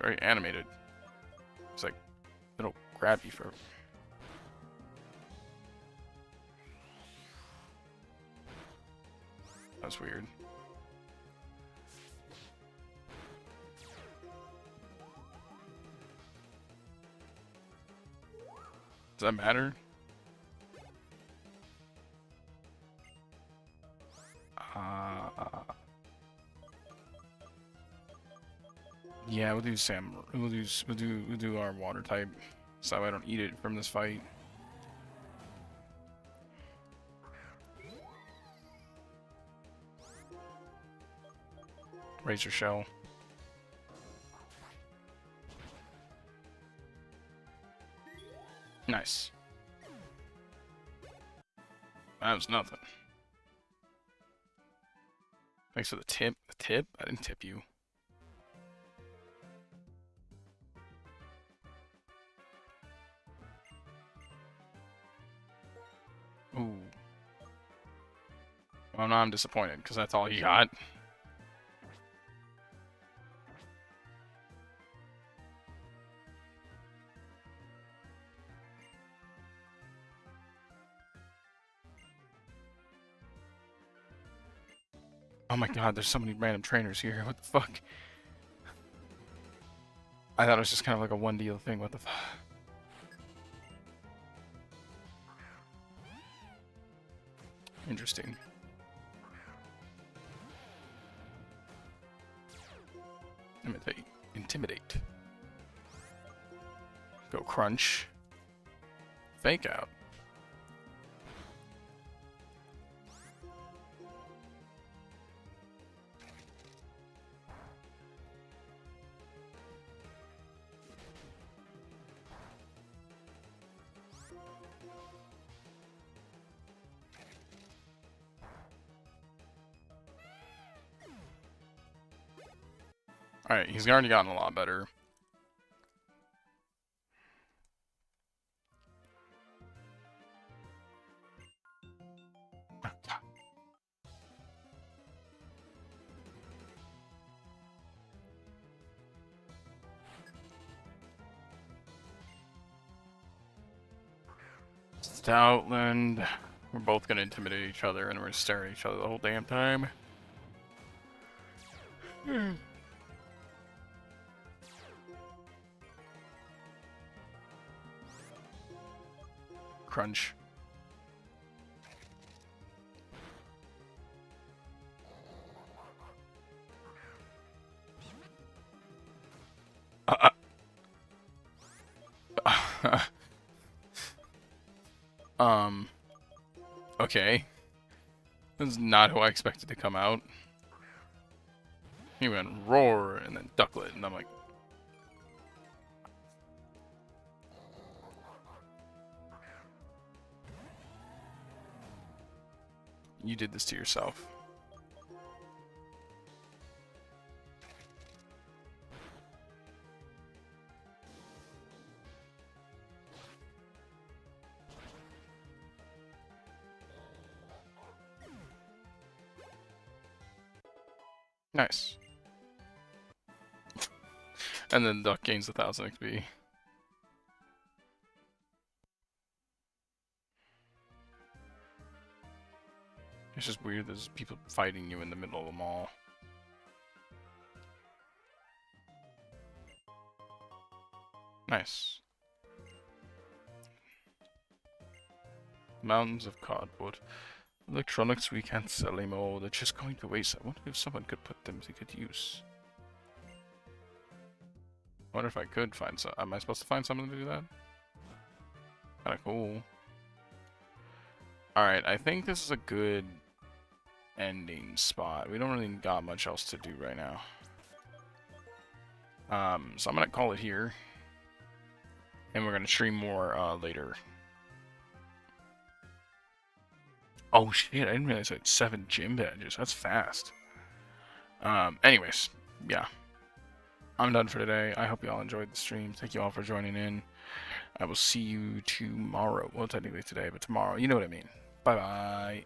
Very animated. It's like, it'll grab you for... That's weird. Does that matter? Yeah, we'll do Sam. We'll do our water type, so I don't eat it from this fight. Razor shell. Nice. That was nothing. Thanks for the tip. The tip? I didn't tip you. Ooh. Well, now I'm disappointed, because that's all you got. Oh my god, there's so many random trainers here. What the fuck? I thought it was just kind of like a one deal thing. What the fuck? Interesting. Imitate. Intimidate. Go crunch. Fake out. Alright, he's already gotten a lot better. Oh, God. Stoutland. We're both gonna intimidate each other and we're gonna stare at each other the whole damn time. Crunch. Okay. This is not who I expected to come out. He went roar and then ducklet, and I'm like... You did this to yourself. Nice. And then Duck gains 1,000 XP. It's just weird. There's people fighting you in the middle of the mall. Nice. Mountains of cardboard. Electronics we can't sell anymore. They're just going to waste. I wonder if someone could put them to good use. I wonder if I could find some. Am I supposed to find someone to do that? Kinda cool. Alright, I think this is a good ending spot. We don't really got much else to do right now. So I'm gonna call it here. And we're gonna stream more later. Oh shit, I didn't realize I had 7 gym badges. That's fast. Anyways, yeah. I'm done for today. I hope you all enjoyed the stream. Thank you all for joining in. I will see you tomorrow. Well, technically today, but tomorrow. You know what I mean. Bye-bye.